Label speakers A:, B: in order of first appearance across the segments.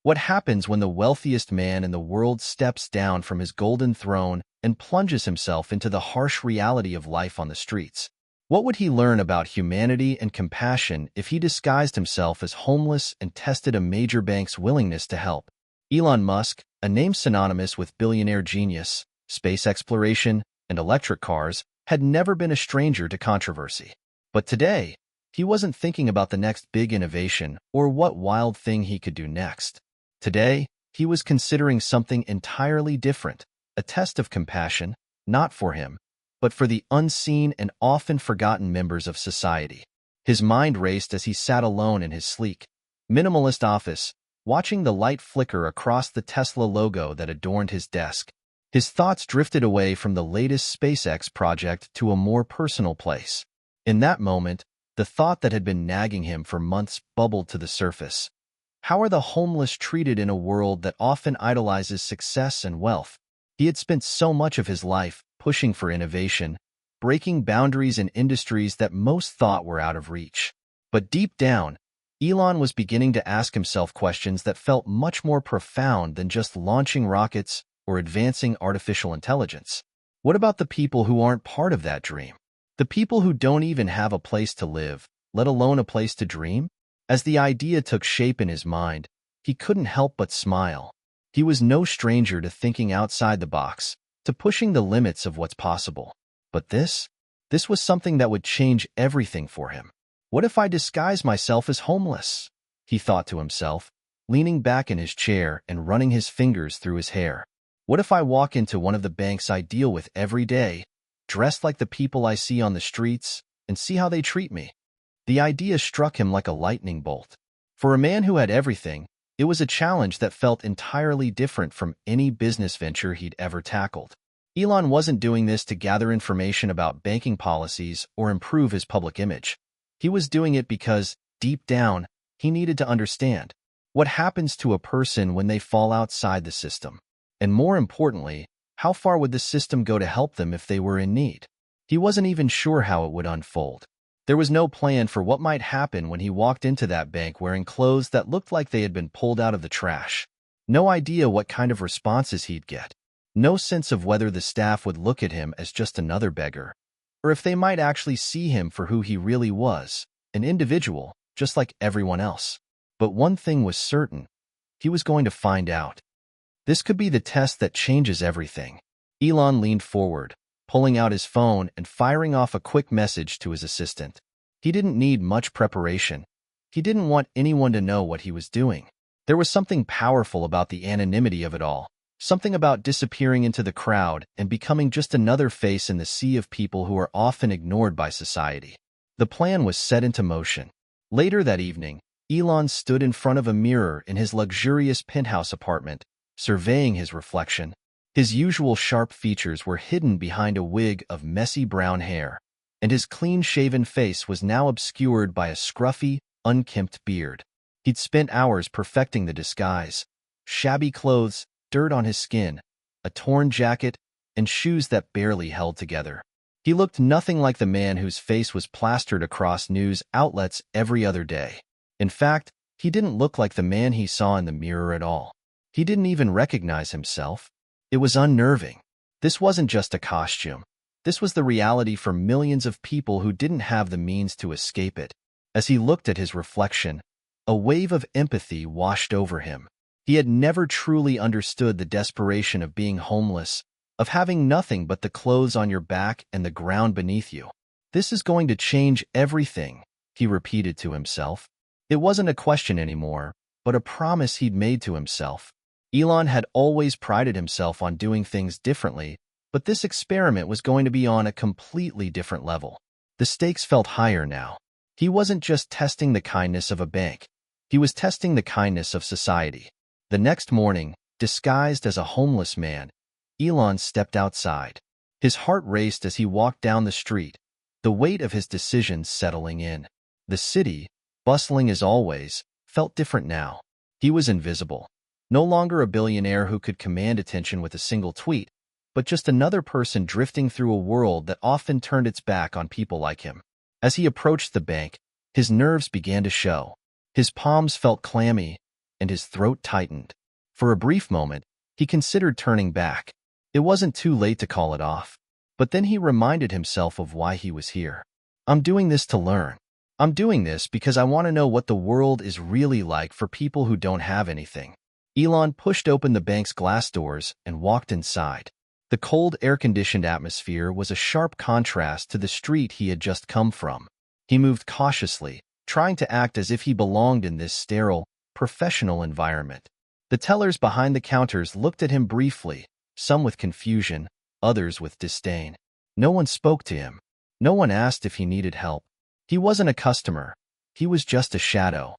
A: What happens when the wealthiest man in the world steps down from his golden throne and plunges himself into the harsh reality of life on the streets? What would he learn about humanity and compassion if he disguised himself as homeless and tested a major bank's willingness to help? Elon Musk, a name synonymous with billionaire genius, space exploration, and electric cars, had never been a stranger to controversy. But today, he wasn't thinking about the next big innovation or what wild thing he could do next. Today, he was considering something entirely different, a test of compassion, not for him, but for the unseen and often forgotten members of society. His mind raced as he sat alone in his sleek, minimalist office, watching the light flicker across the Tesla logo that adorned his desk. His thoughts drifted away from the latest SpaceX project to a more personal place. In that moment, the thought that had been nagging him for months bubbled to the surface. How are the homeless treated in a world that often idolizes success and wealth? He had spent so much of his life pushing for innovation, breaking boundaries in industries that most thought were out of reach. But deep down, Elon was beginning to ask himself questions that felt much more profound than just launching rockets or advancing artificial intelligence. What about the people who aren't part of that dream? The people who don't even have a place to live, let alone a place to dream? As the idea took shape in his mind, he couldn't help but smile. He was no stranger to thinking outside the box, to pushing the limits of what's possible. But this was something that would change everything for him. What if I disguise myself as homeless? He thought to himself, leaning back in his chair and running his fingers through his hair. What if I walk into one of the banks I deal with every day, dressed like the people I see on the streets, and see how they treat me? The idea struck him like a lightning bolt. For a man who had everything, it was a challenge that felt entirely different from any business venture he'd ever tackled. Elon wasn't doing this to gather information about banking policies or improve his public image. He was doing it because, deep down, he needed to understand what happens to a person when they fall outside the system. And more importantly, how far would the system go to help them if they were in need? He wasn't even sure how it would unfold. There was no plan for what might happen when he walked into that bank wearing clothes that looked like they had been pulled out of the trash. No idea what kind of responses he'd get. No sense of whether the staff would look at him as just another beggar, or if they might actually see him for who he really was, an individual, just like everyone else. But one thing was certain. He was going to find out. This could be the test that changes everything. Elon leaned forward, pulling out his phone and firing off a quick message to his assistant. He didn't need much preparation. He didn't want anyone to know what he was doing. There was something powerful about the anonymity of it all, something about disappearing into the crowd and becoming just another face in the sea of people who are often ignored by society. The plan was set into motion. Later that evening, Elon stood in front of a mirror in his luxurious penthouse apartment, surveying his reflection. His usual sharp features were hidden behind a wig of messy brown hair, and his clean-shaven face was now obscured by a scruffy, unkempt beard. He'd spent hours perfecting the disguise. Shabby clothes, dirt on his skin, a torn jacket, and shoes that barely held together. He looked nothing like the man whose face was plastered across news outlets every other day. In fact, he didn't look like the man he saw in the mirror at all. He didn't even recognize himself. It was unnerving. This wasn't just a costume. This was the reality for millions of people who didn't have the means to escape it. As he looked at his reflection, a wave of empathy washed over him. He had never truly understood the desperation of being homeless, of having nothing but the clothes on your back and the ground beneath you. This is going to change everything, he repeated to himself. It wasn't a question anymore, but a promise he'd made to himself. Elon had always prided himself on doing things differently, but this experiment was going to be on a completely different level. The stakes felt higher now. He wasn't just testing the kindness of a bank. He was testing the kindness of society. The next morning, disguised as a homeless man, Elon stepped outside. His heart raced as he walked down the street, the weight of his decisions settling in. The city, bustling as always, felt different now. He was invisible. No longer a billionaire who could command attention with a single tweet, but just another person drifting through a world that often turned its back on people like him. As he approached the bank, his nerves began to show. His palms felt clammy, and his throat tightened. For a brief moment, he considered turning back. It wasn't too late to call it off. But then he reminded himself of why he was here. I'm doing this to learn. I'm doing this because I want to know what the world is really like for people who don't have anything. Elon pushed open the bank's glass doors and walked inside. The cold, air-conditioned atmosphere was a sharp contrast to the street he had just come from. He moved cautiously, trying to act as if he belonged in this sterile, professional environment. The tellers behind the counters looked at him briefly, some with confusion, others with disdain. No one spoke to him. No one asked if he needed help. He wasn't a customer. He was just a shadow.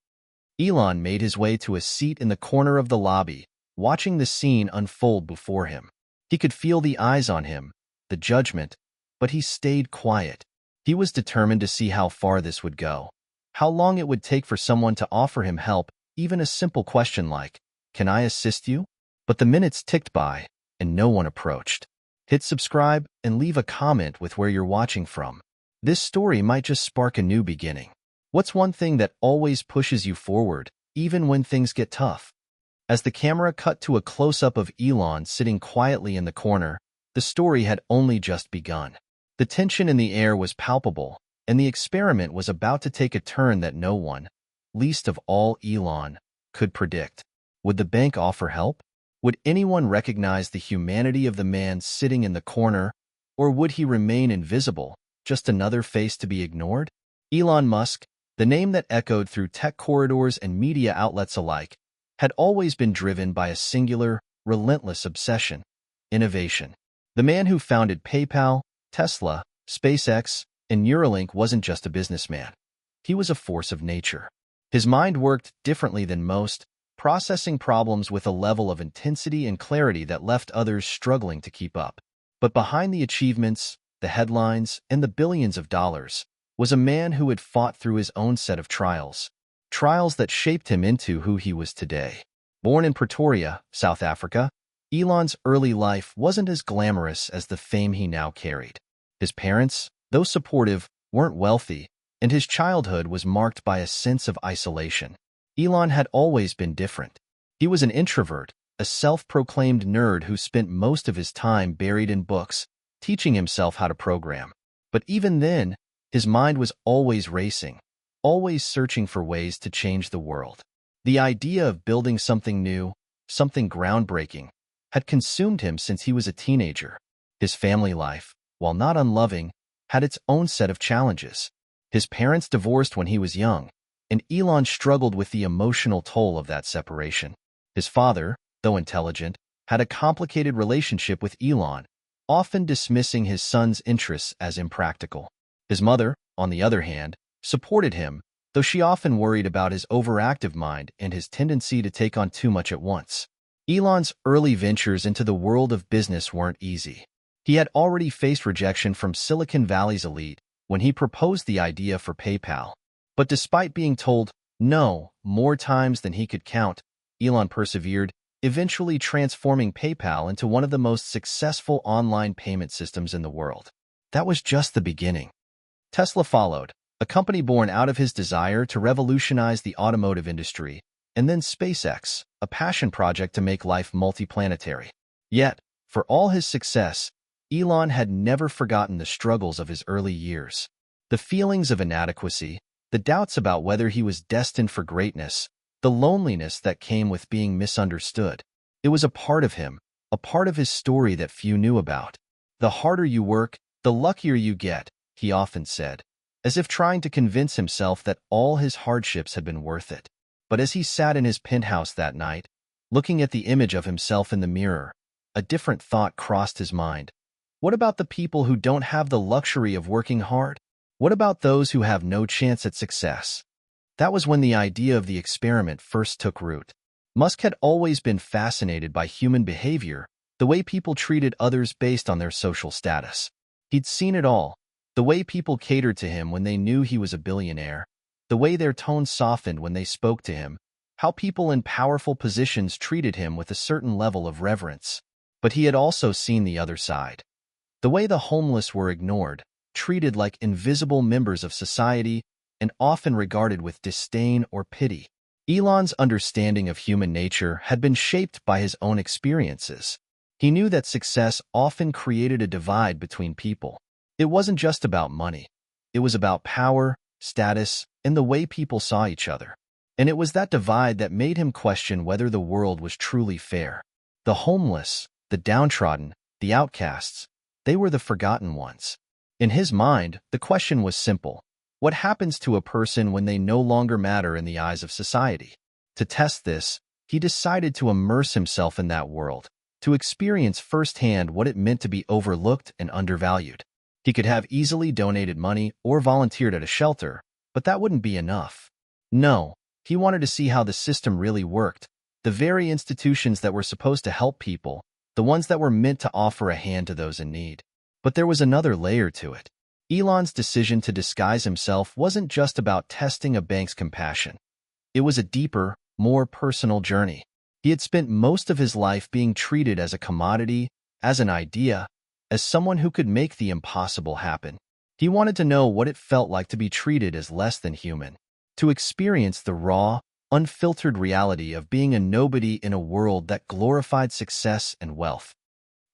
A: Elon made his way to a seat in the corner of the lobby, watching the scene unfold before him. He could feel the eyes on him, the judgment, but he stayed quiet. He was determined to see how far this would go, how long it would take for someone to offer him help, even a simple question like, "Can I assist you?" But the minutes ticked by, and no one approached. Hit subscribe and leave a comment with where you're watching from. This story might just spark a new beginning. What's one thing that always pushes you forward, even when things get tough? As the camera cut to a close-up of Elon sitting quietly in the corner, the story had only just begun. The tension in the air was palpable, and the experiment was about to take a turn that no one, least of all Elon, could predict. Would the bank offer help? Would anyone recognize the humanity of the man sitting in the corner, or would he remain invisible, just another face to be ignored? Elon Musk, the name that echoed through tech corridors and media outlets alike, had always been driven by a singular, relentless obsession: innovation. The man who founded PayPal, Tesla, SpaceX, and Neuralink wasn't just a businessman. He was a force of nature. His mind worked differently than most, processing problems with a level of intensity and clarity that left others struggling to keep up. But behind the achievements, the headlines, and the billions of dollars, was a man who had fought through his own set of trials that shaped him into who he was today. Born in Pretoria, South Africa, Elon's early life wasn't as glamorous as the fame he now carried. His parents, though supportive, weren't wealthy, and his childhood was marked by a sense of isolation. Elon had always been different. He was an introvert, a self-proclaimed nerd who spent most of his time buried in books, teaching himself how to program. But even then, his mind was always racing, always searching for ways to change the world. The idea of building something new, something groundbreaking, had consumed him since he was a teenager. His family life, while not unloving, had its own set of challenges. His parents divorced when he was young, and Elon struggled with the emotional toll of that separation. His father, though intelligent, had a complicated relationship with Elon, often dismissing his son's interests as impractical. His mother, on the other hand, supported him, though she often worried about his overactive mind and his tendency to take on too much at once. Elon's early ventures into the world of business weren't easy. He had already faced rejection from Silicon Valley's elite when he proposed the idea for PayPal. But despite being told no more times than he could count, Elon persevered, eventually transforming PayPal into one of the most successful online payment systems in the world. That was just the beginning. Tesla followed, a company born out of his desire to revolutionize the automotive industry, and then SpaceX, a passion project to make life multiplanetary. Yet, for all his success, Elon had never forgotten the struggles of his early years. The feelings of inadequacy, the doubts about whether he was destined for greatness, the loneliness that came with being misunderstood. It was a part of him, a part of his story that few knew about. "The harder you work, the luckier you get," he often said, as if trying to convince himself that all his hardships had been worth it. But as he sat in his penthouse that night, looking at the image of himself in the mirror, a different thought crossed his mind. What about the people who don't have the luxury of working hard? What about those who have no chance at success? That was when the idea of the experiment first took root. Musk had always been fascinated by human behavior, the way people treated others based on their social status. He'd seen it all: the way people catered to him when they knew he was a billionaire, the way their tone softened when they spoke to him, how people in powerful positions treated him with a certain level of reverence. But he had also seen the other side. The way the homeless were ignored, treated like invisible members of society, and often regarded with disdain or pity. Elon's understanding of human nature had been shaped by his own experiences. He knew that success often created a divide between people. It wasn't just about money. It was about power, status, and the way people saw each other. And it was that divide that made him question whether the world was truly fair. The homeless, the downtrodden, the outcasts, they were the forgotten ones. In his mind, the question was simple. What happens to a person when they no longer matter in the eyes of society? To test this, he decided to immerse himself in that world, to experience firsthand what it meant to be overlooked and undervalued. He could have easily donated money or volunteered at a shelter, but that wouldn't be enough. No, he wanted to see how the system really worked, the very institutions that were supposed to help people, the ones that were meant to offer a hand to those in need. But there was another layer to it. Elon's decision to disguise himself wasn't just about testing a bank's compassion. It was a deeper, more personal journey. He had spent most of his life being treated as a commodity, as an idea, as someone who could make the impossible happen. He wanted to know what it felt like to be treated as less than human, to experience the raw, unfiltered reality of being a nobody in a world that glorified success and wealth.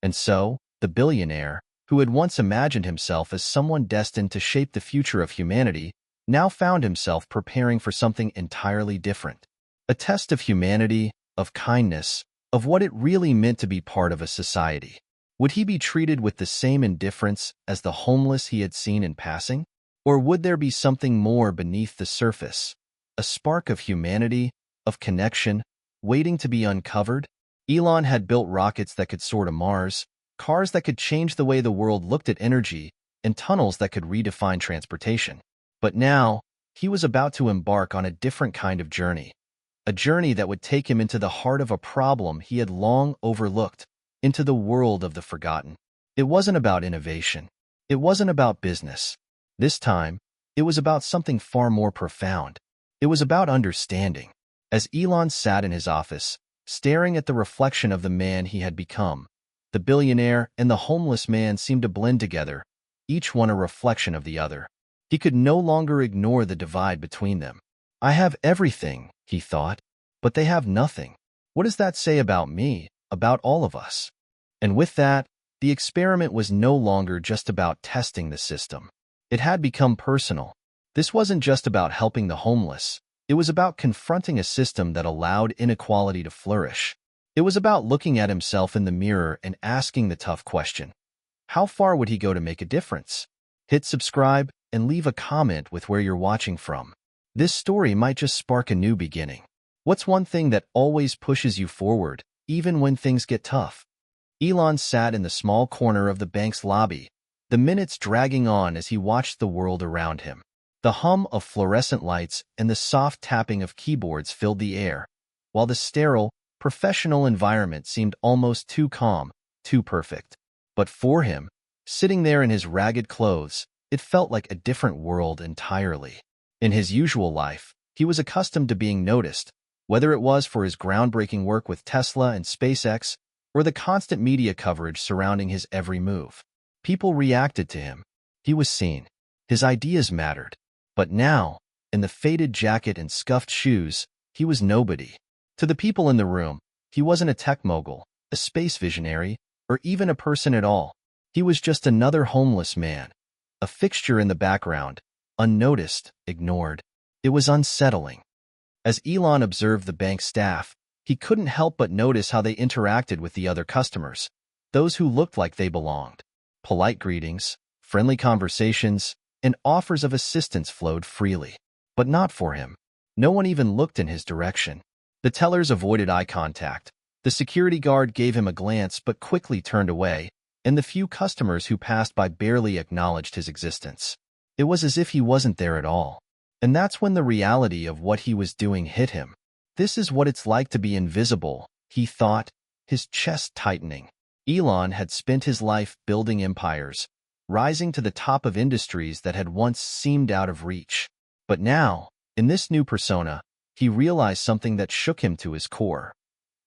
A: And so, the billionaire, who had once imagined himself as someone destined to shape the future of humanity, now found himself preparing for something entirely different. A test of humanity, of kindness, of what it really meant to be part of a society. Would he be treated with the same indifference as the homeless he had seen in passing? Or would there be something more beneath the surface? A spark of humanity, of connection, waiting to be uncovered? Elon had built rockets that could soar to Mars, cars that could change the way the world looked at energy, and tunnels that could redefine transportation. But now, he was about to embark on a different kind of journey. A journey that would take him into the heart of a problem he had long overlooked, into the world of the forgotten. It wasn't about innovation. It wasn't about business. This time, it was about something far more profound. It was about understanding. As Elon sat in his office, staring at the reflection of the man he had become, the billionaire and the homeless man seemed to blend together, each one a reflection of the other. He could no longer ignore the divide between them. I have everything, he thought, but they have nothing. What does that say about me, about all of us? And with that, the experiment was no longer just about testing the system. It had become personal. This wasn't just about helping the homeless. It was about confronting a system that allowed inequality to flourish. It was about looking at himself in the mirror and asking the tough question. How far would he go to make a difference? Hit subscribe and leave a comment with where you're watching from. This story might just spark a new beginning. What's one thing that always pushes you forward, even when things get tough? Elon sat in the small corner of the bank's lobby, the minutes dragging on as he watched the world around him. The hum of fluorescent lights and the soft tapping of keyboards filled the air, while the sterile, professional environment seemed almost too calm, too perfect. But for him, sitting there in his ragged clothes, it felt like a different world entirely. In his usual life, he was accustomed to being noticed, whether it was for his groundbreaking work with Tesla and SpaceX, or the constant media coverage surrounding his every move. People reacted to him. He was seen. His ideas mattered. But now, in the faded jacket and scuffed shoes, he was nobody. To the people in the room, he wasn't a tech mogul, a space visionary, or even a person at all. He was just another homeless man, a fixture in the background, unnoticed, ignored. It was unsettling. As Elon observed the bank staff, he couldn't help but notice how they interacted with the other customers, those who looked like they belonged. Polite greetings, friendly conversations, and offers of assistance flowed freely. But not for him. No one even looked in his direction. The tellers avoided eye contact. The security guard gave him a glance but quickly turned away, and the few customers who passed by barely acknowledged his existence. It was as if he wasn't there at all. And that's when the reality of what he was doing hit him. This is what it's like to be invisible, he thought, his chest tightening. Elon had spent his life building empires, rising to the top of industries that had once seemed out of reach. But now, in this new persona, he realized something that shook him to his core.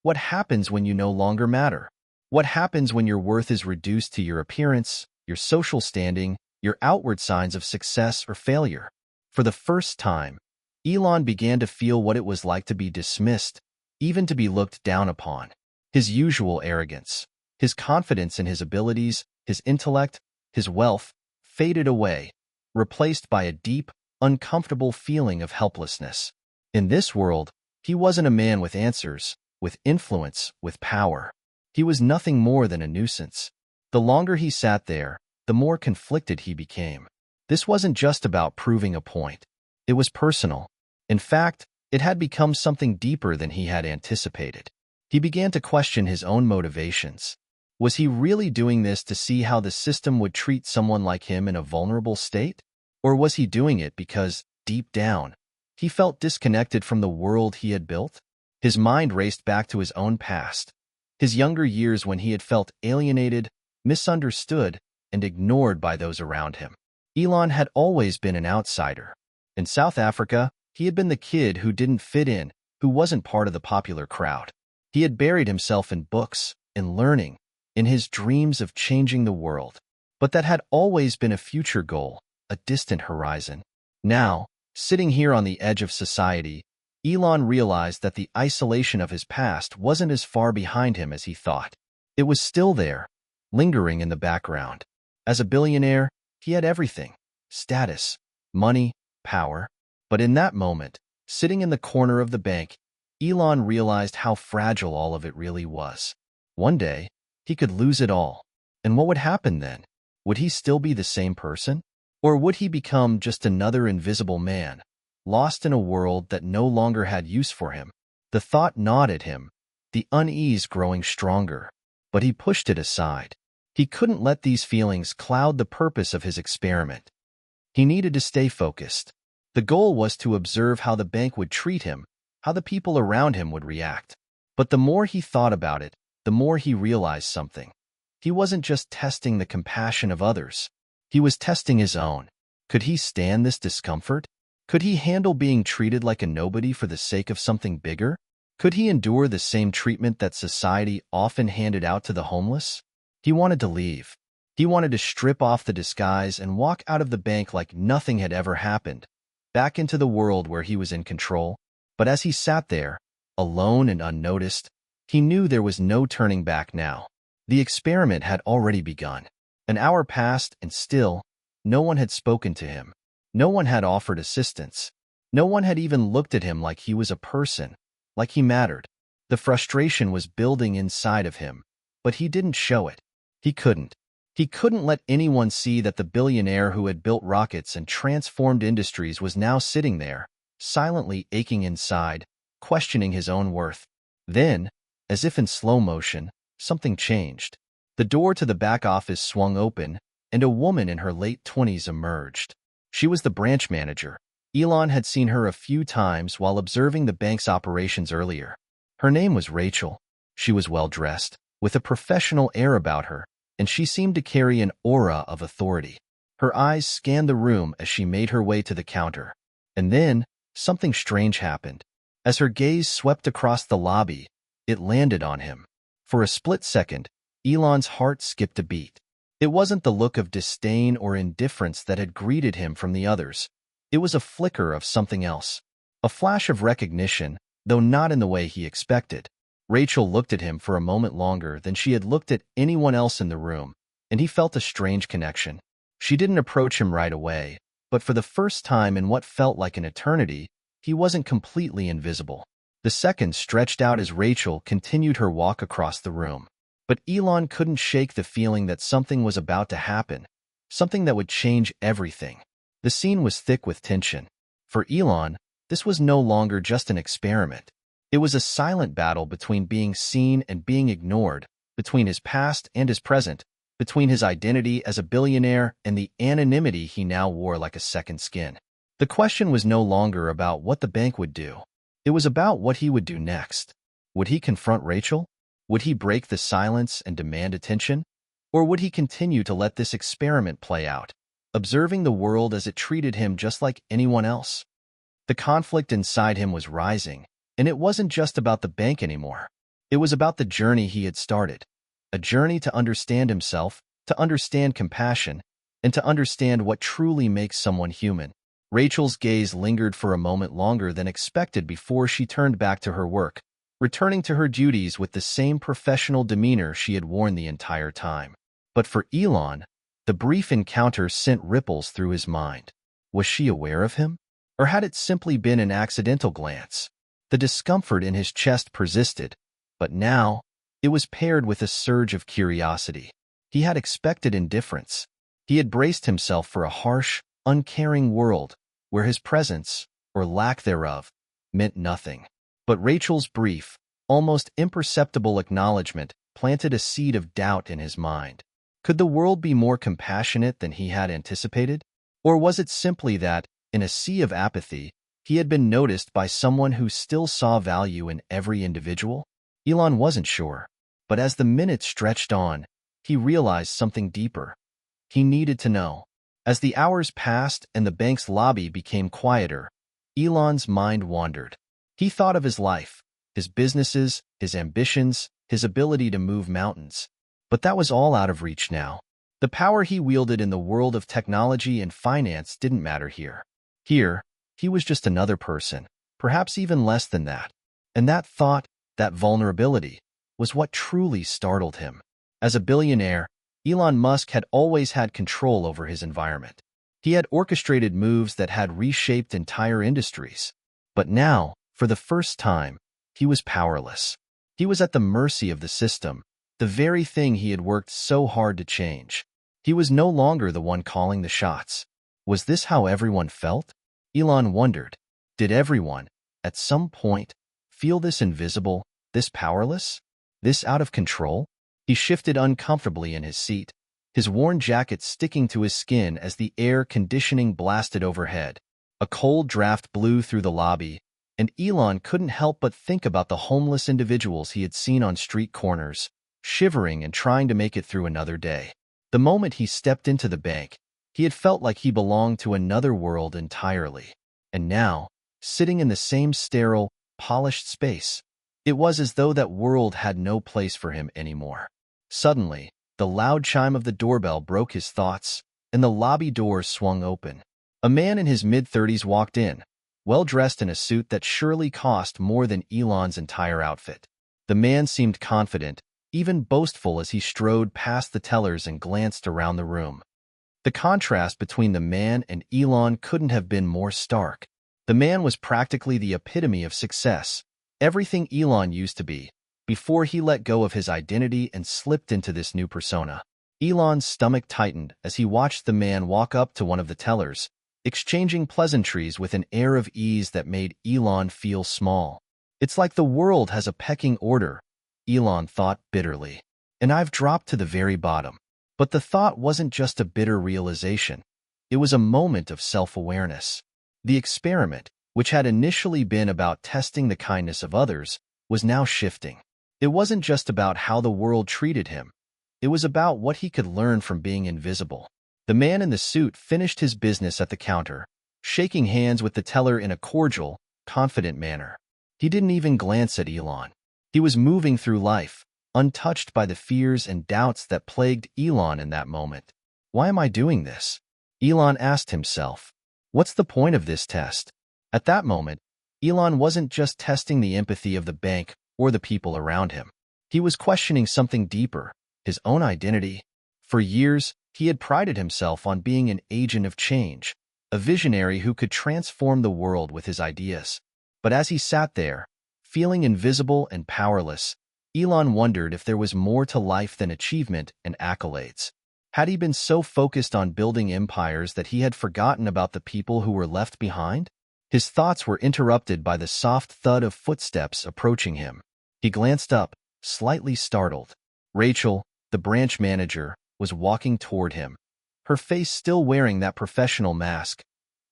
A: What happens when you no longer matter? What happens when your worth is reduced to your appearance, your social standing, your outward signs of success or failure? For the first time, Elon began to feel what it was like to be dismissed, even to be looked down upon. His usual arrogance, his confidence in his abilities, his intellect, his wealth, faded away, replaced by a deep, uncomfortable feeling of helplessness. In this world, he wasn't a man with answers, with influence, with power. He was nothing more than a nuisance. The longer he sat there, the more conflicted he became. This wasn't just about proving a point. It was personal. In fact, it had become something deeper than he had anticipated. He began to question his own motivations. Was he really doing this to see how the system would treat someone like him in a vulnerable state? Or was he doing it because, deep down, he felt disconnected from the world he had built? His mind raced back to his own past, his younger years when he had felt alienated, misunderstood, and ignored by those around him. Elon had always been an outsider. In South Africa, he had been the kid who didn't fit in, who wasn't part of the popular crowd. He had buried himself in books, in learning, in his dreams of changing the world. But that had always been a future goal, a distant horizon. Now, sitting here on the edge of society, Elon realized that the isolation of his past wasn't as far behind him as he thought. It was still there, lingering in the background. As a billionaire, he had everything: status, money, power. But in that moment, sitting in the corner of the bank, Elon realized how fragile all of it really was. One day, he could lose it all. And what would happen then? Would he still be the same person? Or would he become just another invisible man, lost in a world that no longer had use for him? The thought gnawed at him, the unease growing stronger. But he pushed it aside. He couldn't let these feelings cloud the purpose of his experiment. He needed to stay focused. The goal was to observe how the bank would treat him, how the people around him would react. But the more he thought about it, the more he realized something. He wasn't just testing the compassion of others. He was testing his own. Could he stand this discomfort? Could he handle being treated like a nobody for the sake of something bigger? Could he endure the same treatment that society often handed out to the homeless? He wanted to leave. He wanted to strip off the disguise and walk out of the bank like nothing had ever happened, back into the world where he was in control. But as he sat there, alone and unnoticed, he knew there was no turning back now. The experiment had already begun. An hour passed, and still, no one had spoken to him. No one had offered assistance. No one had even looked at him like he was a person, like he mattered. The frustration was building inside of him, but he didn't show it. He couldn't. He couldn't let anyone see that the billionaire who had built rockets and transformed industries was now sitting there, silently aching inside, questioning his own worth. Then, as if in slow motion, something changed. The door to the back office swung open, and a woman in her late 20s emerged. She was the branch manager. Elon had seen her a few times while observing the bank's operations earlier. Her name was Rachel. She was well-dressed, with a professional air about her, and she seemed to carry an aura of authority. Her eyes scanned the room as she made her way to the counter. And then, something strange happened. As her gaze swept across the lobby, it landed on him. For a split second, Elon's heart skipped a beat. It wasn't the look of disdain or indifference that had greeted him from the others. It was a flicker of something else. A flash of recognition, though not in the way he expected. Rachel looked at him for a moment longer than she had looked at anyone else in the room, and he felt a strange connection. She didn't approach him right away, but for the first time in what felt like an eternity, he wasn't completely invisible. The seconds stretched out as Rachel continued her walk across the room. But Elon couldn't shake the feeling that something was about to happen, something that would change everything. The scene was thick with tension. For Elon, this was no longer just an experiment. It was a silent battle between being seen and being ignored, between his past and his present, between his identity as a billionaire and the anonymity he now wore like a second skin. The question was no longer about what the bank would do. It was about what he would do next. Would he confront Rachel? Would he break the silence and demand attention? Or would he continue to let this experiment play out, observing the world as it treated him just like anyone else? The conflict inside him was rising, and it wasn't just about the bank anymore. It was about the journey he had started, a journey to understand himself, to understand compassion, and to understand what truly makes someone human. Rachel's gaze lingered for a moment longer than expected before she turned back to her work, returning to her duties with the same professional demeanor she had worn the entire time. But for Elon, the brief encounter sent ripples through his mind. Was she aware of him? Or had it simply been an accidental glance? The discomfort in his chest persisted, but now it was paired with a surge of curiosity. He had expected indifference. He had braced himself for a harsh, uncaring world where his presence, or lack thereof, meant nothing. But Rachel's brief, almost imperceptible acknowledgement planted a seed of doubt in his mind. Could the world be more compassionate than he had anticipated? Or was it simply that, in a sea of apathy, he had been noticed by someone who still saw value in every individual? Elon wasn't sure, but as the minutes stretched on, he realized something deeper. He needed to know. As the hours passed and the bank's lobby became quieter, Elon's mind wandered. He thought of his life, his businesses, his ambitions, his ability to move mountains. But that was all out of reach now. The power he wielded in the world of technology and finance didn't matter here. Here, he was just another person, perhaps even less than that. And that thought, that vulnerability, was what truly startled him. As a billionaire, Elon Musk had always had control over his environment. He had orchestrated moves that had reshaped entire industries. But now, for the first time, he was powerless. He was at the mercy of the system, the very thing he had worked so hard to change. He was no longer the one calling the shots. Was this how everyone felt? Elon wondered. Did everyone, at some point, feel this invisible, this powerless, this out of control? He shifted uncomfortably in his seat, his worn jacket sticking to his skin as the air conditioning blasted overhead. A cold draft blew through the lobby, and Elon couldn't help but think about the homeless individuals he had seen on street corners, shivering and trying to make it through another day. The moment he stepped into the bank, he had felt like he belonged to another world entirely. And now, sitting in the same sterile, polished space, it was as though that world had no place for him anymore. Suddenly, the loud chime of the doorbell broke his thoughts, and the lobby doors swung open. A man in his mid-30s walked in, well-dressed in a suit that surely cost more than Elon's entire outfit. The man seemed confident, even boastful as he strode past the tellers and glanced around the room. The contrast between the man and Elon couldn't have been more stark. The man was practically the epitome of success, everything Elon used to be, before he let go of his identity and slipped into this new persona. Elon's stomach tightened as he watched the man walk up to one of the tellers, exchanging pleasantries with an air of ease that made Elon feel small. It's like the world has a pecking order, Elon thought bitterly, and I've dropped to the very bottom. But the thought wasn't just a bitter realization. It was a moment of self-awareness. The experiment, which had initially been about testing the kindness of others, was now shifting. It wasn't just about how the world treated him. It was about what he could learn from being invisible. The man in the suit finished his business at the counter, shaking hands with the teller in a cordial, confident manner. He didn't even glance at Elon. He was moving through life, untouched by the fears and doubts that plagued Elon in that moment. Why am I doing this? Elon asked himself. What's the point of this test? At that moment, Elon wasn't just testing the empathy of the bank or the people around him. He was questioning something deeper, his own identity. For years, he had prided himself on being an agent of change, a visionary who could transform the world with his ideas. But as he sat there, feeling invisible and powerless, Elon wondered if there was more to life than achievement and accolades. Had he been so focused on building empires that he had forgotten about the people who were left behind? His thoughts were interrupted by the soft thud of footsteps approaching him. He glanced up, slightly startled. Rachel, the branch manager, was walking toward him, her face still wearing that professional mask.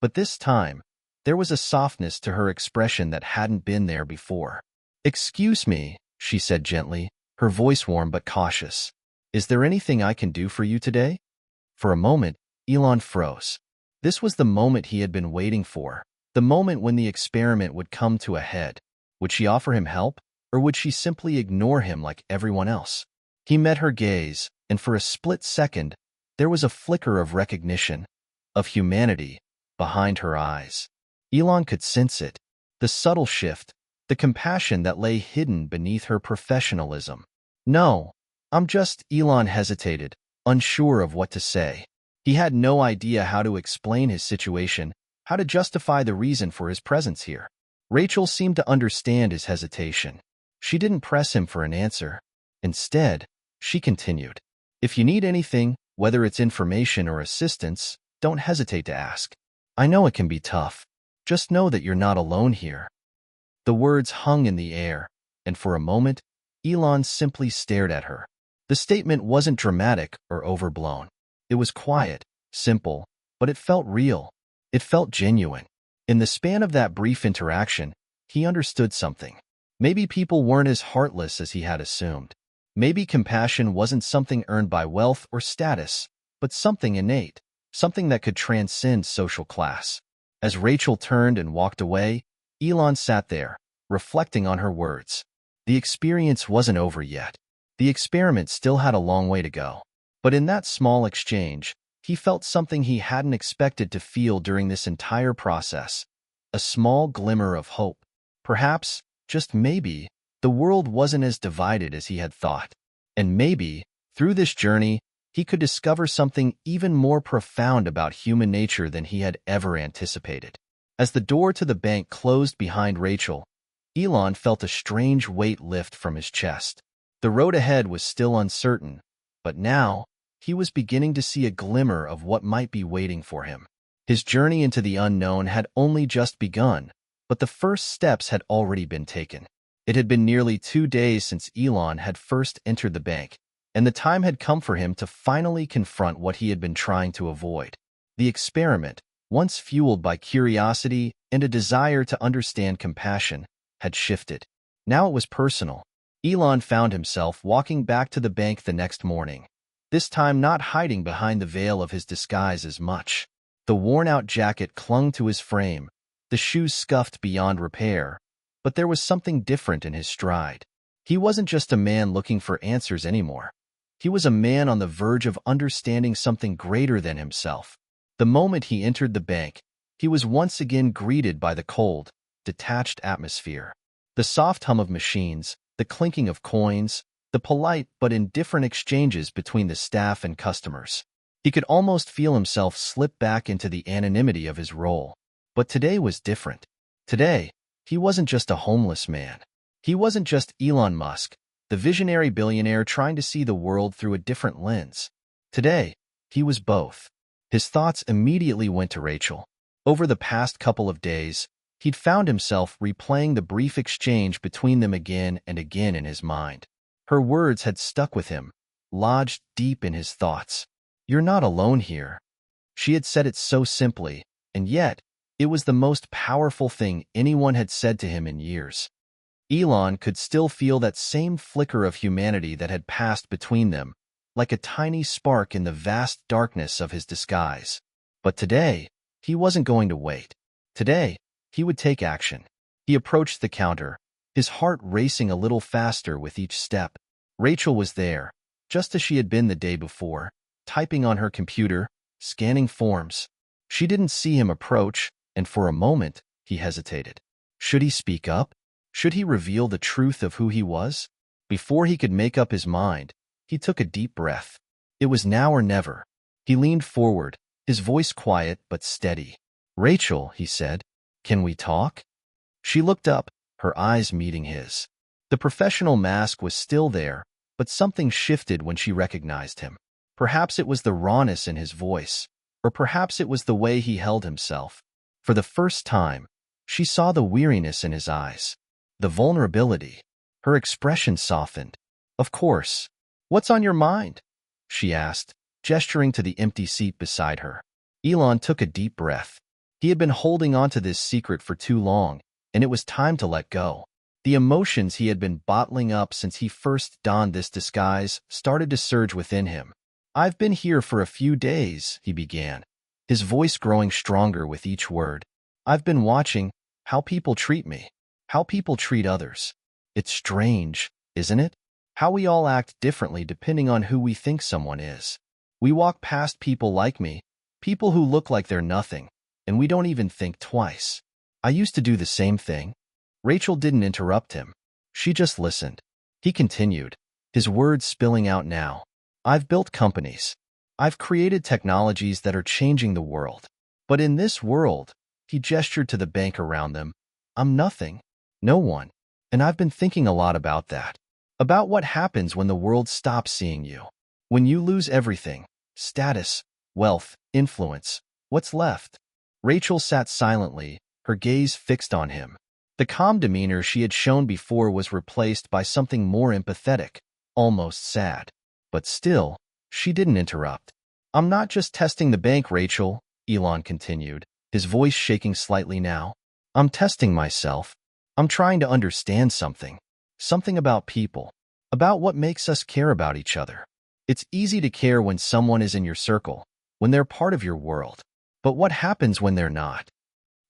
A: But this time, there was a softness to her expression that hadn't been there before. "Excuse me," she said gently, her voice warm but cautious. "Is there anything I can do for you today?" For a moment, Elon froze. This was the moment he had been waiting for, the moment when the experiment would come to a head. Would she offer him help, or would she simply ignore him like everyone else? He met her gaze, and for a split second, there was a flicker of recognition, of humanity, behind her eyes. Elon could sense it, the subtle shift, the compassion that lay hidden beneath her professionalism. "No, Elon hesitated, unsure of what to say. He had no idea how to explain his situation, how to justify the reason for his presence here. Rachel seemed to understand his hesitation. She didn't press him for an answer. Instead, she continued, "If you need anything, whether it's information or assistance, don't hesitate to ask. I know it can be tough. Just know that you're not alone here." The words hung in the air, and for a moment, Elon simply stared at her. The statement wasn't dramatic or overblown. It was quiet, simple, but it felt real. It felt genuine. In the span of that brief interaction, he understood something. Maybe people weren't as heartless as he had assumed. Maybe compassion wasn't something earned by wealth or status, but something innate, something that could transcend social class. As Rachel turned and walked away, Elon sat there, reflecting on her words. The experience wasn't over yet. The experiment still had a long way to go. But in that small exchange, he felt something he hadn't expected to feel during this entire process. A small glimmer of hope. Perhaps, just maybe, the world wasn't as divided as he had thought. And maybe, through this journey, he could discover something even more profound about human nature than he had ever anticipated. As the door to the bank closed behind Rachel, Elon felt a strange weight lift from his chest. The road ahead was still uncertain, but now, he was beginning to see a glimmer of what might be waiting for him. His journey into the unknown had only just begun, but the first steps had already been taken. It had been nearly 2 days since Elon had first entered the bank, and the time had come for him to finally confront what he had been trying to avoid. The experiment, once fueled by curiosity and a desire to understand compassion, had shifted. Now it was personal. Elon found himself walking back to the bank the next morning, this time not hiding behind the veil of his disguise as much. The worn-out jacket clung to his frame, the shoes scuffed beyond repair, but there was something different in his stride. He wasn't just a man looking for answers anymore. He was a man on the verge of understanding something greater than himself. The moment he entered the bank, he was once again greeted by the cold, detached atmosphere. The soft hum of machines, the clinking of coins, the polite but indifferent exchanges between the staff and customers. He could almost feel himself slip back into the anonymity of his role. But today was different. Today, he wasn't just a homeless man. He wasn't just Elon Musk, the visionary billionaire trying to see the world through a different lens. Today, he was both. His thoughts immediately went to Rachel. Over the past couple of days, he'd found himself replaying the brief exchange between them again and again in his mind. Her words had stuck with him, lodged deep in his thoughts. "You're not alone here." She had said it so simply, and yet, it was the most powerful thing anyone had said to him in years. Elon could still feel that same flicker of humanity that had passed between them, like a tiny spark in the vast darkness of his disguise. But today, he wasn't going to wait. Today, he would take action. He approached the counter, his heart racing a little faster with each step. Rachel was there, just as she had been the day before, typing on her computer, scanning forms. She didn't see him approach, and for a moment, he hesitated. Should he speak up? Should he reveal the truth of who he was? Before he could make up his mind, he took a deep breath. It was now or never. He leaned forward, his voice quiet but steady. "Rachel," he said, "can we talk?" She looked up, her eyes meeting his. The professional mask was still there, but something shifted when she recognized him. Perhaps it was the rawness in his voice, or perhaps it was the way he held himself. For the first time, she saw the weariness in his eyes, the vulnerability. Her expression softened. "Of course. What's on your mind?" she asked, gesturing to the empty seat beside her. Elon took a deep breath. He had been holding on to this secret for too long, and it was time to let go. The emotions he had been bottling up since he first donned this disguise started to surge within him. "I've been here for a few days," he began, his voice growing stronger with each word. "I've been watching how people treat me, how people treat others. It's strange, isn't it? How we all act differently depending on who we think someone is. We walk past people like me, people who look like they're nothing, and we don't even think twice. I used to do the same thing. Rachel didn't interrupt him. She just listened. He continued, his words spilling out now. I've built companies. I've created technologies that are changing the world. But in this world, he gestured to the bank around them, I'm nothing. No one. And I've been thinking a lot about that. About what happens when the world stops seeing you. When you lose everything, status, wealth, influence, what's left? Rachel sat silently, her gaze fixed on him. The calm demeanor she had shown before was replaced by something more empathetic, almost sad. But still, she didn't interrupt. I'm not just testing the bank, Rachel, Elon continued, his voice shaking slightly now. I'm testing myself. I'm trying to understand something. Something about people. About what makes us care about each other. It's easy to care when someone is in your circle, when they're part of your world. But what happens when they're not?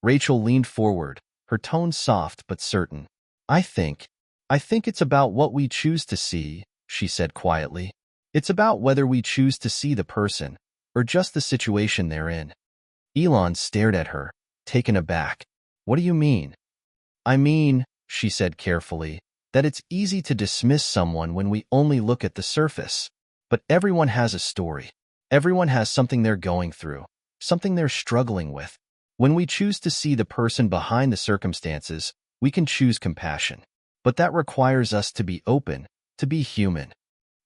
A: Rachel leaned forward, her tone soft but certain. I think it's about what we choose to see, she said quietly. It's about whether we choose to see the person, or just the situation they're in. Elon stared at her, taken aback. What do you mean? I mean, she said carefully, that it's easy to dismiss someone when we only look at the surface. But everyone has a story. Everyone has something they're going through, something they're struggling with. When we choose to see the person behind the circumstances, we can choose compassion. But that requires us to be open, to be human.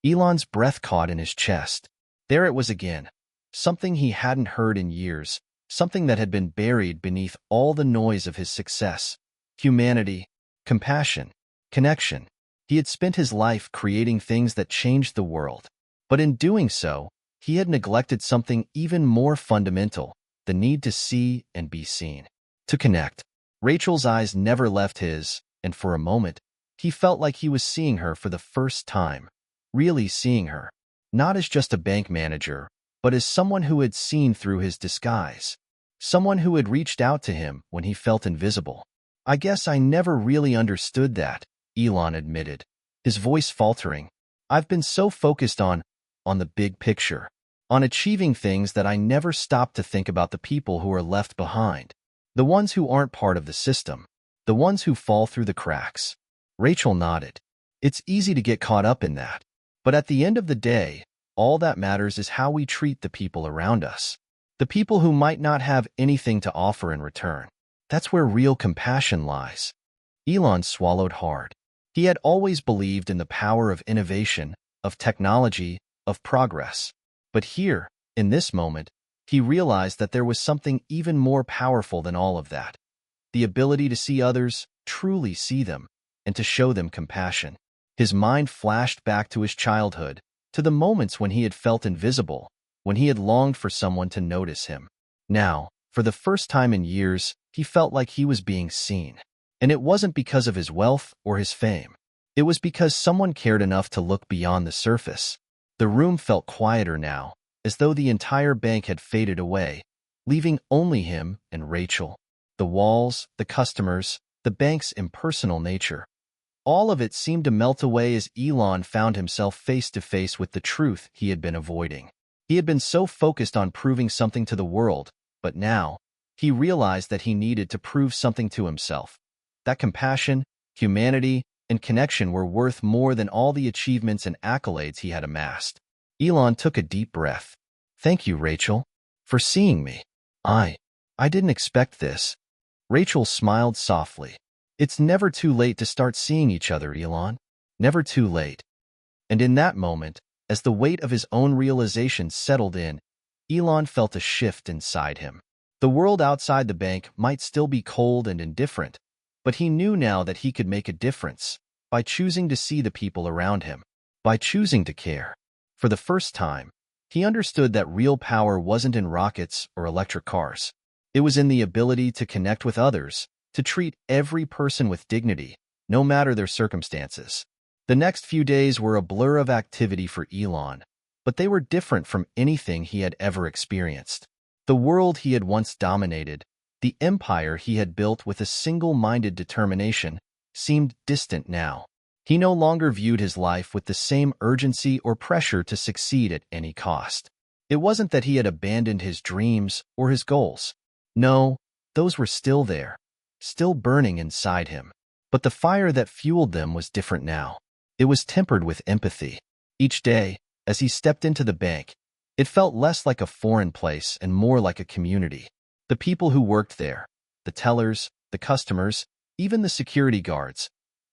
A: Elon's breath caught in his chest. There it was again. Something he hadn't heard in years, something that had been buried beneath all the noise of his success. Humanity, compassion, connection. He had spent his life creating things that changed the world. But in doing so, he had neglected something even more fundamental, the need to see and be seen. To connect. Rachel's eyes never left his, and for a moment, he felt like he was seeing her for the first time. Really seeing her. Not as just a bank manager, but as someone who had seen through his disguise. Someone who had reached out to him when he felt invisible. I guess I never really understood that, Elon admitted, his voice faltering. I've been so focused on the big picture, on achieving things that I never stopped to think about the people who are left behind. The ones who aren't part of the system. The ones who fall through the cracks. Rachel nodded. It's easy to get caught up in that. But at the end of the day, all that matters is how we treat the people around us. The people who might not have anything to offer in return. That's where real compassion lies. Elon swallowed hard. He had always believed in the power of innovation, of technology, of progress. But here, in this moment, he realized that there was something even more powerful than all of that. The ability to see others, truly see them, and to show them compassion. His mind flashed back to his childhood, to the moments when he had felt invisible, when he had longed for someone to notice him. Now, for the first time in years, he felt like he was being seen. And it wasn't because of his wealth or his fame. It was because someone cared enough to look beyond the surface. The room felt quieter now, as though the entire bank had faded away, leaving only him and Rachel. The walls, the customers, the bank's impersonal nature. All of it seemed to melt away as Elon found himself face to face with the truth he had been avoiding. He had been so focused on proving something to the world, but now, he realized that he needed to prove something to himself. That compassion, humanity, and connection were worth more than all the achievements and accolades he had amassed. Elon took a deep breath. Thank you, Rachel, for seeing me. I didn't expect this. Rachel smiled softly. It's never too late to start seeing each other, Elon. Never too late. And in that moment, as the weight of his own realization settled in, Elon felt a shift inside him. The world outside the bank might still be cold and indifferent, but he knew now that he could make a difference by choosing to see the people around him, by choosing to care. For the first time, he understood that real power wasn't in rockets or electric cars. It was in the ability to connect with others, to treat every person with dignity, no matter their circumstances. The next few days were a blur of activity for Elon, but they were different from anything he had ever experienced. The world he had once dominated, the empire he had built with a single-minded determination, seemed distant now. He no longer viewed his life with the same urgency or pressure to succeed at any cost. It wasn't that he had abandoned his dreams or his goals. No, those were still there, still burning inside him. But the fire that fueled them was different now. It was tempered with empathy. Each day, as he stepped into the bank, it felt less like a foreign place and more like a community. The people who worked there, the tellers, the customers, even the security guards,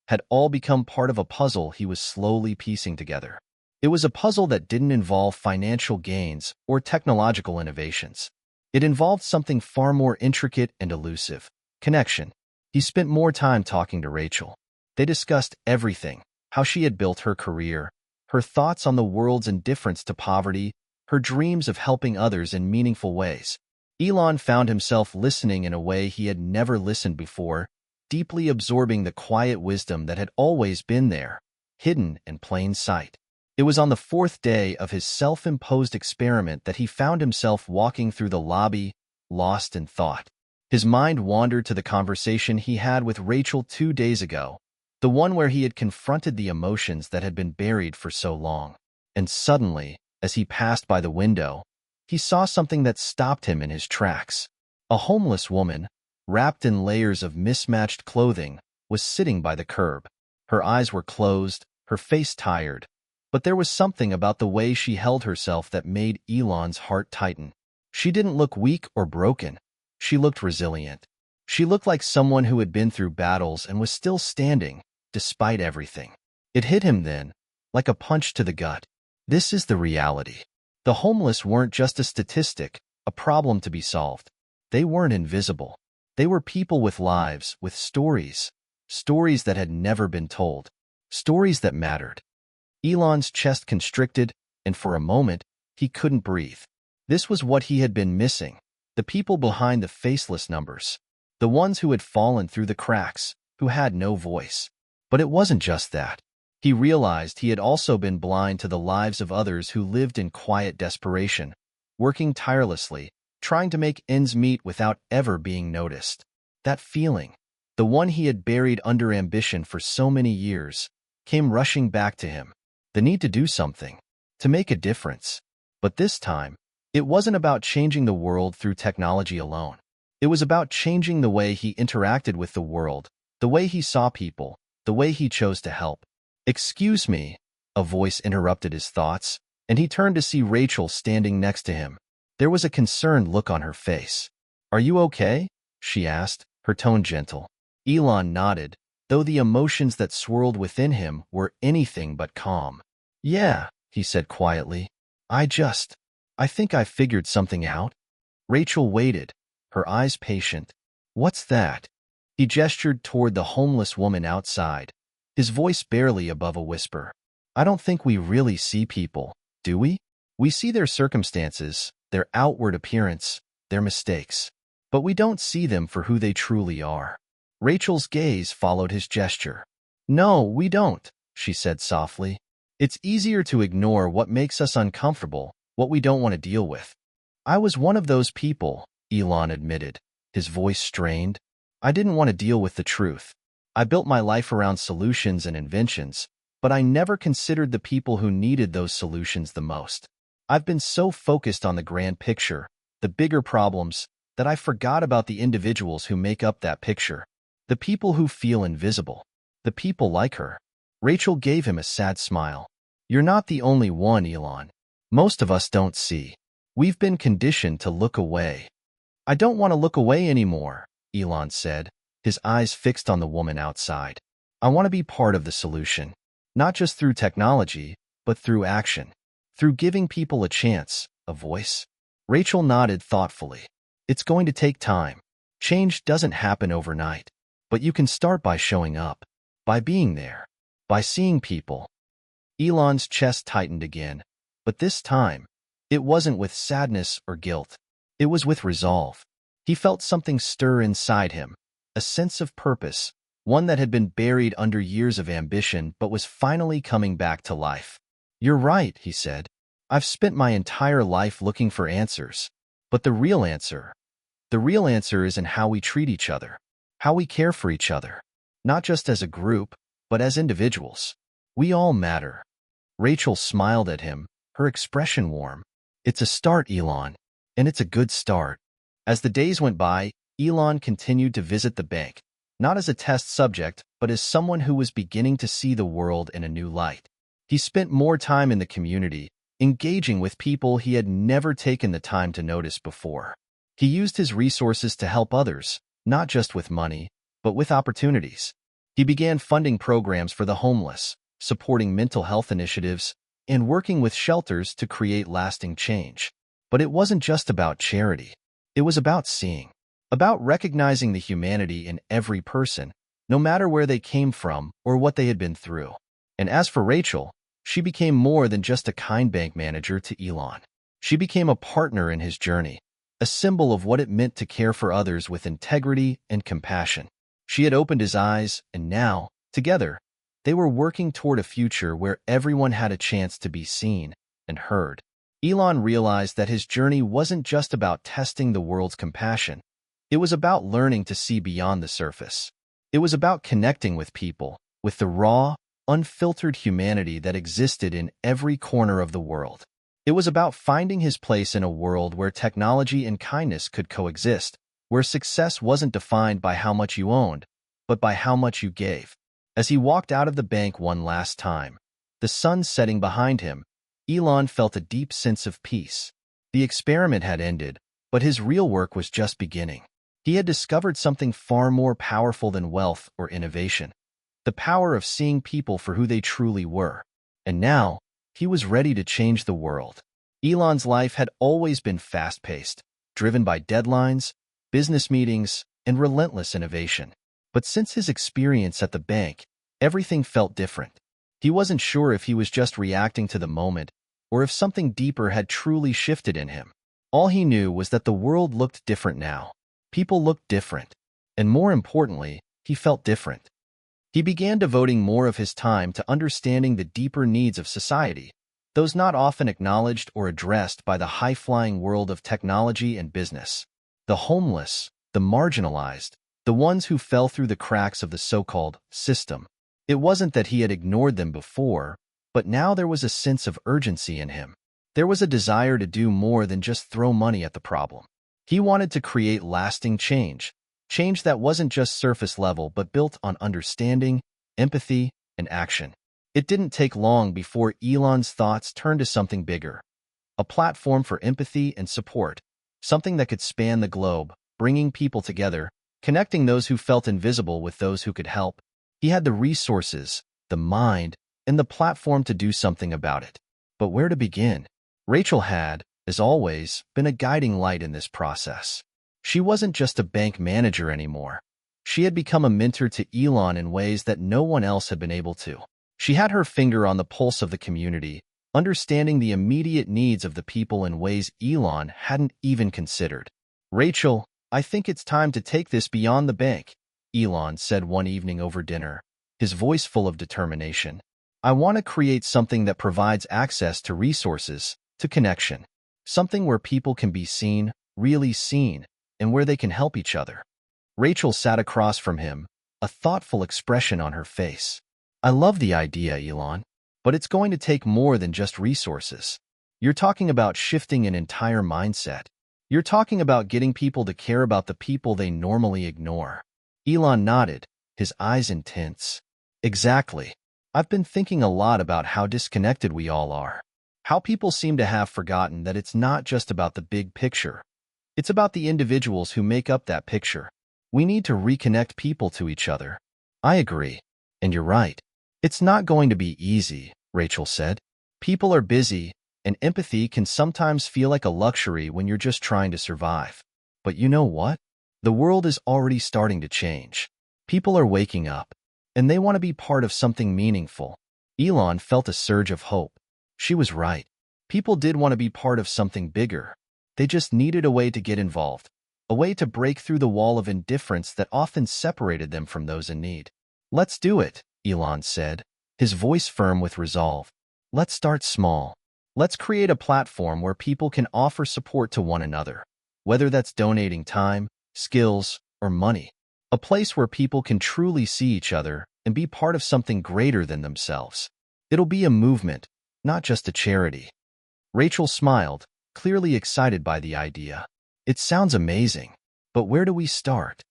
A: had all become part of a puzzle he was slowly piecing together. It was a puzzle that didn't involve financial gains or technological innovations. It involved something far more intricate and elusive: connection. He spent more time talking to Rachel. They discussed everything: how she had built her career, her thoughts on the world's indifference to poverty, her dreams of helping others in meaningful ways. Elon found himself listening in a way he had never listened before, deeply absorbing the quiet wisdom that had always been there, hidden in plain sight. It was on the fourth day of his self-imposed experiment that he found himself walking through the lobby, lost in thought. His mind wandered to the conversation he had with Rachel 2 days ago, the one where he had confronted the emotions that had been buried for so long. And suddenly, as he passed by the window, he saw something that stopped him in his tracks. A homeless woman, wrapped in layers of mismatched clothing, was sitting by the curb. Her eyes were closed, her face tired, but there was something about the way she held herself that made Elon's heart tighten. She didn't look weak or broken. She looked resilient. She looked like someone who had been through battles and was still standing, despite everything. It hit him then, like a punch to the gut. This is the reality. The homeless weren't just a statistic, a problem to be solved. They weren't invisible. They were people with lives, with stories. Stories that had never been told. Stories that mattered. Elon's chest constricted, and for a moment, he couldn't breathe. This was what he had been missing: the people behind the faceless numbers, the ones who had fallen through the cracks, who had no voice. But it wasn't just that. He realized he had also been blind to the lives of others who lived in quiet desperation, working tirelessly, trying to make ends meet without ever being noticed. That feeling, the one he had buried under ambition for so many years, came rushing back to him. The need to do something, to make a difference. But this time, it wasn't about changing the world through technology alone. It was about changing the way he interacted with the world, the way he saw people, the way he chose to help. "Excuse me," a voice interrupted his thoughts, and he turned to see Rachel standing next to him. There was a concerned look on her face. "Are you okay?" she asked, her tone gentle. Elon nodded, though the emotions that swirled within him were anything but calm. "Yeah," he said quietly. I think I figured something out." Rachel waited, her eyes patient. "What's that?" He gestured toward the homeless woman outside, his voice barely above a whisper. "I don't think we really see people, do we? We see their circumstances, their outward appearance, their mistakes. But we don't see them for who they truly are." Rachel's gaze followed his gesture. "No, we don't," she said softly. "It's easier to ignore what makes us uncomfortable, what we don't want to deal with." "I was one of those people," Elon admitted, his voice strained. "I didn't want to deal with the truth. I built my life around solutions and inventions, but I never considered the people who needed those solutions the most. I've been so focused on the grand picture, the bigger problems, that I forgot about the individuals who make up that picture. The people who feel invisible. The people like her." Rachel gave him a sad smile. "You're not the only one, Elon. Most of us don't see. We've been conditioned to look away." "I don't want to look away anymore," Elon said, his eyes fixed on the woman outside. "I want to be part of the solution. Not just through technology, but through action. Through giving people a chance, a voice." Rachel nodded thoughtfully. "It's going to take time. Change doesn't happen overnight. But you can start by showing up, by being there, by seeing people." Elon's chest tightened again, but this time, it wasn't with sadness or guilt. It was with resolve. He felt something stir inside him, a sense of purpose, one that had been buried under years of ambition but was finally coming back to life. "You're right," he said. "I've spent my entire life looking for answers. But the real answer is in how we treat each other. How we care for each other, not just as a group, but as individuals. We all matter." Rachel smiled at him, her expression warm. "It's a start, Elon, and it's a good start." As the days went by, Elon continued to visit the bank, not as a test subject, but as someone who was beginning to see the world in a new light. He spent more time in the community, engaging with people he had never taken the time to notice before. He used his resources to help others, not just with money, but with opportunities. He began funding programs for the homeless, supporting mental health initiatives, and working with shelters to create lasting change. But it wasn't just about charity. It was about seeing, about recognizing the humanity in every person, no matter where they came from or what they had been through. And as for Rachel, she became more than just a kind bank manager to Elon. She became a partner in his journey, a symbol of what it meant to care for others with integrity and compassion. She had opened his eyes, and now, together, they were working toward a future where everyone had a chance to be seen and heard. Elon realized that his journey wasn't just about testing the world's compassion. It was about learning to see beyond the surface. It was about connecting with people, with the raw, unfiltered humanity that existed in every corner of the world. It was about finding his place in a world where technology and kindness could coexist, where success wasn't defined by how much you owned, but by how much you gave. As he walked out of the bank one last time, the sun setting behind him, Elon felt a deep sense of peace. The experiment had ended, but his real work was just beginning. He had discovered something far more powerful than wealth or innovation, the power of seeing people for who they truly were. And now, he was ready to change the world. Elon's life had always been fast-paced, driven by deadlines, business meetings, and relentless innovation. But since his experience at the bank, everything felt different. He wasn't sure if he was just reacting to the moment or if something deeper had truly shifted in him. All he knew was that the world looked different now. People looked different. And more importantly, he felt different. He began devoting more of his time to understanding the deeper needs of society, those not often acknowledged or addressed by the high-flying world of technology and business. The homeless, the marginalized, the ones who fell through the cracks of the so-called system. It wasn't that he had ignored them before, but now there was a sense of urgency in him. There was a desire to do more than just throw money at the problem. He wanted to create lasting change, change that wasn't just surface level but built on understanding, empathy, and action. It didn't take long before Elon's thoughts turned to something bigger, a platform for empathy and support, something that could span the globe, bringing people together, connecting those who felt invisible with those who could help. He had the resources, the mind, and the platform to do something about it. But where to begin? Rachel had, as always, been a guiding light in this process. She wasn't just a bank manager anymore. She had become a mentor to Elon in ways that no one else had been able to. She had her finger on the pulse of the community, understanding the immediate needs of the people in ways Elon hadn't even considered. "Rachel, I think it's time to take this beyond the bank," Elon said one evening over dinner, his voice full of determination. "I want to create something that provides access to resources, to connection. Something where people can be seen, really seen, and where they can help each other." Rachel sat across from him, a thoughtful expression on her face. "I love the idea, Elon, but it's going to take more than just resources. You're talking about shifting an entire mindset. You're talking about getting people to care about the people they normally ignore." Elon nodded, his eyes intense. "Exactly. I've been thinking a lot about how disconnected we all are. How people seem to have forgotten that it's not just about the big picture. It's about the individuals who make up that picture. We need to reconnect people to each other." "I agree. And you're right. It's not going to be easy," Rachel said. "People are busy, and empathy can sometimes feel like a luxury when you're just trying to survive. But you know what? The world is already starting to change. People are waking up, and they want to be part of something meaningful." Elon felt a surge of hope. She was right. People did want to be part of something bigger. They just needed a way to get involved, a way to break through the wall of indifference that often separated them from those in need. "Let's do it," Elon said, his voice firm with resolve. "Let's start small. Let's create a platform where people can offer support to one another, whether that's donating time, skills, or money. A place where people can truly see each other and be part of something greater than themselves. It'll be a movement, not just a charity." Rachel smiled, clearly excited by the idea. It sounds amazing, but where do we start?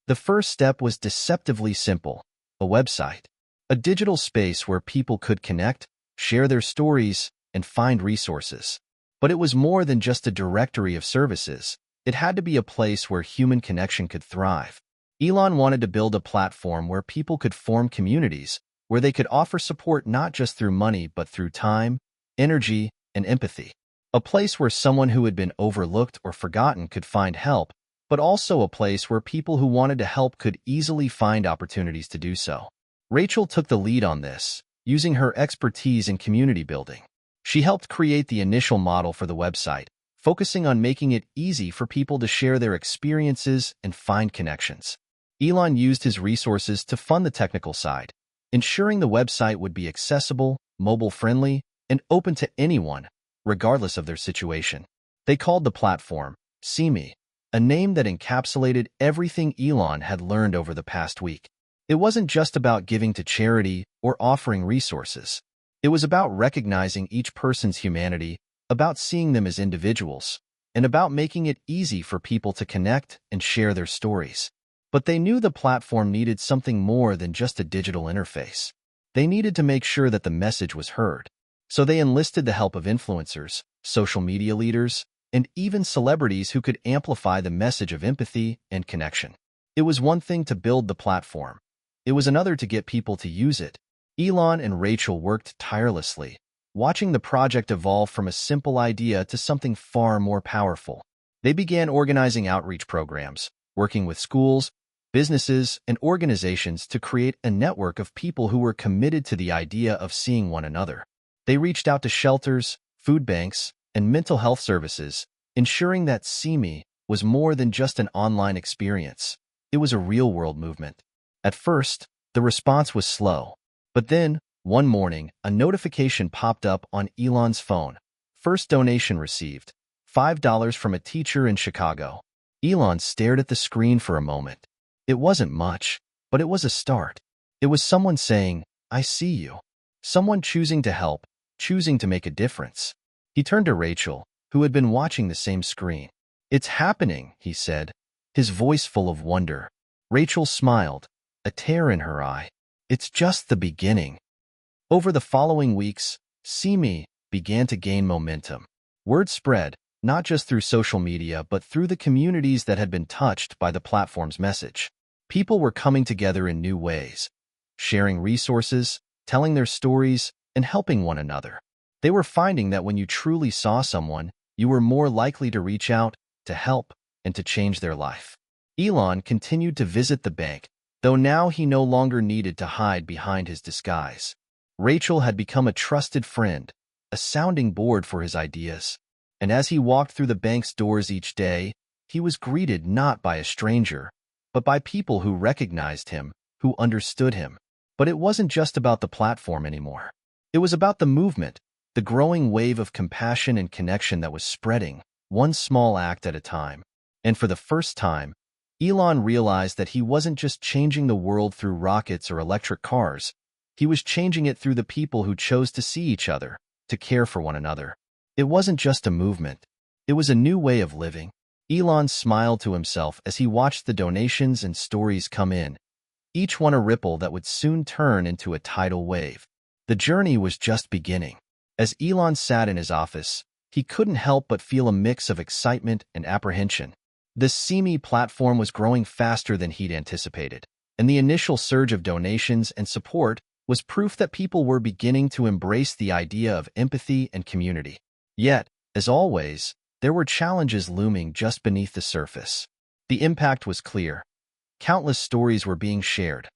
A: The first step was deceptively simple: a website. A digital space where people could connect, share their stories, and find resources. But it was more than just a directory of services. It had to be a place where human connection could thrive. Elon wanted to build a platform where people could form communities, where they could offer support not just through money but through time, energy, and empathy. A place where someone who had been overlooked or forgotten could find help, but also a place where people who wanted to help could easily find opportunities to do so. Rachel took the lead on this, using her expertise in community building. She helped create the initial model for the website, focusing on making it easy for people to share their experiences and find connections. Elon used his resources to fund the technical side, ensuring the website would be accessible, mobile-friendly, and open to anyone, regardless of their situation. They called the platform SeeMe, a name that encapsulated everything Elon had learned over the past week. It wasn't just about giving to charity or offering resources. It was about recognizing each person's humanity, about seeing them as individuals, and about making it easy for people to connect and share their stories. But they knew the platform needed something more than just a digital interface. They needed to make sure that the message was heard. So they enlisted the help of influencers, social media leaders, and even celebrities who could amplify the message of empathy and connection. It was one thing to build the platform. It was another to get people to use it. Elon and Rachel worked tirelessly, watching the project evolve from a simple idea to something far more powerful. They began organizing outreach programs, working with schools, businesses, and organizations to create a network of people who were committed to the idea of seeing one another. They reached out to shelters, food banks, and mental health services, ensuring that SeeMe was more than just an online experience. It was a real-world movement. At first, the response was slow. But then, one morning, a notification popped up on Elon's phone. First donation received, $5 from a teacher in Chicago. Elon stared at the screen for a moment. It wasn't much, but it was a start. It was someone saying, "I see you." Someone choosing to help, choosing to make a difference. He turned to Rachel, who had been watching the same screen. "It's happening," he said, his voice full of wonder. Rachel smiled, a tear in her eye. "It's just the beginning." Over the following weeks, SeeMe began to gain momentum. Word spread, not just through social media but through the communities that had been touched by the platform's message. People were coming together in new ways, sharing resources, telling their stories, and helping one another. They were finding that when you truly saw someone, you were more likely to reach out, to help, and to change their life. Elon continued to visit the bank, though now he no longer needed to hide behind his disguise. Rachel had become a trusted friend, a sounding board for his ideas. And as he walked through the bank's doors each day, he was greeted not by a stranger, but by people who recognized him, who understood him. But it wasn't just about the platform anymore. It was about the movement, the growing wave of compassion and connection that was spreading, one small act at a time. And for the first time, Elon realized that he wasn't just changing the world through rockets or electric cars. He was changing it through the people who chose to see each other, to care for one another. It wasn't just a movement. It was a new way of living. Elon smiled to himself as he watched the donations and stories come in, each one a ripple that would soon turn into a tidal wave. The journey was just beginning. As Elon sat in his office, he couldn't help but feel a mix of excitement and apprehension. The SeeMe platform was growing faster than he'd anticipated, and the initial surge of donations and support was proof that people were beginning to embrace the idea of empathy and community. Yet, as always, there were challenges looming just beneath the surface. The impact was clear. Countless stories were being shared.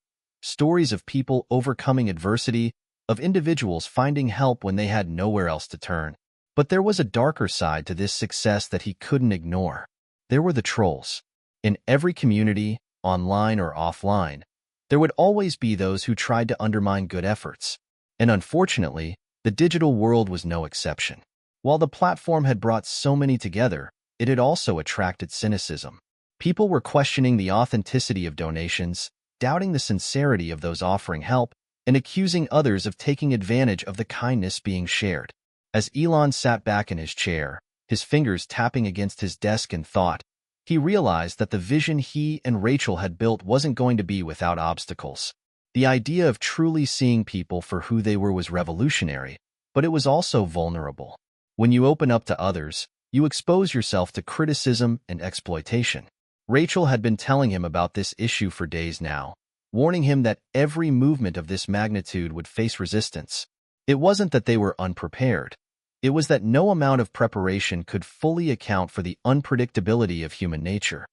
A: Stories of people overcoming adversity, of individuals finding help when they had nowhere else to turn. But there was a darker side to this success that he couldn't ignore. There were the trolls. In every community, online or offline, there would always be those who tried to undermine good efforts. And unfortunately, the digital world was no exception. While the platform had brought so many together, it had also attracted cynicism. People were questioning the authenticity of donations, doubting the sincerity of those offering help, and accusing others of taking advantage of the kindness being shared. As Elon sat back in his chair, his fingers tapping against his desk in thought. He realized that the vision he and Rachel had built wasn't going to be without obstacles. The idea of truly seeing people for who they were was revolutionary, but it was also vulnerable. When you open up to others, you expose yourself to criticism and exploitation. Rachel had been telling him about this issue for days now, warning him that every movement of this magnitude would face resistance. It wasn't that they were unprepared. It was that no amount of preparation could fully account for the unpredictability of human nature.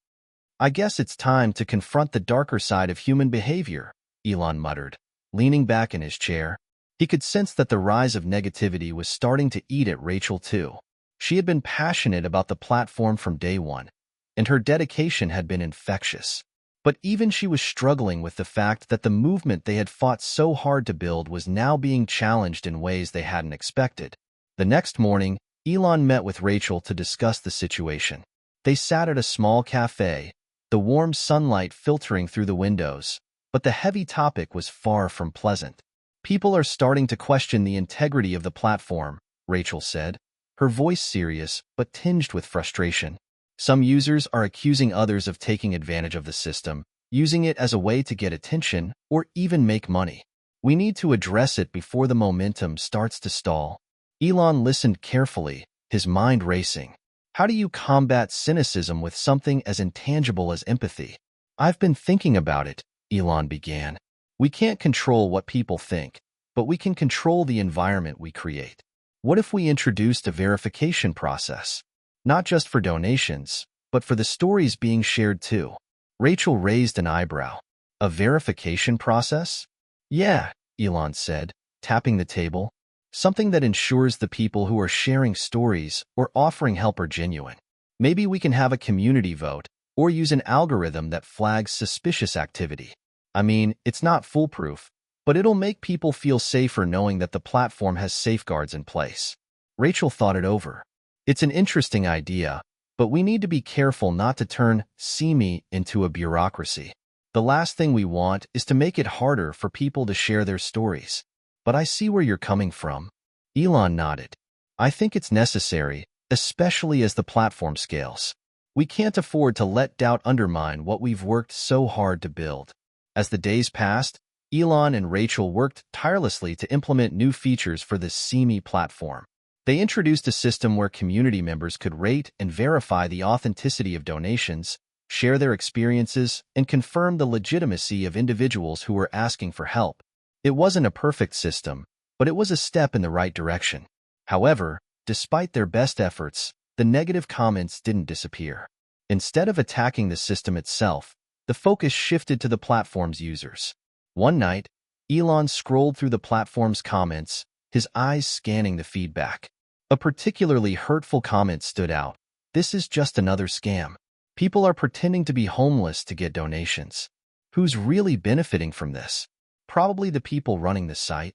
A: "I guess it's time to confront the darker side of human behavior," Elon muttered, leaning back in his chair. He could sense that the rise of negativity was starting to eat at Rachel too. She had been passionate about the platform from day one, and her dedication had been infectious. But even she was struggling with the fact that the movement they had fought so hard to build was now being challenged in ways they hadn't expected. The next morning, Elon met with Rachel to discuss the situation. They sat at a small cafe, the warm sunlight filtering through the windows, but the heavy topic was far from pleasant. "People are starting to question the integrity of the platform," Rachel said, her voice serious but tinged with frustration. "Some users are accusing others of taking advantage of the system, using it as a way to get attention or even make money. We need to address it before the momentum starts to stall." Elon listened carefully, his mind racing. How do you combat cynicism with something as intangible as empathy? "I've been thinking about it," Elon began. "We can't control what people think, but we can control the environment we create. What if we introduced a verification process? Not just for donations, but for the stories being shared too." Rachel raised an eyebrow. "A verification process?" "Yeah," Elon said, tapping the table. "Something that ensures the people who are sharing stories or offering help are genuine. Maybe we can have a community vote or use an algorithm that flags suspicious activity. I mean, it's not foolproof, but it'll make people feel safer knowing that the platform has safeguards in place." Rachel thought it over. "It's an interesting idea, but we need to be careful not to turn SeeMe into a bureaucracy. The last thing we want is to make it harder for people to share their stories. But I see where you're coming from." Elon nodded. "I think it's necessary, especially as the platform scales. We can't afford to let doubt undermine what we've worked so hard to build." As the days passed, Elon and Rachel worked tirelessly to implement new features for the SeeMe platform. They introduced a system where community members could rate and verify the authenticity of donations, share their experiences, and confirm the legitimacy of individuals who were asking for help. It wasn't a perfect system, but it was a step in the right direction. However, despite their best efforts, the negative comments didn't disappear. Instead of attacking the system itself, the focus shifted to the platform's users. One night, Elon scrolled through the platform's comments, his eyes scanning the feedback. A particularly hurtful comment stood out. "This is just another scam. People are pretending to be homeless to get donations. Who's really benefiting from this? Probably the people running the site."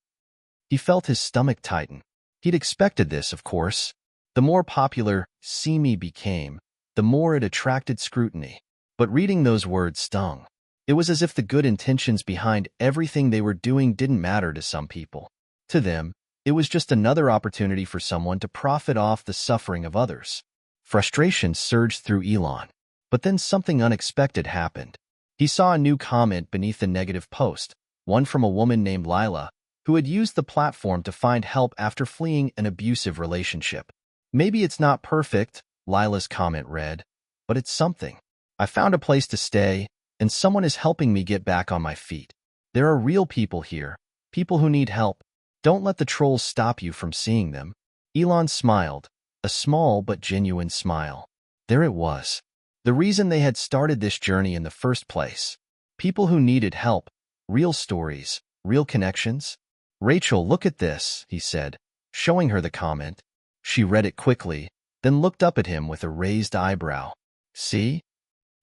A: He felt his stomach tighten. He'd expected this, of course. The more popular SeeMe became, the more it attracted scrutiny. But reading those words stung. It was as if the good intentions behind everything they were doing didn't matter to some people. To them, it was just another opportunity for someone to profit off the suffering of others. Frustration surged through Elon. But then something unexpected happened. He saw a new comment beneath the negative post, one from a woman named Lila, who had used the platform to find help after fleeing an abusive relationship. "Maybe it's not perfect," Lila's comment read, "but it's something. I found a place to stay, and someone is helping me get back on my feet. There are real people here, people who need help. Don't let the trolls stop you from seeing them." Elon smiled, a small but genuine smile. There it was. The reason they had started this journey in the first place. People who needed help, real stories, real connections. "Rachel, look at this," he said, showing her the comment. She read it quickly, then looked up at him with a raised eyebrow. "See?"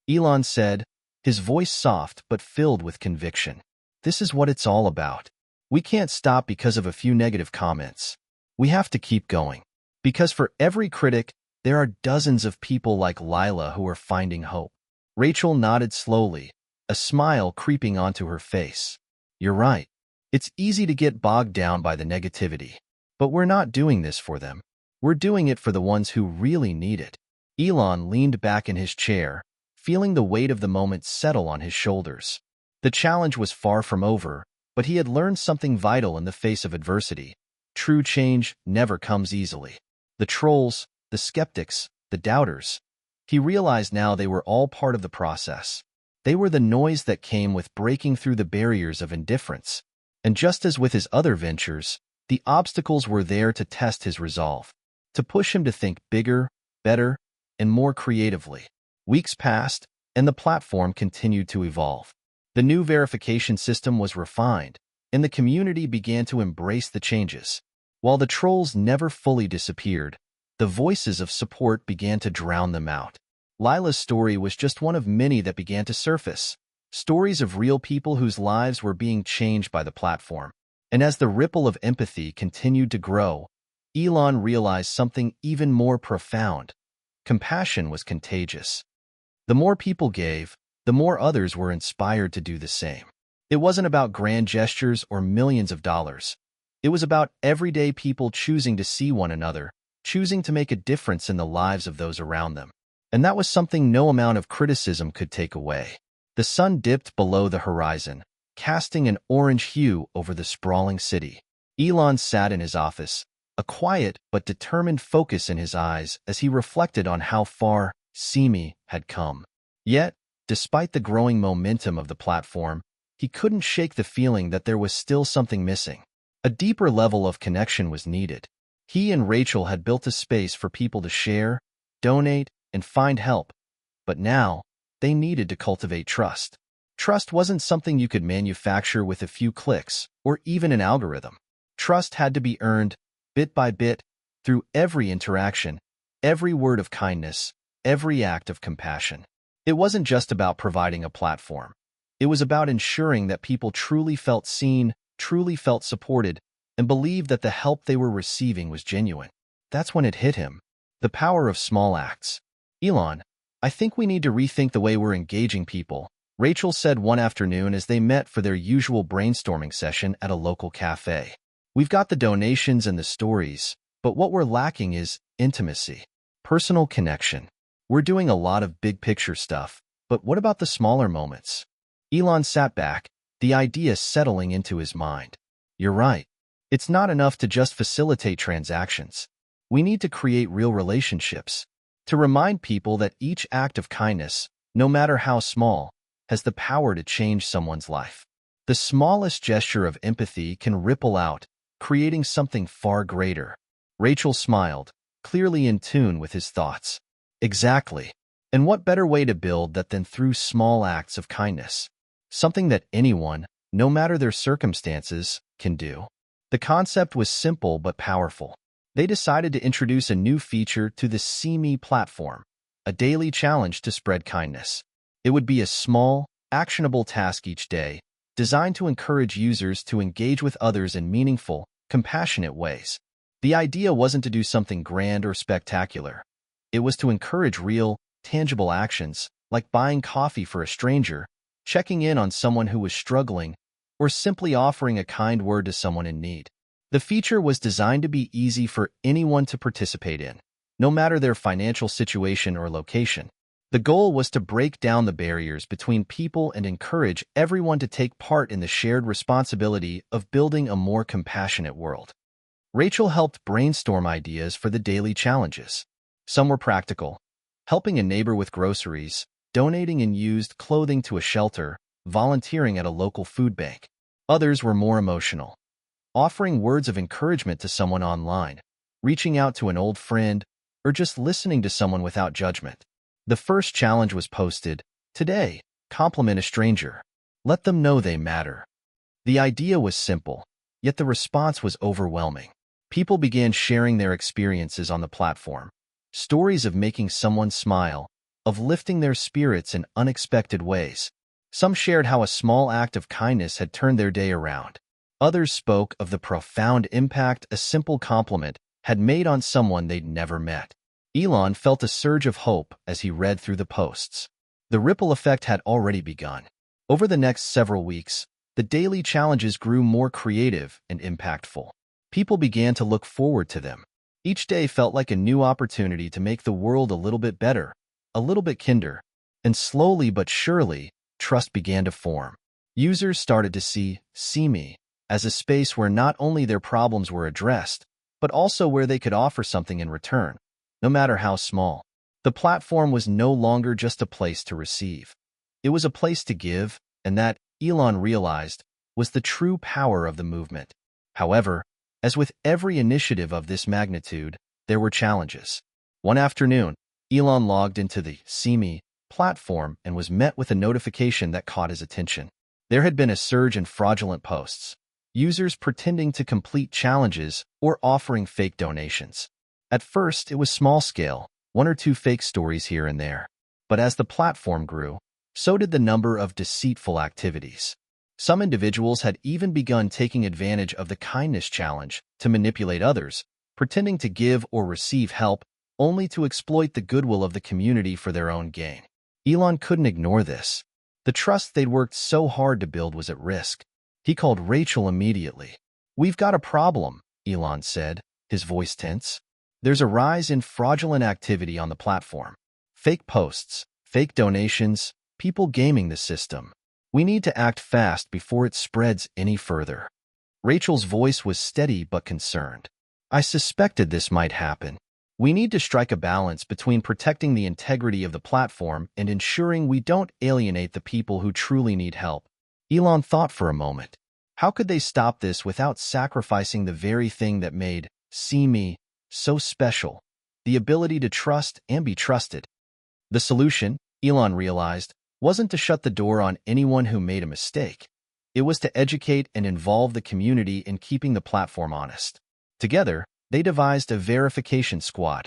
A: Elon said, his voice soft but filled with conviction. "This is what it's all about. We can't stop because of a few negative comments. We have to keep going. Because for every critic, there are dozens of people like Lila who are finding hope." Rachel nodded slowly, a smile creeping onto her face. "You're right. It's easy to get bogged down by the negativity. But we're not doing this for them. We're doing it for the ones who really need it. Elon leaned back in his chair, feeling the weight of the moment settle on his shoulders. The challenge was far from over, but he had learned something vital in the face of adversity. True change never comes easily. The trolls, the skeptics, the doubters. He realized now they were all part of the process. They were the noise that came with breaking through the barriers of indifference. And just as with his other ventures, the obstacles were there to test his resolve, to push him to think bigger, better, and more creatively. Weeks passed, and the platform continued to evolve. The new verification system was refined, and the community began to embrace the changes. While the trolls never fully disappeared, the voices of support began to drown them out. Lila's story was just one of many that began to surface, stories of real people whose lives were being changed by the platform. And as the ripple of empathy continued to grow, Elon realized something even more profound. Compassion was contagious. The more people gave, the more others were inspired to do the same. It wasn't about grand gestures or millions of dollars. It was about everyday people choosing to see one another, choosing to make a difference in the lives of those around them. And that was something no amount of criticism could take away. The sun dipped below the horizon, casting an orange hue over the sprawling city. Elon sat in his office, a quiet but determined focus in his eyes as he reflected on how far Simi had come. Yet, despite the growing momentum of the platform, he couldn't shake the feeling that there was still something missing. A deeper level of connection was needed. He and Rachel had built a space for people to share, donate, and find help. But now, they needed to cultivate trust. Trust wasn't something you could manufacture with a few clicks or even an algorithm. Trust had to be earned, bit by bit, through every interaction, every word of kindness, every act of compassion. It wasn't just about providing a platform. It was about ensuring that people truly felt seen, truly felt supported, and believed that the help they were receiving was genuine. That's when it hit him. The power of small acts. Elon, I think we need to rethink the way we're engaging people, Rachel said one afternoon as they met for their usual brainstorming session at a local cafe. We've got the donations and the stories, but what we're lacking is intimacy, personal connection. We're doing a lot of big picture stuff, but what about the smaller moments? Elon sat back, the idea settling into his mind. You're right. It's not enough to just facilitate transactions. We need to create real relationships, to remind people that each act of kindness, no matter how small, has the power to change someone's life. The smallest gesture of empathy can ripple out, creating something far greater. Rachel smiled, clearly in tune with his thoughts. Exactly. And what better way to build that than through small acts of kindness? Something that anyone, no matter their circumstances, can do. The concept was simple but powerful. They decided to introduce a new feature to the Simi platform, a daily challenge to spread kindness. It would be a small, actionable task each day, designed to encourage users to engage with others in meaningful, compassionate ways. The idea wasn't to do something grand or spectacular. It was to encourage real, tangible actions, like buying coffee for a stranger, checking in on someone who was struggling, or simply offering a kind word to someone in need. The feature was designed to be easy for anyone to participate in, no matter their financial situation or location. The goal was to break down the barriers between people and encourage everyone to take part in the shared responsibility of building a more compassionate world. Rachel helped brainstorm ideas for the daily challenges. Some were practical, helping a neighbor with groceries, donating used clothing to a shelter, volunteering at a local food bank. Others were more emotional, offering words of encouragement to someone online, reaching out to an old friend, or just listening to someone without judgment. The first challenge was posted, "Today, compliment a stranger. Let them know they matter." The idea was simple, yet the response was overwhelming. People began sharing their experiences on the platform, stories of making someone smile, of lifting their spirits in unexpected ways. Some shared how a small act of kindness had turned their day around. Others spoke of the profound impact a simple compliment had made on someone they'd never met. Elon felt a surge of hope as he read through the posts. The ripple effect had already begun. Over the next several weeks, the daily challenges grew more creative and impactful. People began to look forward to them, Each day felt like a new opportunity to make the world a little bit better, a little bit kinder, and slowly but surely, trust began to form. Users started to see me as a space where not only their problems were addressed, but also where they could offer something in return, no matter how small. The platform was no longer just a place to receive. It was a place to give, and that, Elon realized, was the true power of the movement. However, as with every initiative of this magnitude, there were challenges. One afternoon, Elon logged into the See Me platform and was met with a notification that caught his attention. There had been a surge in fraudulent posts, users pretending to complete challenges or offering fake donations. At first, it was small-scale, one or two fake stories here and there. But as the platform grew, so did the number of deceitful activities. Some individuals had even begun taking advantage of the kindness challenge to manipulate others, pretending to give or receive help only to exploit the goodwill of the community for their own gain. Elon couldn't ignore this. The trust they'd worked so hard to build was at risk. He called Rachel immediately. "We've got a problem," Elon said, his voice tense. "There's a rise in fraudulent activity on the platform. Fake posts, fake donations, people gaming the system. We need to act fast before it spreads any further." Rachel's voice was steady but concerned. "I suspected this might happen. We need to strike a balance between protecting the integrity of the platform and ensuring we don't alienate the people who truly need help." Elon thought for a moment. How could they stop this without sacrificing the very thing that made See Me so special, the ability to trust and be trusted? The solution, Elon realized, wasn't to shut the door on anyone who made a mistake. It was to educate and involve the community in keeping the platform honest. Together, they devised a verification squad,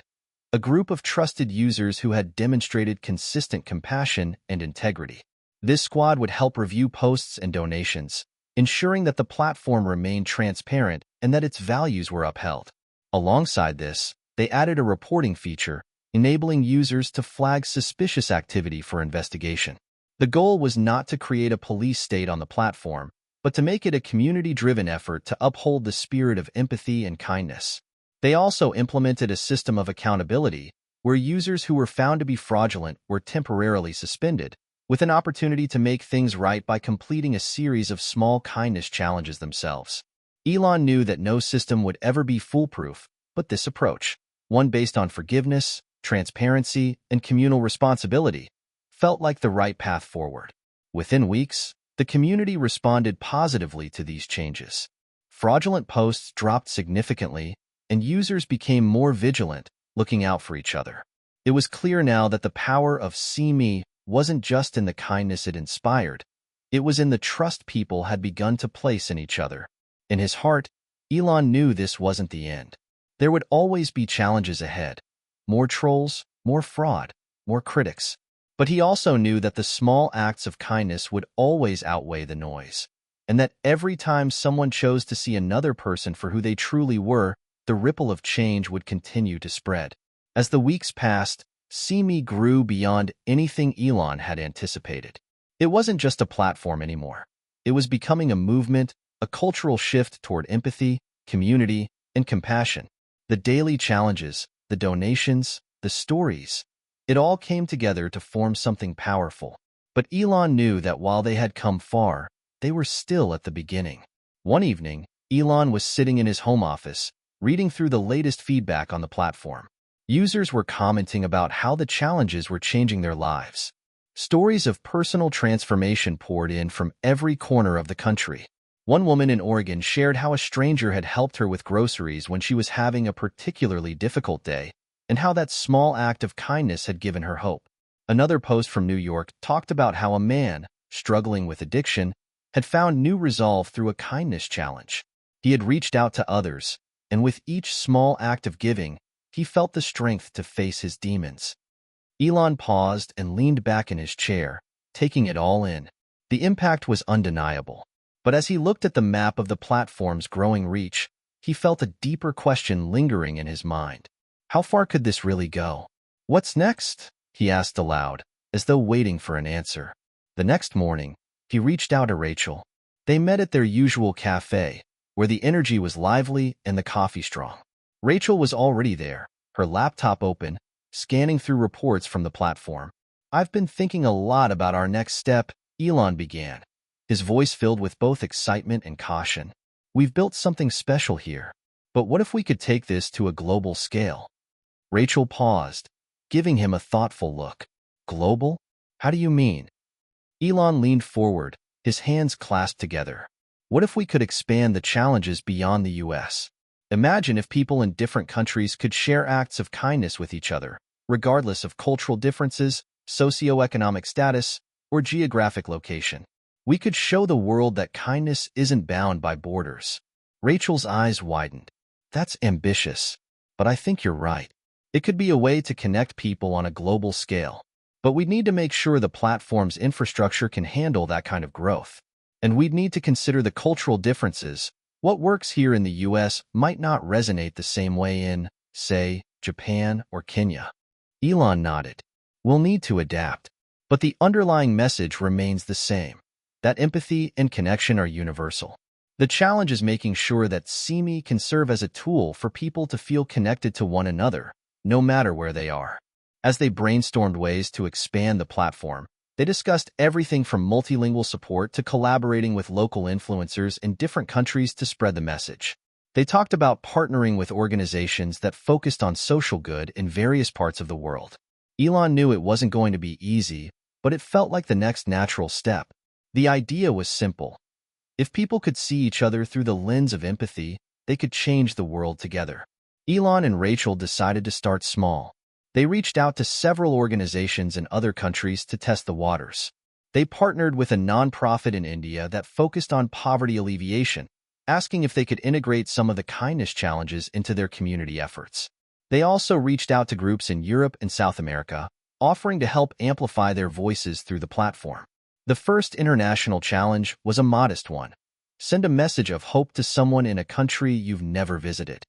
A: a group of trusted users who had demonstrated consistent compassion and integrity. This squad would help review posts and donations, ensuring that the platform remained transparent and that its values were upheld. Alongside this, they added a reporting feature, enabling users to flag suspicious activity for investigation. The goal was not to create a police state on the platform, but to make it a community-driven effort to uphold the spirit of empathy and kindness. They also implemented a system of accountability, where users who were found to be fraudulent were temporarily suspended, with an opportunity to make things right by completing a series of small kindness challenges themselves. Elon knew that no system would ever be foolproof, but this approach, one based on forgiveness, transparency, and communal responsibility, felt like the right path forward. Within weeks, the community responded positively to these changes. Fraudulent posts dropped significantly, and users became more vigilant, looking out for each other. It was clear now that the power of See Me wasn't just in the kindness it inspired. It was in the trust people had begun to place in each other. In his heart, Elon knew this wasn't the end. There would always be challenges ahead. More trolls, more fraud, more critics. But he also knew that the small acts of kindness would always outweigh the noise, and that every time someone chose to see another person for who they truly were, the ripple of change would continue to spread. As the weeks passed, See Me grew beyond anything Elon had anticipated. It wasn't just a platform anymore. It was becoming a movement, a cultural shift toward empathy, community, and compassion. The daily challenges, the donations, the stories, it all came together to form something powerful. But Elon knew that while they had come far, they were still at the beginning. One evening, Elon was sitting in his home office, reading through the latest feedback on the platform. Users were commenting about how the challenges were changing their lives. Stories of personal transformation poured in from every corner of the country. One woman in Oregon shared how a stranger had helped her with groceries when she was having a particularly difficult day, and how that small act of kindness had given her hope. Another post from New York talked about how a man, struggling with addiction, had found new resolve through a kindness challenge. He had reached out to others, and with each small act of giving, he felt the strength to face his demons. Elon paused and leaned back in his chair, taking it all in. The impact was undeniable. But as he looked at the map of the platform's growing reach, he felt a deeper question lingering in his mind. How far could this really go? "What's next?" he asked aloud, as though waiting for an answer. The next morning, he reached out to Rachel. They met at their usual cafe, where the energy was lively and the coffee strong. Rachel was already there, her laptop open, scanning through reports from the platform. "I've been thinking a lot about our next step," Elon began, his voice filled with both excitement and caution. "We've built something special here. But what if we could take this to a global scale?" Rachel paused, giving him a thoughtful look. "Global? How do you mean?" Elon leaned forward, his hands clasped together. "What if we could expand the challenges beyond the US? Imagine if people in different countries could share acts of kindness with each other, regardless of cultural differences, socioeconomic status, or geographic location. We could show the world that kindness isn't bound by borders." Rachel's eyes widened. "That's ambitious, but I think you're right. It could be a way to connect people on a global scale. But we'd need to make sure the platform's infrastructure can handle that kind of growth. And we'd need to consider the cultural differences. What works here in the US might not resonate the same way in, say, Japan or Kenya." Elon nodded. "We'll need to adapt. But the underlying message remains the same, that empathy and connection are universal. The challenge is making sure that SeeMe can serve as a tool for people to feel connected to one another, no matter where they are." As they brainstormed ways to expand the platform, they discussed everything from multilingual support to collaborating with local influencers in different countries to spread the message. They talked about partnering with organizations that focused on social good in various parts of the world. Elon knew it wasn't going to be easy, but it felt like the next natural step. The idea was simple. If people could see each other through the lens of empathy, they could change the world together. Elon and Rachel decided to start small. They reached out to several organizations in other countries to test the waters. They partnered with a nonprofit in India that focused on poverty alleviation, asking if they could integrate some of the kindness challenges into their community efforts. They also reached out to groups in Europe and South America, offering to help amplify their voices through the platform. The first international challenge was a modest one. Send a message of hope to someone in a country you've never visited.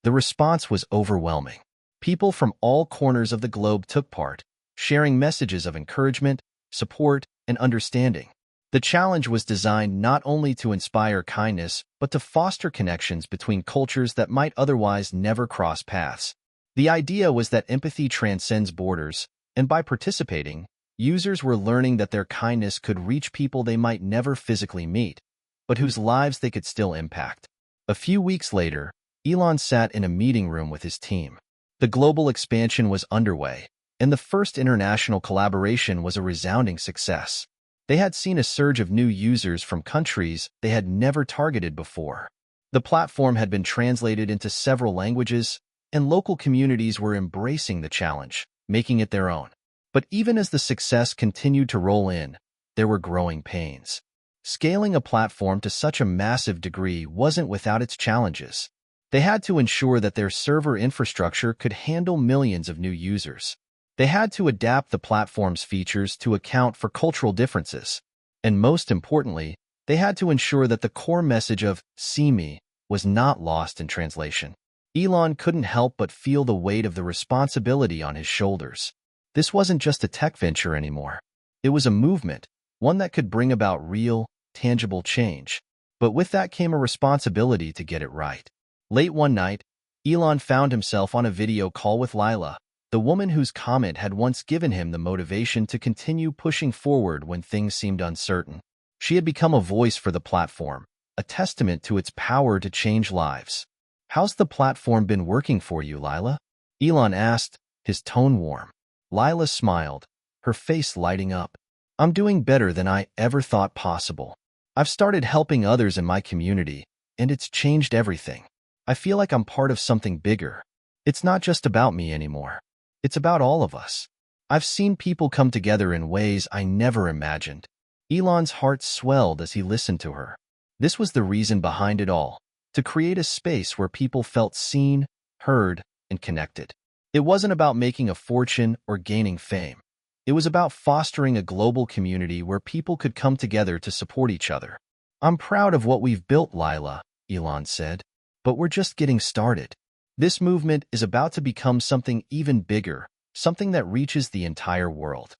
A: The response was overwhelming. People from all corners of the globe took part, sharing messages of encouragement, support, and understanding. The challenge was designed not only to inspire kindness, but to foster connections between cultures that might otherwise never cross paths. The idea was that empathy transcends borders, and by participating, users were learning that their kindness could reach people they might never physically meet, but whose lives they could still impact. A few weeks later, Elon sat in a meeting room with his team. The global expansion was underway, and the first international collaboration was a resounding success. They had seen a surge of new users from countries they had never targeted before. The platform had been translated into several languages, and local communities were embracing the challenge, making it their own. But even as the success continued to roll in, there were growing pains. Scaling a platform to such a massive degree wasn't without its challenges. They had to ensure that their server infrastructure could handle millions of new users. They had to adapt the platform's features to account for cultural differences. And most importantly, they had to ensure that the core message of SeeMe was not lost in translation. Elon couldn't help but feel the weight of the responsibility on his shoulders. This wasn't just a tech venture anymore. It was a movement, one that could bring about real, tangible change. But with that came a responsibility to get it right. Late one night, Elon found himself on a video call with Lila, the woman whose comment had once given him the motivation to continue pushing forward when things seemed uncertain. She had become a voice for the platform, a testament to its power to change lives. "How's the platform been working for you, Lila?" Elon asked, his tone warm. Lila smiled, her face lighting up. "I'm doing better than I ever thought possible. I've started helping others in my community, and it's changed everything. I feel like I'm part of something bigger. It's not just about me anymore. It's about all of us. I've seen people come together in ways I never imagined." Elon's heart swelled as he listened to her. This was the reason behind it all, to create a space where people felt seen, heard, and connected. It wasn't about making a fortune or gaining fame. It was about fostering a global community where people could come together to support each other. "I'm proud of what we've built, Lila," Elon said. "But we're just getting started. This movement is about to become something even bigger, something that reaches the entire world."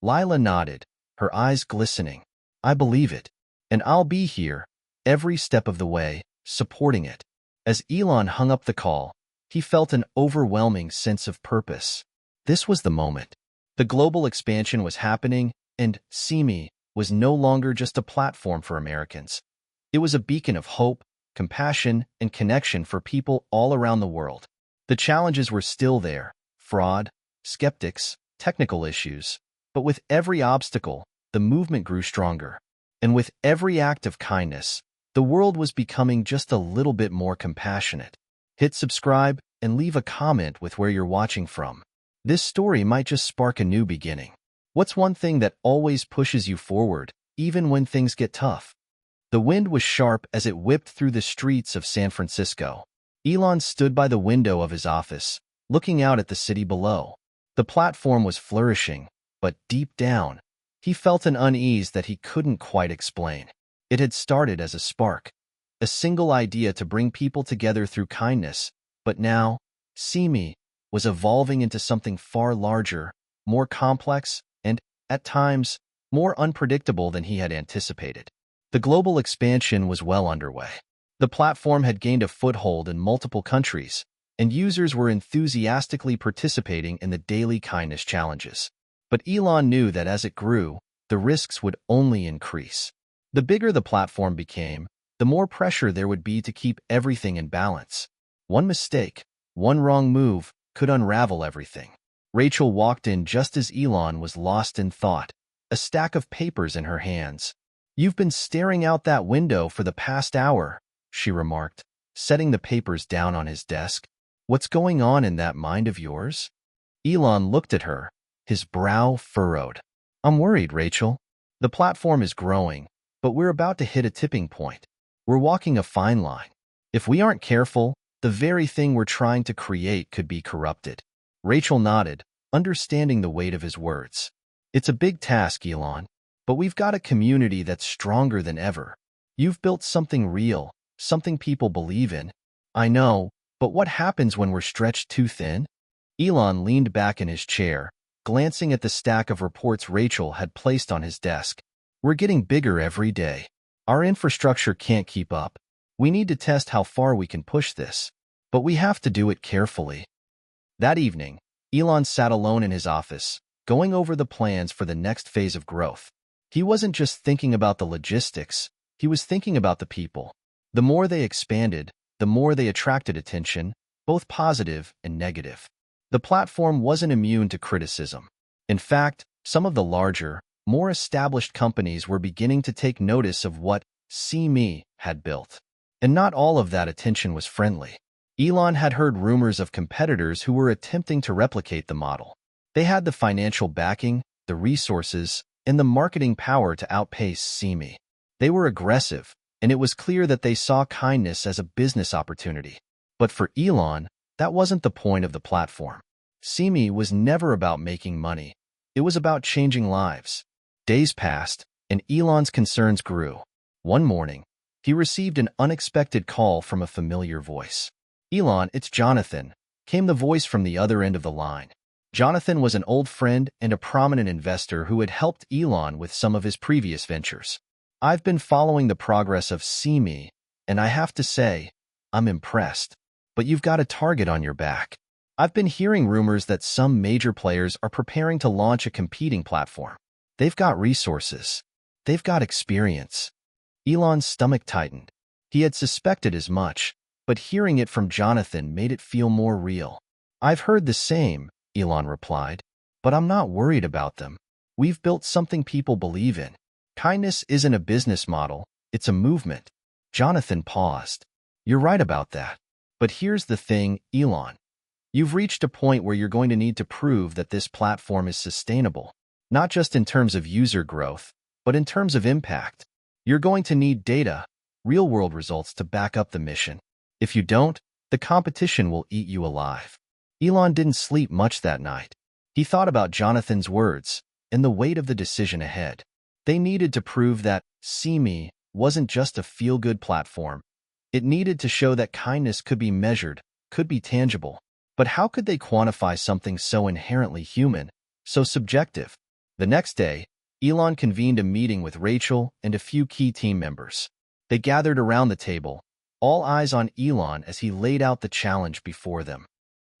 A: Lila nodded, her eyes glistening. "I believe it. And I'll be here, every step of the way, supporting it." As Elon hung up the call, He felt an overwhelming sense of purpose. This was the moment. The global expansion was happening, and See Me was no longer just a platform for Americans. It was a beacon of hope, compassion, and connection for people all around the world. The challenges were still there: fraud, skeptics, technical issues. But with every obstacle, the movement grew stronger. And with every act of kindness, the world was becoming just a little bit more compassionate. Hit subscribe and leave a comment with where you're watching from. This story might just spark a new beginning. What's one thing that always pushes you forward, even when things get tough? The wind was sharp as it whipped through the streets of San Francisco. Elon stood by the window of his office, looking out at the city below. The platform was flourishing, but deep down, he felt an unease that he couldn't quite explain. It had started as a spark, a single idea to bring people together through kindness, but now, See Me was evolving into something far larger, more complex, and, at times, more unpredictable than he had anticipated. The global expansion was well underway. The platform had gained a foothold in multiple countries, and users were enthusiastically participating in the daily kindness challenges. But Elon knew that as it grew, the risks would only increase. The bigger the platform became, the more pressure there would be to keep everything in balance. One mistake, one wrong move, could unravel everything. Rachel walked in just as Elon was lost in thought, a stack of papers in her hands. "You've been staring out that window for the past hour," she remarked, setting the papers down on his desk. "What's going on in that mind of yours?" Elon looked at her, his brow furrowed. "I'm worried, Rachel. The platform is growing, but we're about to hit a tipping point. We're walking a fine line. If we aren't careful, the very thing we're trying to create could be corrupted." Rachel nodded, understanding the weight of his words. "It's a big task, Elon, but we've got a community that's stronger than ever. You've built something real, something people believe in." "I know, but what happens when we're stretched too thin?" Elon leaned back in his chair, glancing at the stack of reports Rachel had placed on his desk. "We're getting bigger every day. Our infrastructure can't keep up. We need to test how far we can push this, but we have to do it carefully." That evening, Elon sat alone in his office, going over the plans for the next phase of growth. He wasn't just thinking about the logistics, he was thinking about the people. The more they expanded, the more they attracted attention, both positive and negative. The platform wasn't immune to criticism. In fact, some of the larger, more established companies were beginning to take notice of what See Me had built. And not all of that attention was friendly. Elon had heard rumors of competitors who were attempting to replicate the model. They had the financial backing, the resources, and the marketing power to outpace See Me. They were aggressive, and it was clear that they saw kindness as a business opportunity. But for Elon, that wasn't the point of the platform. See Me was never about making money. It was about changing lives. Days passed, and Elon's concerns grew. One morning, he received an unexpected call from a familiar voice. "Elon, it's Jonathan," came the voice from the other end of the line. Jonathan was an old friend and a prominent investor who had helped Elon with some of his previous ventures. "I've been following the progress of See Me, and I have to say, I'm impressed. But you've got a target on your back. I've been hearing rumors that some major players are preparing to launch a competing platform. They've got resources. They've got experience." Elon's stomach tightened. He had suspected as much, but hearing it from Jonathan made it feel more real. "I've heard the same," Elon replied, "but I'm not worried about them. We've built something people believe in. Kindness isn't a business model, it's a movement." Jonathan paused. "You're right about that. But here's the thing, Elon. You've reached a point where you're going to need to prove that this platform is sustainable, not just in terms of user growth, but in terms of impact. You're going to need data, real-world results to back up the mission. If you don't, the competition will eat you alive." Elon didn't sleep much that night. He thought about Jonathan's words and the weight of the decision ahead. They needed to prove that See Me wasn't just a feel-good platform. It needed to show that kindness could be measured, could be tangible. But how could they quantify something so inherently human, so subjective? The next day, Elon convened a meeting with Rachel and a few key team members. They gathered around the table, all eyes on Elon as he laid out the challenge before them.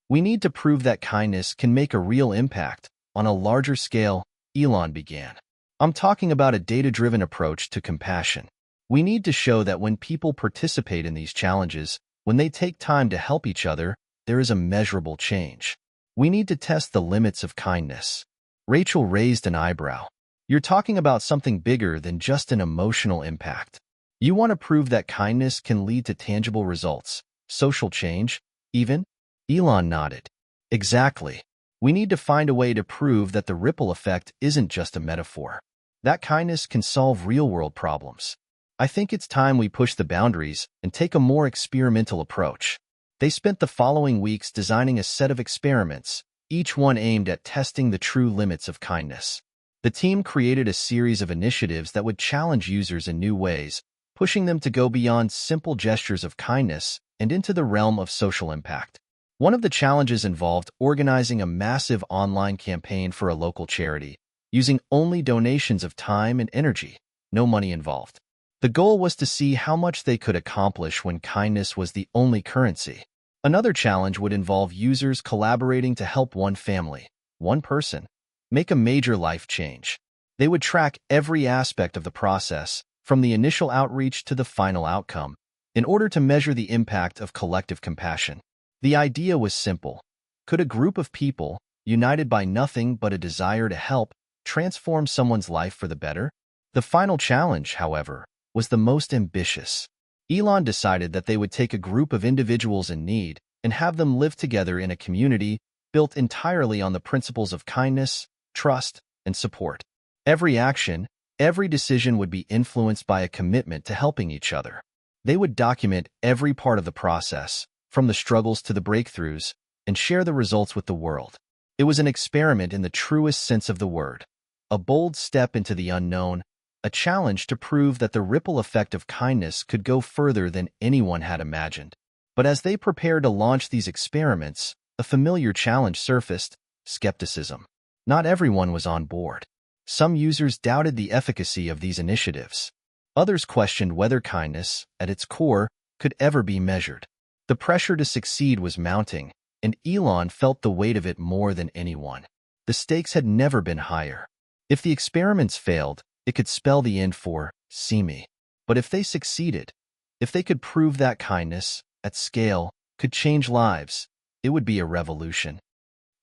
A: We need to prove that kindness can make a real impact on a larger scale, Elon began. I'm talking about a data-driven approach to compassion. We need to show that when people participate in these challenges, when they take time to help each other, there is a measurable change. We need to test the limits of kindness. Rachel raised an eyebrow. You're talking about something bigger than just an emotional impact. You want to prove that kindness can lead to tangible results, social change, even? Elon nodded. Exactly. We need to find a way to prove that the ripple effect isn't just a metaphor. That kindness can solve real-world problems. I think it's time we push the boundaries and take a more experimental approach. They spent the following weeks designing a set of experiments, each one aimed at testing the true limits of kindness. The team created a series of initiatives that would challenge users in new ways, pushing them to go beyond simple gestures of kindness and into the realm of social impact. One of the challenges involved organizing a massive online campaign for a local charity, using only donations of time and energy, no money involved. The goal was to see how much they could accomplish when kindness was the only currency. Another challenge would involve users collaborating to help one family, one person, make a major life change. They would track every aspect of the process, from the initial outreach to the final outcome, in order to measure the impact of collective compassion. The idea was simple. Could a group of people, united by nothing but a desire to help, transform someone's life for the better? The final challenge, however, was the most ambitious. Elon decided that they would take a group of individuals in need and have them live together in a community built entirely on the principles of kindness, trust, and support. Every action, every decision would be influenced by a commitment to helping each other. They would document every part of the process, from the struggles to the breakthroughs, and share the results with the world. It was an experiment in the truest sense of the word, a bold step into the unknown, a challenge to prove that the ripple effect of kindness could go further than anyone had imagined. But as they prepared to launch these experiments, a familiar challenge surfaced: skepticism. Not everyone was on board. Some users doubted the efficacy of these initiatives. Others questioned whether kindness, at its core, could ever be measured. The pressure to succeed was mounting, and Elon felt the weight of it more than anyone. The stakes had never been higher. If the experiments failed, it could spell the end for "see me." But if they succeeded, if they could prove that kindness, at scale, could change lives, it would be a revolution.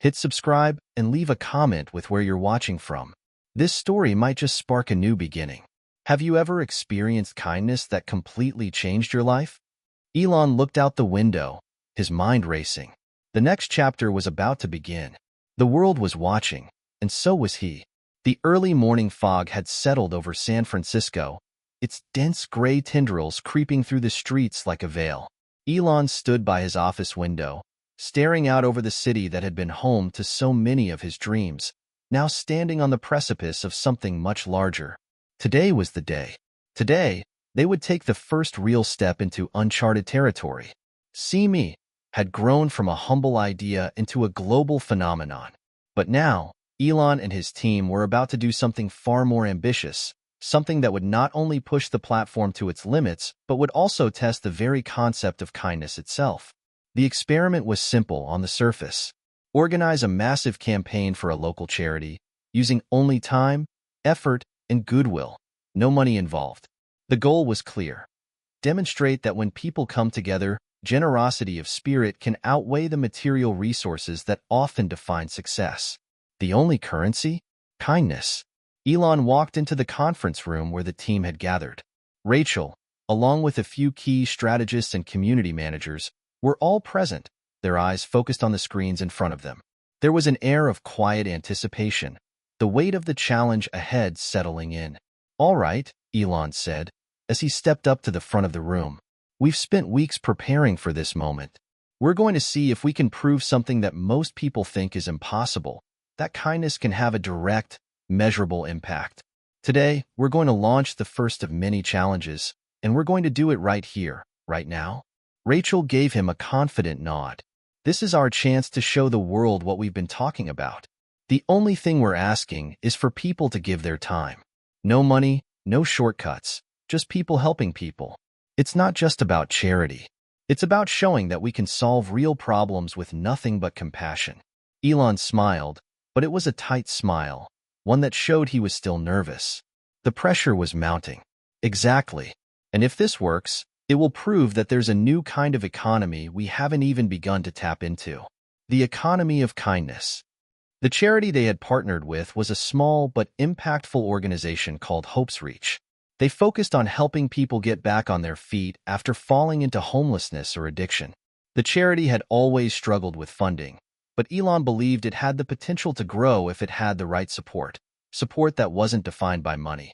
A: Hit subscribe and leave a comment with where you're watching from. This story might just spark a new beginning. Have you ever experienced kindness that completely changed your life? Elon looked out the window, his mind racing. The next chapter was about to begin. The world was watching, and so was he. The early morning fog had settled over San Francisco, its dense gray tendrils creeping through the streets like a veil. Elon stood by his office window, staring out over the city that had been home to so many of his dreams, now standing on the precipice of something much larger. Today was the day. Today, they would take the first real step into uncharted territory. See Me had grown from a humble idea into a global phenomenon. But now, Elon and his team were about to do something far more ambitious, something that would not only push the platform to its limits, but would also test the very concept of kindness itself. The experiment was simple on the surface. Organize a massive campaign for a local charity, using only time, effort, and goodwill. No money involved. The goal was clear. Demonstrate that when people come together, generosity of spirit can outweigh the material resources that often define success. The only currency? Kindness. Elon walked into the conference room where the team had gathered. Rachel, along with a few key strategists and community managers, were all present, their eyes focused on the screens in front of them. There was an air of quiet anticipation, the weight of the challenge ahead settling in. "All right," Elon said, as he stepped up to the front of the room. "We've spent weeks preparing for this moment. We're going to see if we can prove something that most people think is impossible, that kindness can have a direct, measurable impact. Today, we're going to launch the first of many challenges, and we're going to do it right here, right now." Rachel gave him a confident nod. "This is our chance to show the world what we've been talking about. The only thing we're asking is for people to give their time. No money, no shortcuts, just people helping people." It's not just about charity. It's about showing that we can solve real problems with nothing but compassion. Elon smiled, but it was a tight smile, one that showed he was still nervous. The pressure was mounting. Exactly. And if this works, it will prove that there's a new kind of economy we haven't even begun to tap into. The economy of kindness. The charity they had partnered with was a small but impactful organization called Hope's Reach. They focused on helping people get back on their feet after falling into homelessness or addiction. The charity had always struggled with funding, but Elon believed it had the potential to grow if it had the right support that wasn't defined by money.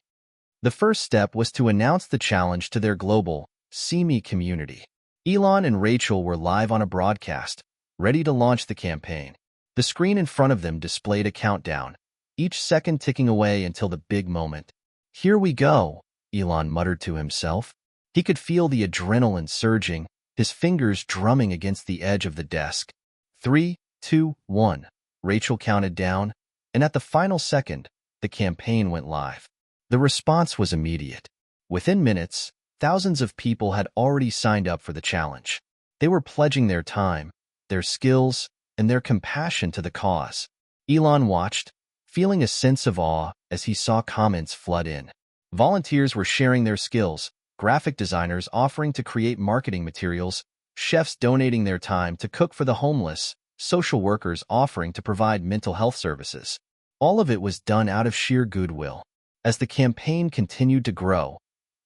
A: The first step was to announce the challenge to their global, See Me community. Elon and Rachel were live on a broadcast, ready to launch the campaign. The screen in front of them displayed a countdown, each second ticking away until the big moment. "Here we go," Elon muttered to himself. He could feel the adrenaline surging, his fingers drumming against the edge of the desk. 3, 2, 1. Rachel counted down, and at the final second, the campaign went live. The response was immediate. Within minutes, thousands of people had already signed up for the challenge. They were pledging their time, their skills, and their compassion to the cause. Elon watched, feeling a sense of awe as he saw comments flood in. Volunteers were sharing their skills, graphic designers offering to create marketing materials, chefs donating their time to cook for the homeless, social workers offering to provide mental health services. All of it was done out of sheer goodwill. As the campaign continued to grow,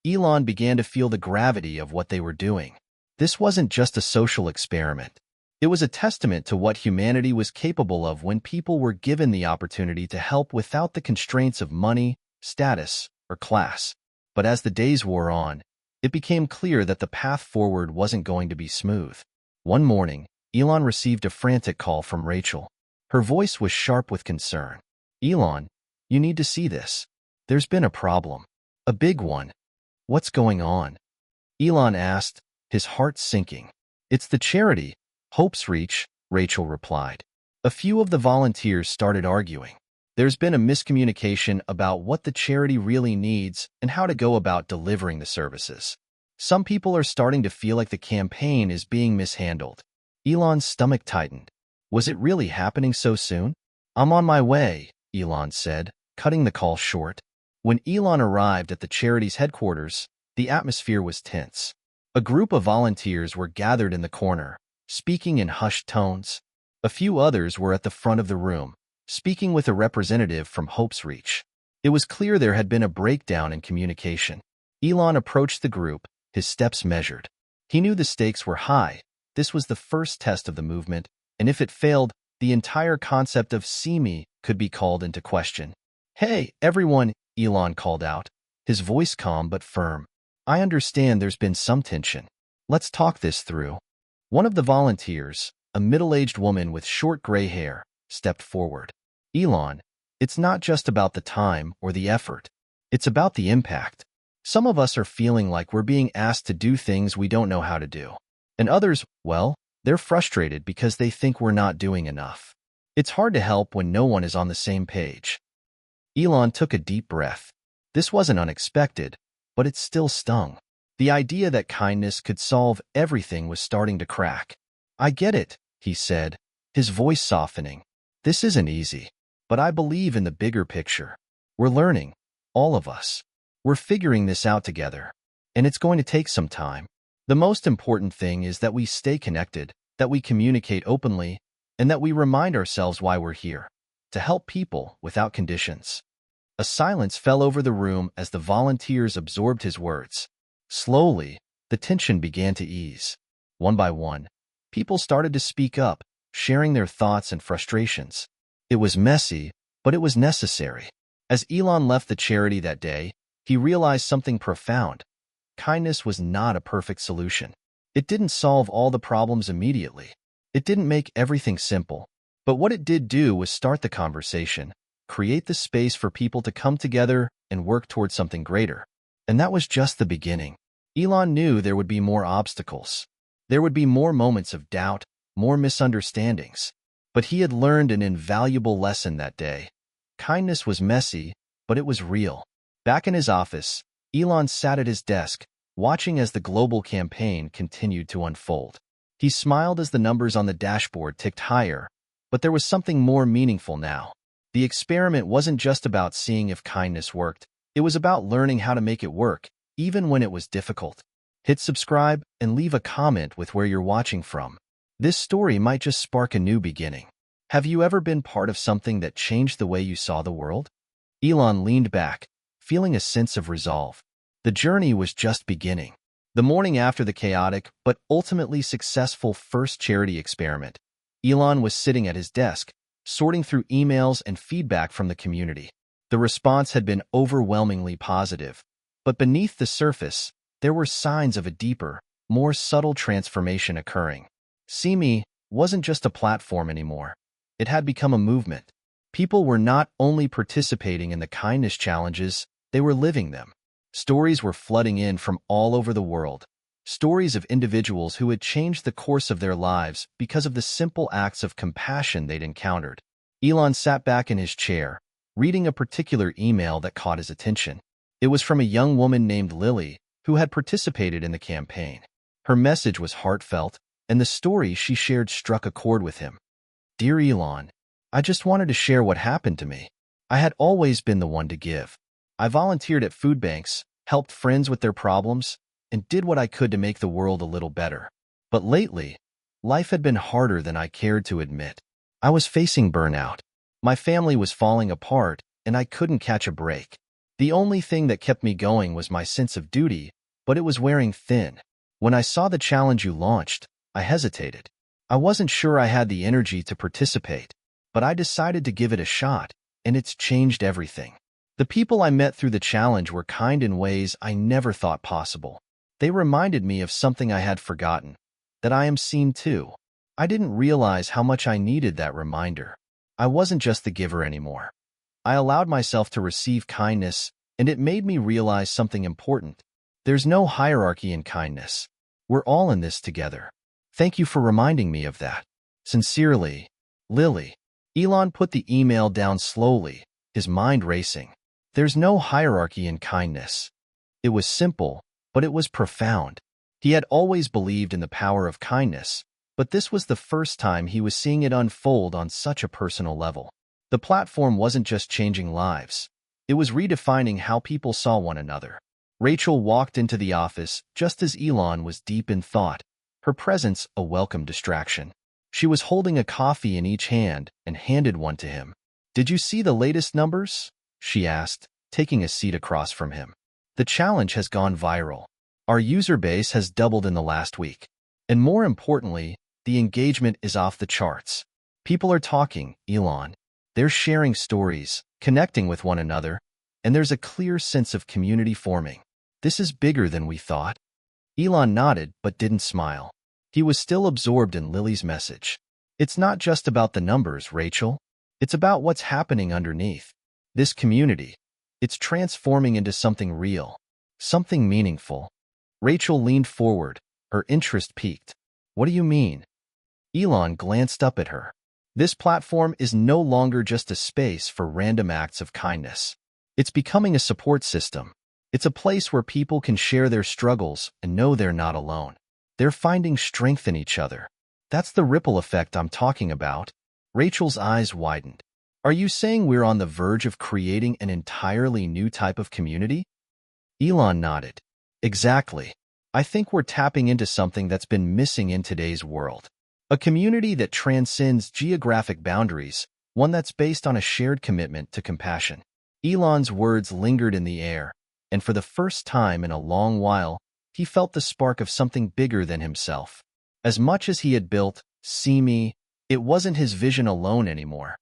A: Elon began to feel the gravity of what they were doing. This wasn't just a social experiment. It was a testament to what humanity was capable of when people were given the opportunity to help without the constraints of money, status, or class. But as the days wore on, it became clear that the path forward wasn't going to be smooth. One morning, Elon received a frantic call from Rachel. Her voice was sharp with concern. "Elon, you need to see this. There's been a problem. A big one." "What's going on?" Elon asked, his heart sinking. "It's the charity, Hope's Reach," Rachel replied. A few of the volunteers started arguing. There's been a miscommunication about what the charity really needs and how to go about delivering the services. Some people are starting to feel like the campaign is being mishandled. Elon's stomach tightened. Was it really happening so soon? "I'm on my way," Elon said, cutting the call short. When Elon arrived at the charity's headquarters, the atmosphere was tense. A group of volunteers were gathered in the corner, speaking in hushed tones. A few others were at the front of the room, speaking with a representative from Hope's Reach. It was clear there had been a breakdown in communication. Elon approached the group, his steps measured. He knew the stakes were high. This was the first test of the movement, and if it failed, the entire concept of "See Me" could be called into question. "Hey, everyone," Elon called out, his voice calm but firm. "I understand there's been some tension. Let's talk this through." One of the volunteers, a middle-aged woman with short gray hair, stepped forward. "Elon, it's not just about the time or the effort. It's about the impact. Some of us are feeling like we're being asked to do things we don't know how to do. And others, well, they're frustrated because they think we're not doing enough. It's hard to help when no one is on the same page." Elon took a deep breath. This wasn't unexpected, but it still stung. The idea that kindness could solve everything was starting to crack. "I get it," he said, his voice softening. "This isn't easy, but I believe in the bigger picture. We're learning, all of us. We're figuring this out together, and it's going to take some time. The most important thing is that we stay connected, that we communicate openly, and that we remind ourselves why we're here, to help people without conditions." A silence fell over the room as the volunteers absorbed his words. Slowly, the tension began to ease. One by one, people started to speak up, sharing their thoughts and frustrations. It was messy, but it was necessary. As Elon left the charity that day, he realized something profound. Kindness was not a perfect solution. It didn't solve all the problems immediately. It didn't make everything simple. But what it did do was start the conversation, create the space for people to come together and work towards something greater. And that was just the beginning. Elon knew there would be more obstacles. There would be more moments of doubt, more misunderstandings. But he had learned an invaluable lesson that day. Kindness was messy, but it was real. Back in his office, Elon sat at his desk, watching as the global campaign continued to unfold. He smiled as the numbers on the dashboard ticked higher, but there was something more meaningful now. The experiment wasn't just about seeing if kindness worked. It was about learning how to make it work, even when it was difficult. Hit subscribe and leave a comment with where you're watching from. This story might just spark a new beginning. Have you ever been part of something that changed the way you saw the world? Elon leaned back, feeling a sense of resolve. The journey was just beginning. The morning after the chaotic but ultimately successful first charity experiment, Elon was sitting at his desk, sorting through emails and feedback from the community. The response had been overwhelmingly positive, but beneath the surface, there were signs of a deeper, more subtle transformation occurring. See Me wasn't just a platform anymore. It had become a movement. People were not only participating in the kindness challenges, they were living them. Stories were flooding in from all over the world. Stories of individuals who had changed the course of their lives because of the simple acts of compassion they'd encountered. Elon sat back in his chair, reading a particular email that caught his attention. It was from a young woman named Lily, who had participated in the campaign. Her message was heartfelt, and the story she shared struck a chord with him. Dear Elon, I just wanted to share what happened to me. I had always been the one to give. I volunteered at food banks, helped friends with their problems, and did what I could to make the world a little better. But lately, life had been harder than I cared to admit. I was facing burnout. My family was falling apart, and I couldn't catch a break. The only thing that kept me going was my sense of duty, but it was wearing thin. When I saw the challenge you launched, I hesitated. I wasn't sure I had the energy to participate, but I decided to give it a shot, and it's changed everything. The people I met through the challenge were kind in ways I never thought possible. They reminded me of something I had forgotten, that I am seen too. I didn't realize how much I needed that reminder. I wasn't just the giver anymore. I allowed myself to receive kindness, and it made me realize something important. There's no hierarchy in kindness. We're all in this together. Thank you for reminding me of that. Sincerely, Lily. Elon put the email down slowly, his mind racing. There's no hierarchy in kindness. It was simple, but it was profound. He had always believed in the power of kindness, but this was the first time he was seeing it unfold on such a personal level. The platform wasn't just changing lives. It was redefining how people saw one another. Rachel walked into the office just as Elon was deep in thought, her presence a welcome distraction. She was holding a coffee in each hand and handed one to him. Did you see the latest numbers? She asked, taking a seat across from him. The challenge has gone viral. Our user base has doubled in the last week. And more importantly, the engagement is off the charts. People are talking, Elon. They're sharing stories, connecting with one another, and there's a clear sense of community forming. This is bigger than we thought. Elon nodded but didn't smile. He was still absorbed in Lily's message. It's not just about the numbers, Rachel. It's about what's happening underneath. This community, it's transforming into something real, something meaningful. Rachel leaned forward, her interest piqued. What do you mean? Elon glanced up at her. This platform is no longer just a space for random acts of kindness. It's becoming a support system. It's a place where people can share their struggles and know they're not alone. They're finding strength in each other. That's the ripple effect I'm talking about. Rachel's eyes widened. Are you saying we're on the verge of creating an entirely new type of community? Elon nodded. Exactly. I think we're tapping into something that's been missing in today's world. A community that transcends geographic boundaries, one that's based on a shared commitment to compassion. Elon's words lingered in the air, and for the first time in a long while, he felt the spark of something bigger than himself. As much as he had built See Me, it wasn't his vision alone anymore.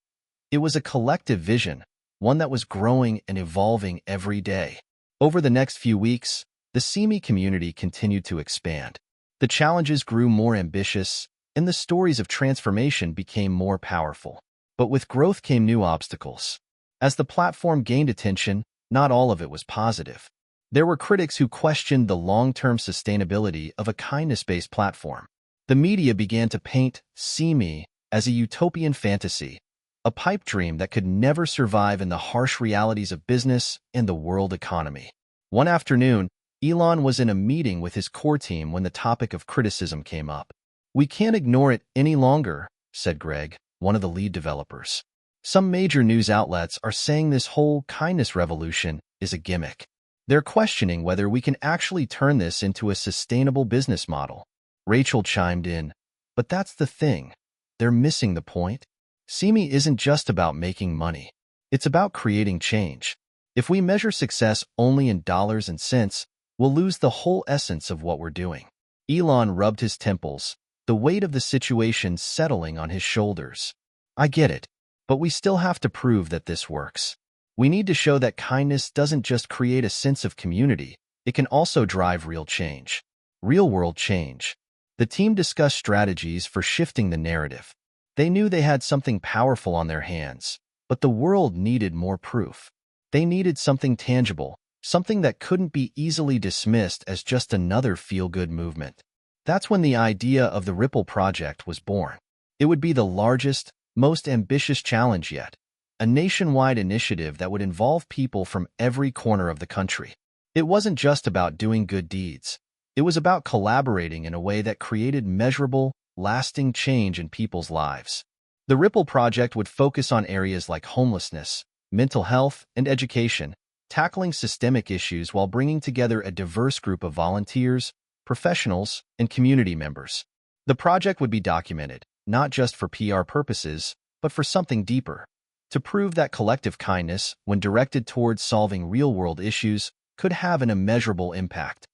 A: It was a collective vision, one that was growing and evolving every day. Over the next few weeks, the See Me community continued to expand. The challenges grew more ambitious, and the stories of transformation became more powerful. But with growth came new obstacles. As the platform gained attention, not all of it was positive. There were critics who questioned the long-term sustainability of a kindness-based platform. The media began to paint See Me as a utopian fantasy, a pipe dream that could never survive in the harsh realities of business and the world economy. One afternoon, Elon was in a meeting with his core team when the topic of criticism came up. "We can't ignore it any longer," said Greg, one of the lead developers. "Some major news outlets are saying this whole kindness revolution is a gimmick. They're questioning whether we can actually turn this into a sustainable business model." Rachel chimed in, "But that's the thing. They're missing the point. SEMI isn't just about making money. It's about creating change. If we measure success only in dollars and cents, we'll lose the whole essence of what we're doing." Elon rubbed his temples, the weight of the situation settling on his shoulders. "I get it, but we still have to prove that this works. We need to show that kindness doesn't just create a sense of community, it can also drive real change. Real-world change." The team discussed strategies for shifting the narrative. They knew they had something powerful on their hands, but the world needed more proof. They needed something tangible, something that couldn't be easily dismissed as just another feel-good movement. That's when the idea of the Ripple Project was born. It would be the largest, most ambitious challenge yet, a nationwide initiative that would involve people from every corner of the country. It wasn't just about doing good deeds. It was about collaborating in a way that created measurable, lasting change in people's lives. The Ripple Project would focus on areas like homelessness, mental health, and education, tackling systemic issues while bringing together a diverse group of volunteers, professionals, and community members. The project would be documented, not just for PR purposes, but for something deeper, to prove that collective kindness, when directed towards solving real-world issues, could have an immeasurable impact.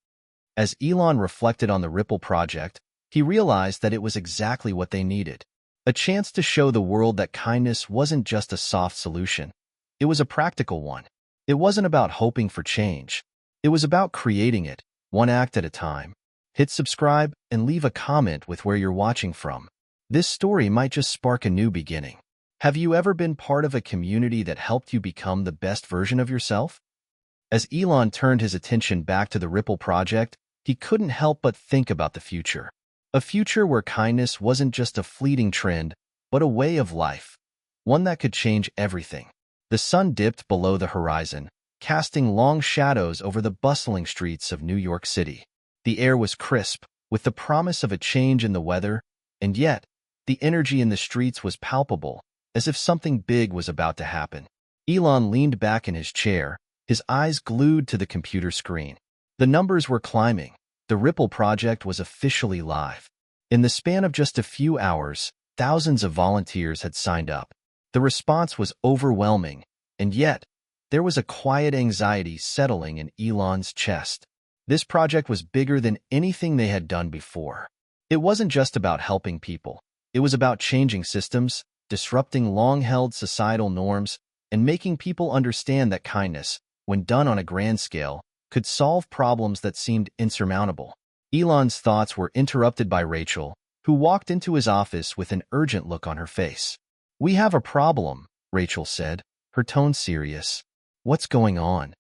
A: As Elon reflected on the Ripple Project, he realized that it was exactly what they needed, a chance to show the world that kindness wasn't just a soft solution. It was a practical one. It wasn't about hoping for change. It was about creating it, one act at a time. Hit subscribe and leave a comment with where you're watching from. This story might just spark a new beginning. Have you ever been part of a community that helped you become the best version of yourself? As Elon turned his attention back to the Ripple Project, he couldn't help but think about the future. A future where kindness wasn't just a fleeting trend, but a way of life, one that could change everything. The sun dipped below the horizon, casting long shadows over the bustling streets of New York City. The air was crisp, with the promise of a change in the weather, and yet, the energy in the streets was palpable, as if something big was about to happen. Elon leaned back in his chair, his eyes glued to the computer screen. The numbers were climbing. The Ripple Project was officially live. In the span of just a few hours, thousands of volunteers had signed up. The response was overwhelming, and yet, there was a quiet anxiety settling in Elon's chest. This project was bigger than anything they had done before. It wasn't just about helping people. It was about changing systems, disrupting long-held societal norms, and making people understand that kindness, when done on a grand scale, could solve problems that seemed insurmountable. Elon's thoughts were interrupted by Rachel, who walked into his office with an urgent look on her face. "We have a problem," Rachel said, her tone serious. "What's going on?"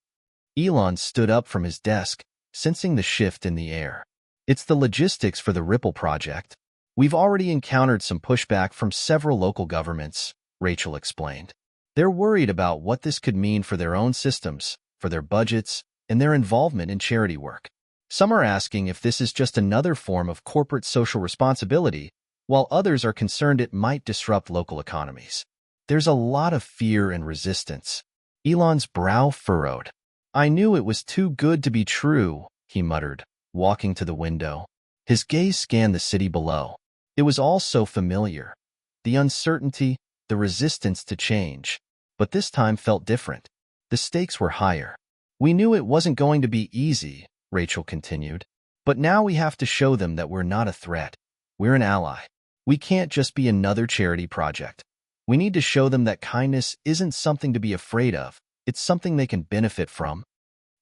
A: Elon stood up from his desk, sensing the shift in the air. "It's the logistics for the Ripple Project. We've already encountered some pushback from several local governments," Rachel explained. "They're worried about what this could mean for their own systems, for their budgets, and their involvement in charity work. Some are asking if this is just another form of corporate social responsibility, while others are concerned it might disrupt local economies. There's a lot of fear and resistance." Elon's brow furrowed. "I knew it was too good to be true," he muttered, walking to the window. His gaze scanned the city below. It was all so familiar. The uncertainty, the resistance to change. But this time felt different. The stakes were higher. "We knew it wasn't going to be easy," Rachel continued. "But now we have to show them that we're not a threat. We're an ally. We can't just be another charity project. We need to show them that kindness isn't something to be afraid of. It's something they can benefit from."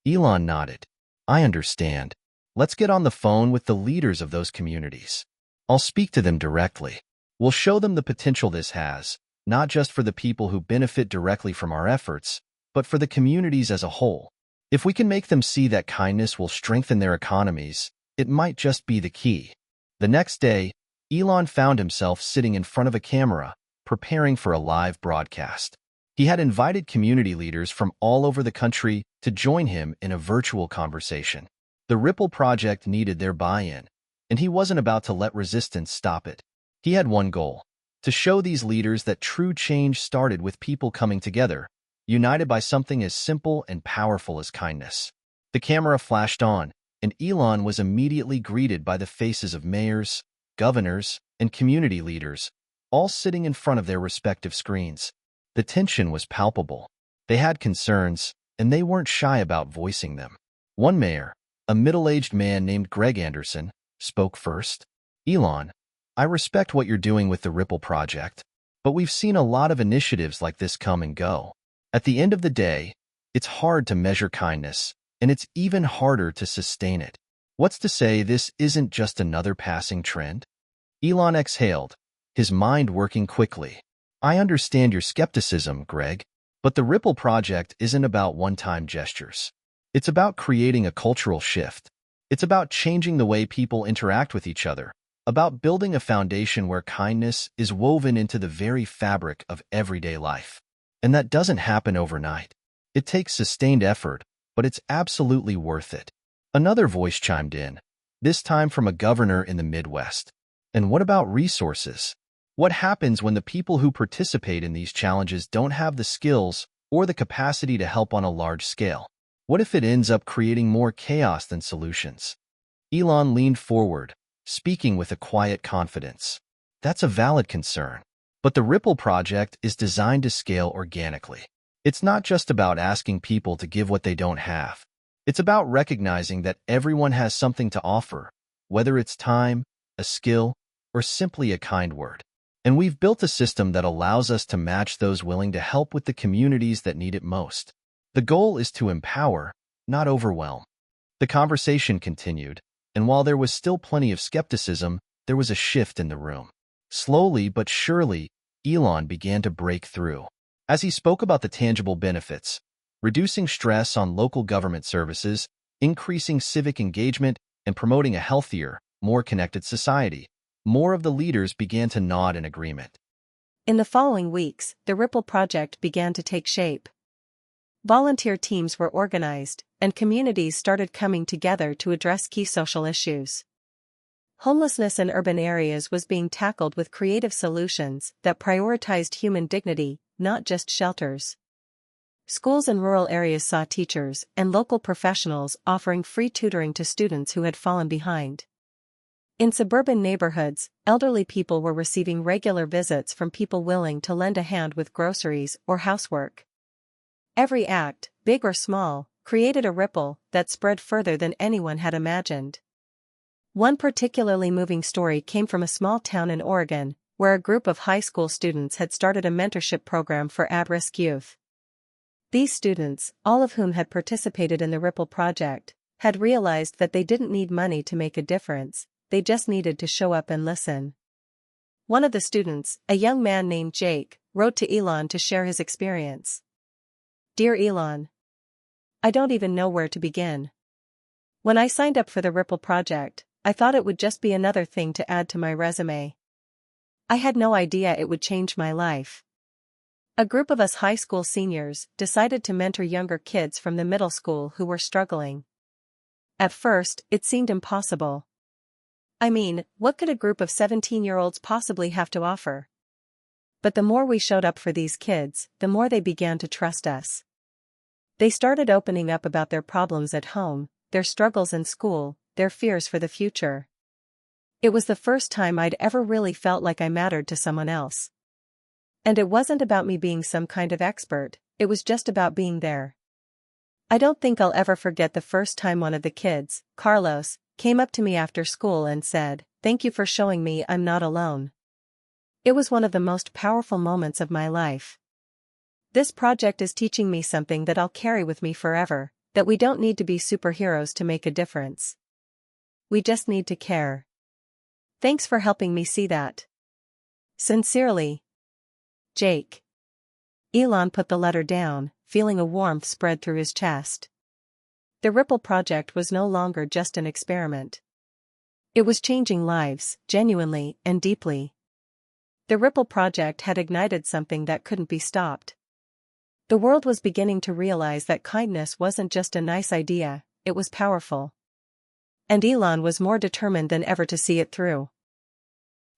A: Elon nodded. "I understand. Let's get on the phone with the leaders of those communities. I'll speak to them directly. We'll show them the potential this has, not just for the people who benefit directly from our efforts, but for the communities as a whole. If we can make them see that kindness will strengthen their economies, it might just be the key." The next day, Elon found himself sitting in front of a camera, preparing for a live broadcast. He had invited community leaders from all over the country to join him in a virtual conversation. The Ripple Project needed their buy-in, and he wasn't about to let resistance stop it. He had one goal: to show these leaders that true change started with people coming together, united by something as simple and powerful as kindness. The camera flashed on, and Elon was immediately greeted by the faces of mayors, governors, and community leaders, all sitting in front of their respective screens. The tension was palpable. They had concerns, and they weren't shy about voicing them. One mayor, a middle-aged man named Greg Anderson, spoke first. "Elon, I respect what you're doing with the Ripple Project, but we've seen a lot of initiatives like this come and go. At the end of the day, it's hard to measure kindness, and it's even harder to sustain it. What's to say this isn't just another passing trend?" Elon exhaled, his mind working quickly. "I understand your skepticism, Greg, but the Ripple Project isn't about one-time gestures. It's about creating a cultural shift. It's about changing the way people interact with each other, about building a foundation where kindness is woven into the very fabric of everyday life. And that doesn't happen overnight. It takes sustained effort, but it's absolutely worth it." Another voice chimed in, this time from a governor in the Midwest. "And what about resources? What happens when the people who participate in these challenges don't have the skills or the capacity to help on a large scale? What if it ends up creating more chaos than solutions?" Elon leaned forward, speaking with a quiet confidence. "That's a valid concern. But the Ripple Project is designed to scale organically. It's not just about asking people to give what they don't have. It's about recognizing that everyone has something to offer, whether it's time, a skill, or simply a kind word. And we've built a system that allows us to match those willing to help with the communities that need it most. The goal is to empower, not overwhelm." The conversation continued, and while there was still plenty of skepticism, there was a shift in the room. Slowly but surely, Elon began to break through. As he spoke about the tangible benefits, reducing stress on local government services, increasing civic engagement, and promoting a healthier, more connected society, more of the leaders began to nod in agreement.
B: In the following weeks, the Ripple Project began to take shape. Volunteer teams were organized, and communities started coming together to address key social issues. Homelessness in urban areas was being tackled with creative solutions that prioritized human dignity, not just shelters. Schools in rural areas saw teachers and local professionals offering free tutoring to students who had fallen behind. In suburban neighborhoods, elderly people were receiving regular visits from people willing to lend a hand with groceries or housework. Every act, big or small, created a ripple that spread further than anyone had imagined. One particularly moving story came from a small town in Oregon, where a group of high school students had started a mentorship program for at-risk youth. These students, all of whom had participated in the Ripple Project, had realized that they didn't need money to make a difference, they just needed to show up and listen. One of the students, a young man named Jake, wrote to Elon to share his experience. "Dear Elon, I don't even know where to begin. When I signed up for the Ripple Project, I thought it would just be another thing to add to my resume. I had no idea it would change my life. A group of us high school seniors decided to mentor younger kids from the middle school who were struggling. At first, it seemed impossible. I mean, what could a group of 17-year-olds possibly have to offer? But the more we showed up for these kids, the more they began to trust us. They started opening up about their problems at home, their struggles in school, their fears for the future. It was the first time I'd ever really felt like I mattered to someone else. And it wasn't about me being some kind of expert, it was just about being there. I don't think I'll ever forget the first time one of the kids, Carlos, came up to me after school and said, 'Thank you for showing me I'm not alone.' It was one of the most powerful moments of my life. This project is teaching me something that I'll carry with me forever, that we don't need to be superheroes to make a difference. We just need to care. Thanks for helping me see that. Sincerely, Jake." Elon put the letter down, feeling a warmth spread through his chest. The Ripple Project was no longer just an experiment. It was changing lives, genuinely and deeply. The Ripple Project had ignited something that couldn't be stopped. The world was beginning to realize that kindness wasn't just a nice idea, it was powerful. And Elon was more determined than ever to see it through.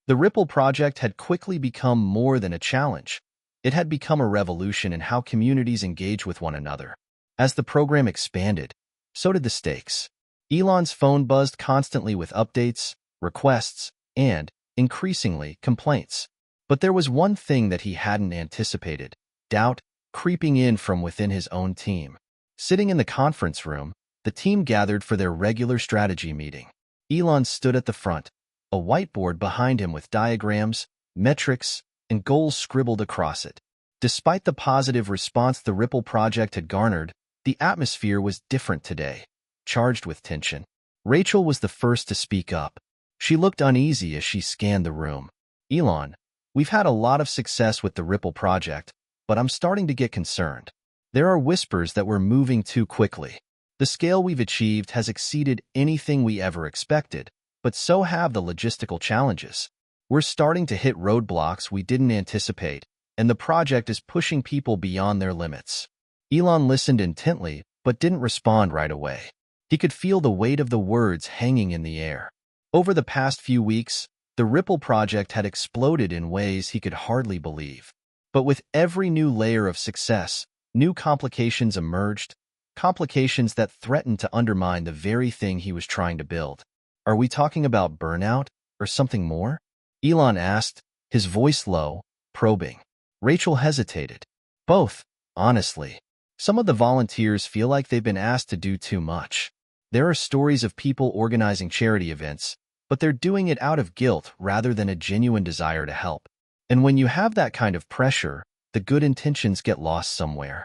A: The Ripple project had quickly become more than a challenge. It had become a revolution in how communities engage with one another. As the program expanded, so did the stakes. Elon's phone buzzed constantly with updates, requests, and, increasingly, complaints. But there was one thing that he hadn't anticipated: doubt creeping in from within his own team. Sitting in the conference room, the team gathered for their regular strategy meeting. Elon stood at the front, a whiteboard behind him with diagrams, metrics, and goals scribbled across it. Despite the positive response the Ripple project had garnered, the atmosphere was different today, charged with tension. Rachel was the first to speak up. She looked uneasy as she scanned the room. "Elon, we've had a lot of success with the Ripple project, but I'm starting to get concerned. There are whispers that we're moving too quickly. The scale we've achieved has exceeded anything we ever expected, but so have the logistical challenges. We're starting to hit roadblocks we didn't anticipate, and the project is pushing people beyond their limits." Elon listened intently, but didn't respond right away. He could feel the weight of the words hanging in the air. Over the past few weeks, the Ripple project had exploded in ways he could hardly believe. But with every new layer of success, new complications emerged, complications that threatened to undermine the very thing he was trying to build. "Are we talking about burnout, or something more?" Elon asked, his voice low, probing. Rachel hesitated. "Both, honestly. Some of the volunteers feel like they've been asked to do too much. There are stories of people organizing charity events, but they're doing it out of guilt rather than a genuine desire to help. And when you have that kind of pressure, the good intentions get lost somewhere."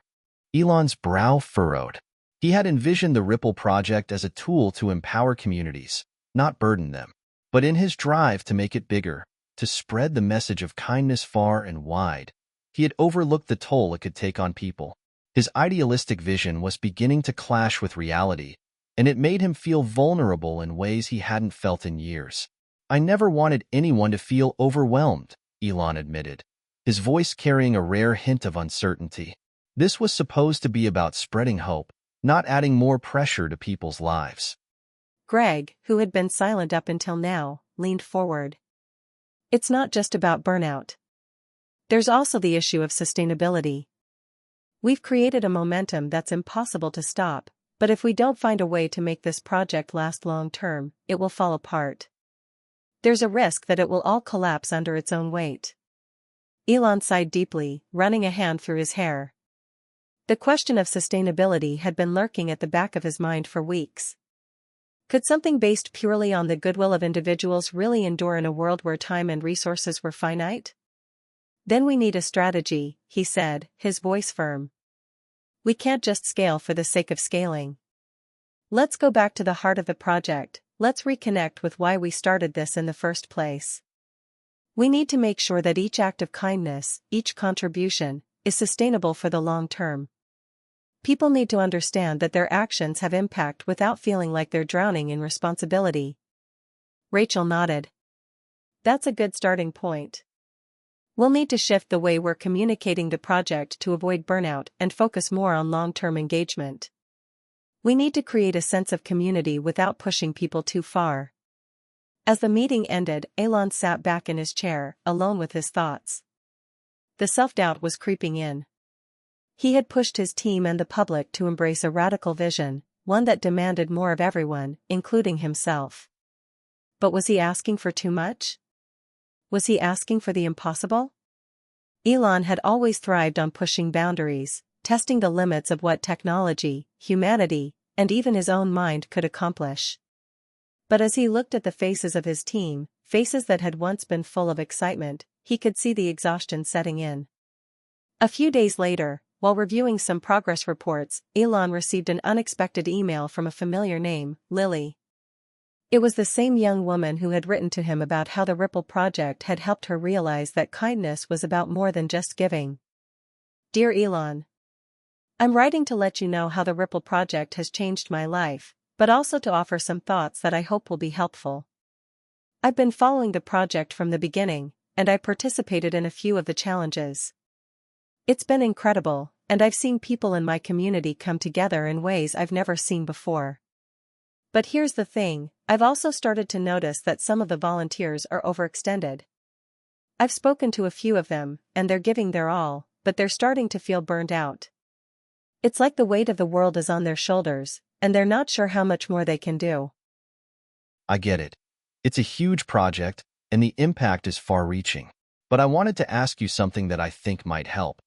A: Elon's brow furrowed. He had envisioned the Ripple project as a tool to empower communities, not burden them. But in his drive to make it bigger, to spread the message of kindness far and wide, he had overlooked the toll it could take on people. His idealistic vision was beginning to clash with reality, and it made him feel vulnerable in ways he hadn't felt in years. "I never wanted anyone to feel overwhelmed," Elon admitted, his voice carrying a rare hint of uncertainty. This was supposed to be about spreading hope, not adding more pressure to people's lives.
B: Greg, who had been silent up until now, leaned forward. "It's not just about burnout. There's also the issue of sustainability. We've created a momentum that's impossible to stop, but if we don't find a way to make this project last long term, it will fall apart. There's a risk that it will all collapse under its own weight." Elon sighed deeply, running a hand through his hair. The question of sustainability had been lurking at the back of his mind for weeks. Could something based purely on the goodwill of individuals really endure in a world where time and resources were finite? "Then we need a strategy," he said, his voice firm. "We can't just scale for the sake of scaling. Let's go back to the heart of the project. Let's reconnect with why we started this in the first place. We need to make sure that each act of kindness, each contribution, is sustainable for the long term. People need to understand that their actions have impact without feeling like they're drowning in responsibility." Rachel nodded. "That's a good starting point. We'll need to shift the way we're communicating the project to avoid burnout and focus more on long-term engagement. We need to create a sense of community without pushing people too far." As the meeting ended, Elon sat back in his chair, alone with his thoughts. The self-doubt was creeping in. He had pushed his team and the public to embrace a radical vision, one that demanded more of everyone, including himself. But was he asking for too much? Was he asking for the impossible? Elon had always thrived on pushing boundaries, testing the limits of what technology, humanity, and even his own mind could accomplish. But as he looked at the faces of his team, faces that had once been full of excitement, he could see the exhaustion setting in. A few days later, while reviewing some progress reports, Elon received an unexpected email from a familiar name, Lily. It was the same young woman who had written to him about how the Ripple project had helped her realize that kindness was about more than just giving. "Dear Elon, I'm writing to let you know how the Ripple project has changed my life, but also to offer some thoughts that I hope will be helpful. I've been following the project from the beginning, and I participated in a few of the challenges. It's been incredible, and I've seen people in my community come together in ways I've never seen before. But here's the thing, I've also started to notice that some of the volunteers are overextended. I've spoken to a few of them, and they're giving their all, but they're starting to feel burned out. It's like the weight of the world is on their shoulders, and they're not sure how much more they can do.
A: I get it. It's a huge project, and the impact is far-reaching. But I wanted to ask you something that I think might help.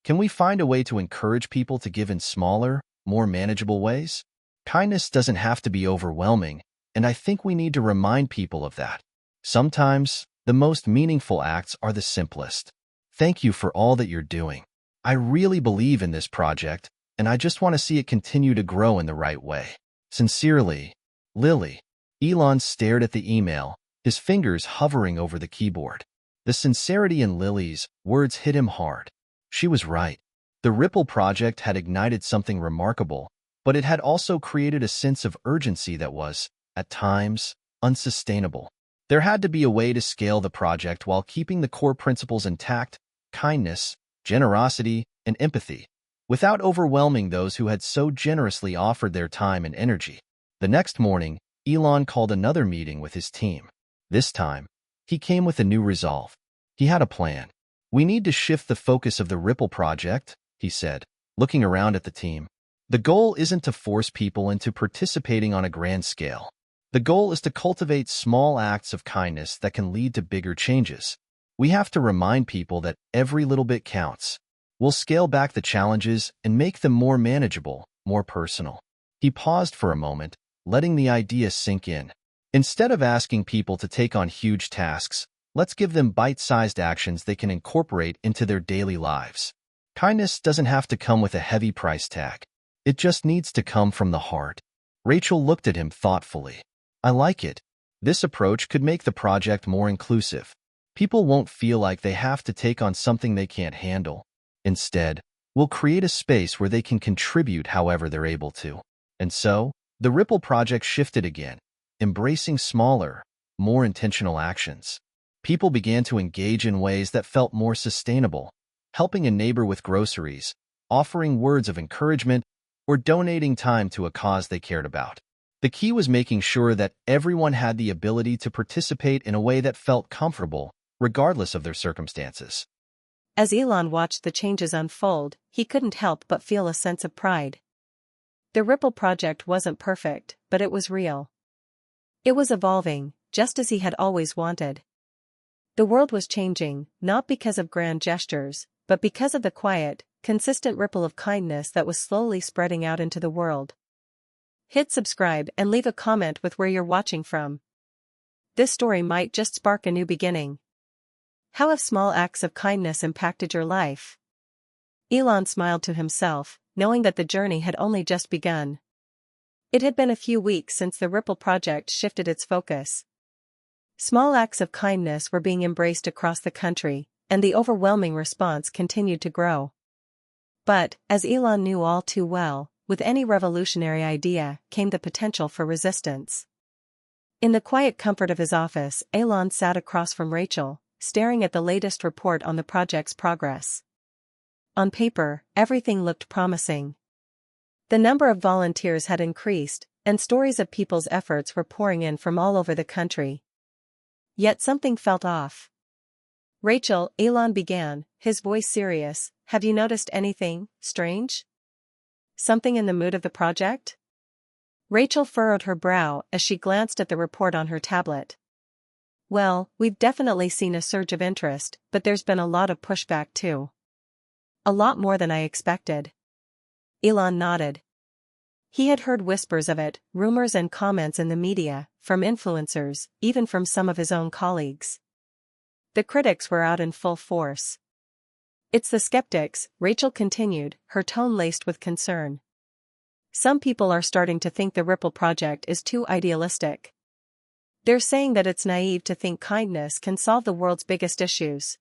A: Can we find a way to encourage people to give in smaller, more manageable ways? Kindness doesn't have to be overwhelming, and I think we need to remind people of that. Sometimes, the most meaningful acts are the simplest. Thank you for all that you're doing. I really believe in this project, and I just want to see it continue to grow in the right way. Sincerely, Lily. Elon stared at the email, his fingers hovering over the keyboard. The sincerity in Lily's words hit him hard. She was right. The Ripple project had ignited something remarkable, but it had also created a sense of urgency that was, at times, unsustainable. There had to be a way to scale the project while keeping the core principles intact: kindness, generosity, and empathy, without overwhelming those who had so generously offered their time and energy. The next morning, Elon called another meeting with his team. This time, he came with a new resolve. He had a plan. "We need to shift the focus of the Ripple project," he said, looking around at the team. "The goal isn't to force people into participating on a grand scale. The goal is to cultivate small acts of kindness that can lead to bigger changes. We have to remind people that every little bit counts. We'll scale back the challenges and make them more manageable, more personal." He paused for a moment, letting the idea sink in. Instead of asking people to take on huge tasks, let's give them bite-sized actions they can incorporate into their daily lives. Kindness doesn't have to come with a heavy price tag. It just needs to come from the heart. Rachel looked at him thoughtfully. "I like it. This approach could make the project more inclusive. People won't feel like they have to take on something they can't handle. Instead, we'll create a space where they can contribute however they're able to." And so, the Ripple project shifted again, embracing smaller, more intentional actions. People began to engage in ways that felt more sustainable, helping a neighbor with groceries, offering words of encouragement, or donating time to a cause they cared about. The key was making sure that everyone had the ability to participate in a way that felt comfortable, regardless of their circumstances.
B: As Elon watched the changes unfold, he couldn't help but feel a sense of pride. The Ripple project wasn't perfect, but it was real. It was evolving, just as he had always wanted. The world was changing, not because of grand gestures, but because of the quiet, consistent ripple of kindness that was slowly spreading out into the world. Hit subscribe and leave a comment with where you're watching from. This story might just spark a new beginning. How have small acts of kindness impacted your life? Elon smiled to himself, knowing that the journey had only just begun. It had been a few weeks since the Ripple project shifted its focus. Small acts of kindness were being embraced across the country, and the overwhelming response continued to grow. But, as Elon knew all too well, with any revolutionary idea came the potential for resistance. In the quiet comfort of his office, Elon sat across from Rachel, staring at the latest report on the project's progress. On paper, everything looked promising. The number of volunteers had increased, and stories of people's efforts were pouring in from all over the country. Yet something felt off. "Rachel," Elon began, his voice serious, "have you noticed anything strange? Something in the mood of the project?" Rachel furrowed her brow as she glanced at the report on her tablet. "Well, we've definitely seen a surge of interest, but there's been a lot of pushback too. A lot more than I expected." Elon nodded. He had heard whispers of it, rumors and comments in the media, from influencers, even from some of his own colleagues. The critics were out in full force. "It's the skeptics," Rachel continued, her tone laced with concern. "Some people are starting to think the Ripple project is too idealistic. They're saying that it's naive to think kindness can solve the world's biggest issues.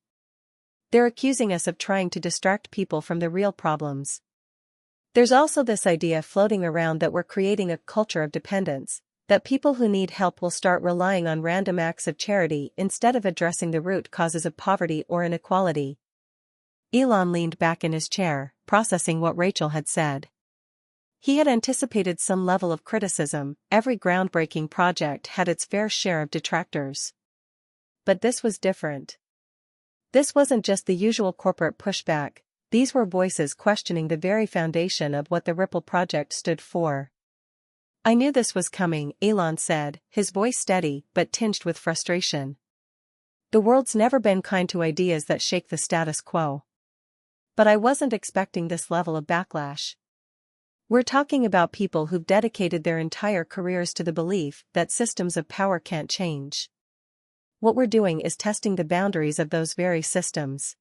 B: They're accusing us of trying to distract people from the real problems. There's also this idea floating around that we're creating a culture of dependence, that people who need help will start relying on random acts of charity instead of addressing the root causes of poverty or inequality." Elon leaned back in his chair, processing what Rachel had said. He had anticipated some level of criticism. Every groundbreaking project had its fair share of detractors. But this was different. This wasn't just the usual corporate pushback, these were voices questioning the very foundation of what the Ripple Project stood for. "I knew this was coming," Elon said, his voice steady but tinged with frustration. "The world's never been kind to ideas that shake the status quo. But I wasn't expecting this level of backlash. We're talking about people who've dedicated their entire careers to the belief that systems of power can't change. What we're doing is testing the boundaries of those very systems."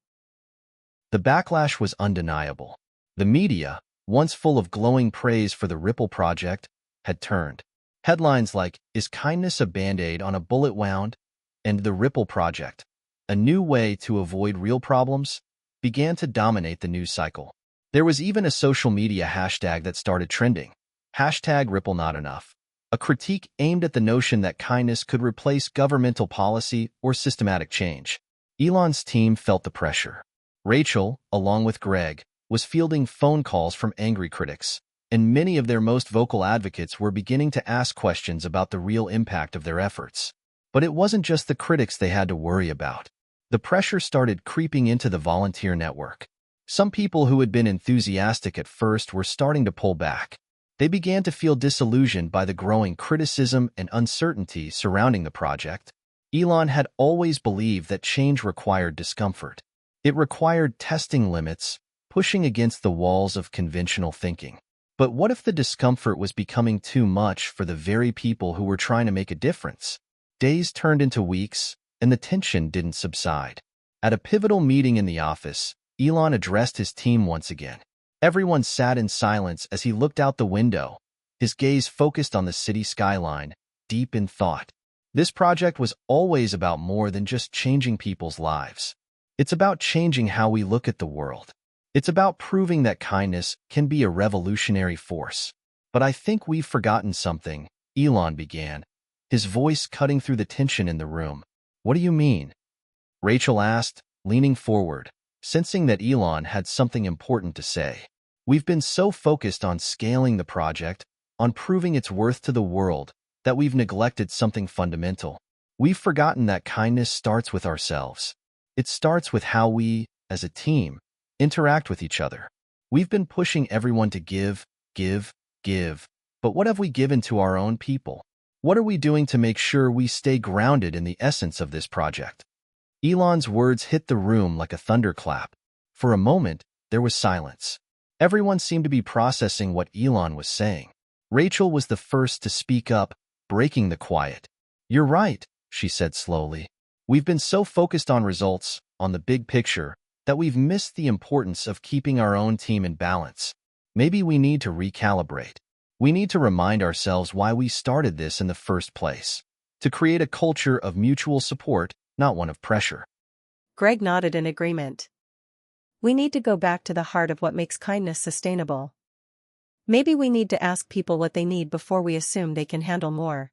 A: The backlash was undeniable. The media, once full of glowing praise for the Ripple Project, had turned. Headlines like, "Is kindness a Band-Aid on a bullet wound?" and "The Ripple Project, a new way to avoid real problems," began to dominate the news cycle. There was even a social media hashtag that started trending. #RippleNotEnough. A critique aimed at the notion that kindness could replace governmental policy or systematic change. Elon's team felt the pressure. Rachel, along with Greg, was fielding phone calls from angry critics, and many of their most vocal advocates were beginning to ask questions about the real impact of their efforts. But it wasn't just the critics they had to worry about. The pressure started creeping into the volunteer network. Some people who had been enthusiastic at first were starting to pull back. They began to feel disillusioned by the growing criticism and uncertainty surrounding the project. Elon had always believed that change required discomfort. It required testing limits, pushing against the walls of conventional thinking. But what if the discomfort was becoming too much for the very people who were trying to make a difference? Days turned into weeks, and the tension didn't subside. At a pivotal meeting in the office, Elon addressed his team once again. Everyone sat in silence as he looked out the window, his gaze focused on the city skyline, deep in thought. This project was always about more than just changing people's lives. It's about changing how we look at the world. It's about proving that kindness can be a revolutionary force. "But I think we've forgotten something," Elon began, his voice cutting through the tension in the room. "What do you mean?" Rachel asked, leaning forward, sensing that Elon had something important to say. "We've been so focused on scaling the project, on proving its worth to the world, that we've neglected something fundamental. We've forgotten that kindness starts with ourselves. It starts with how we, as a team, interact with each other. We've been pushing everyone to give, but what have we given to our own people? What are we doing to make sure we stay grounded in the essence of this project?" Elon's words hit the room like a thunderclap. For a moment, there was silence. Everyone seemed to be processing what Elon was saying. Rachel was the first to speak up, breaking the quiet. "You're right," she said slowly. "We've been so focused on results, on the big picture, that we've missed the importance of keeping our own team in balance. Maybe we need to recalibrate. We need to remind ourselves why we started this in the first place. To create a culture of mutual support, not one of pressure."
B: Greg nodded in agreement. "We need to go back to the heart of what makes kindness sustainable. Maybe we need to ask people what they need before we assume they can handle more.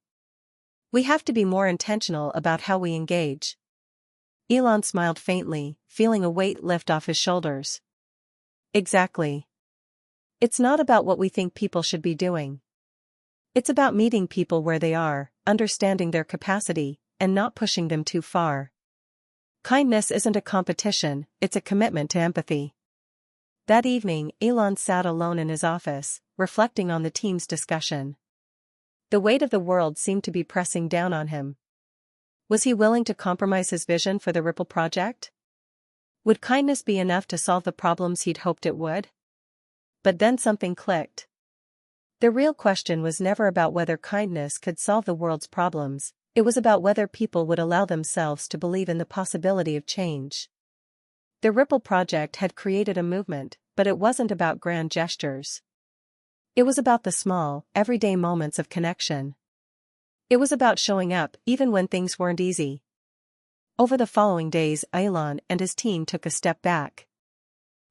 B: We have to be more intentional about how we engage." Elon smiled faintly, feeling a weight lift off his shoulders. "Exactly. It's not about what we think people should be doing. It's about meeting people where they are, understanding their capacity, and not pushing them too far. Kindness isn't a competition, it's a commitment to empathy." That evening, Elon sat alone in his office, reflecting on the team's discussion. The weight of the world seemed to be pressing down on him. Was he willing to compromise his vision for the Ripple Project? Would kindness be enough to solve the problems he'd hoped it would? But then something clicked. The real question was never about whether kindness could solve the world's problems, it was about whether people would allow themselves to believe in the possibility of change. The Ripple Project had created a movement, but it wasn't about grand gestures. It was about the small, everyday moments of connection. It was about showing up even when things weren't easy. Over the following days, Elon and his team took a step back.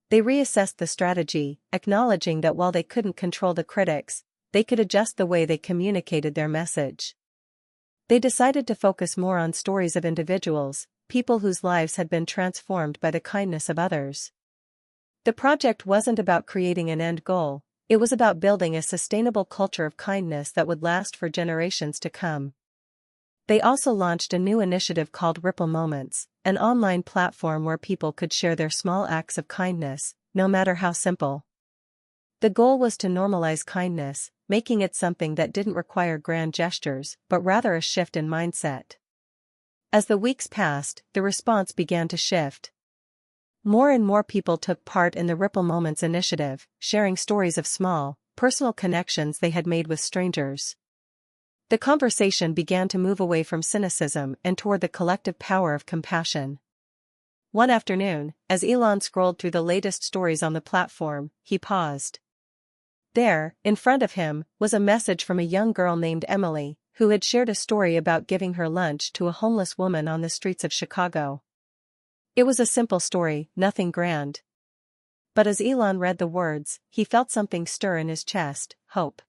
B: They reassessed the strategy, acknowledging that while they couldn't control the critics, they could adjust the way they communicated their message. They decided to focus more on stories of individuals, people whose lives had been transformed by the kindness of others. The project wasn't about creating an end goal, It was about building a sustainable culture of kindness that would last for generations to come. They also launched a new initiative called Ripple Moments, an online platform where people could share their small acts of kindness, no matter how simple. The goal was to normalize kindness, making it something that didn't require grand gestures, but rather a shift in mindset. As the weeks passed, the response began to shift. More and more people took part in the Ripple Moments initiative, sharing stories of small, personal connections they had made with strangers. The conversation began to move away from cynicism and toward the collective power of compassion. One afternoon, as Elon scrolled through the latest stories on the platform, he paused. There, in front of him, was a message from a young girl named Emily, who had shared a story about giving her lunch to a homeless woman on the streets of Chicago. It was a simple story, nothing grand. But as Elon read the words, he felt something stir in his chest: hope.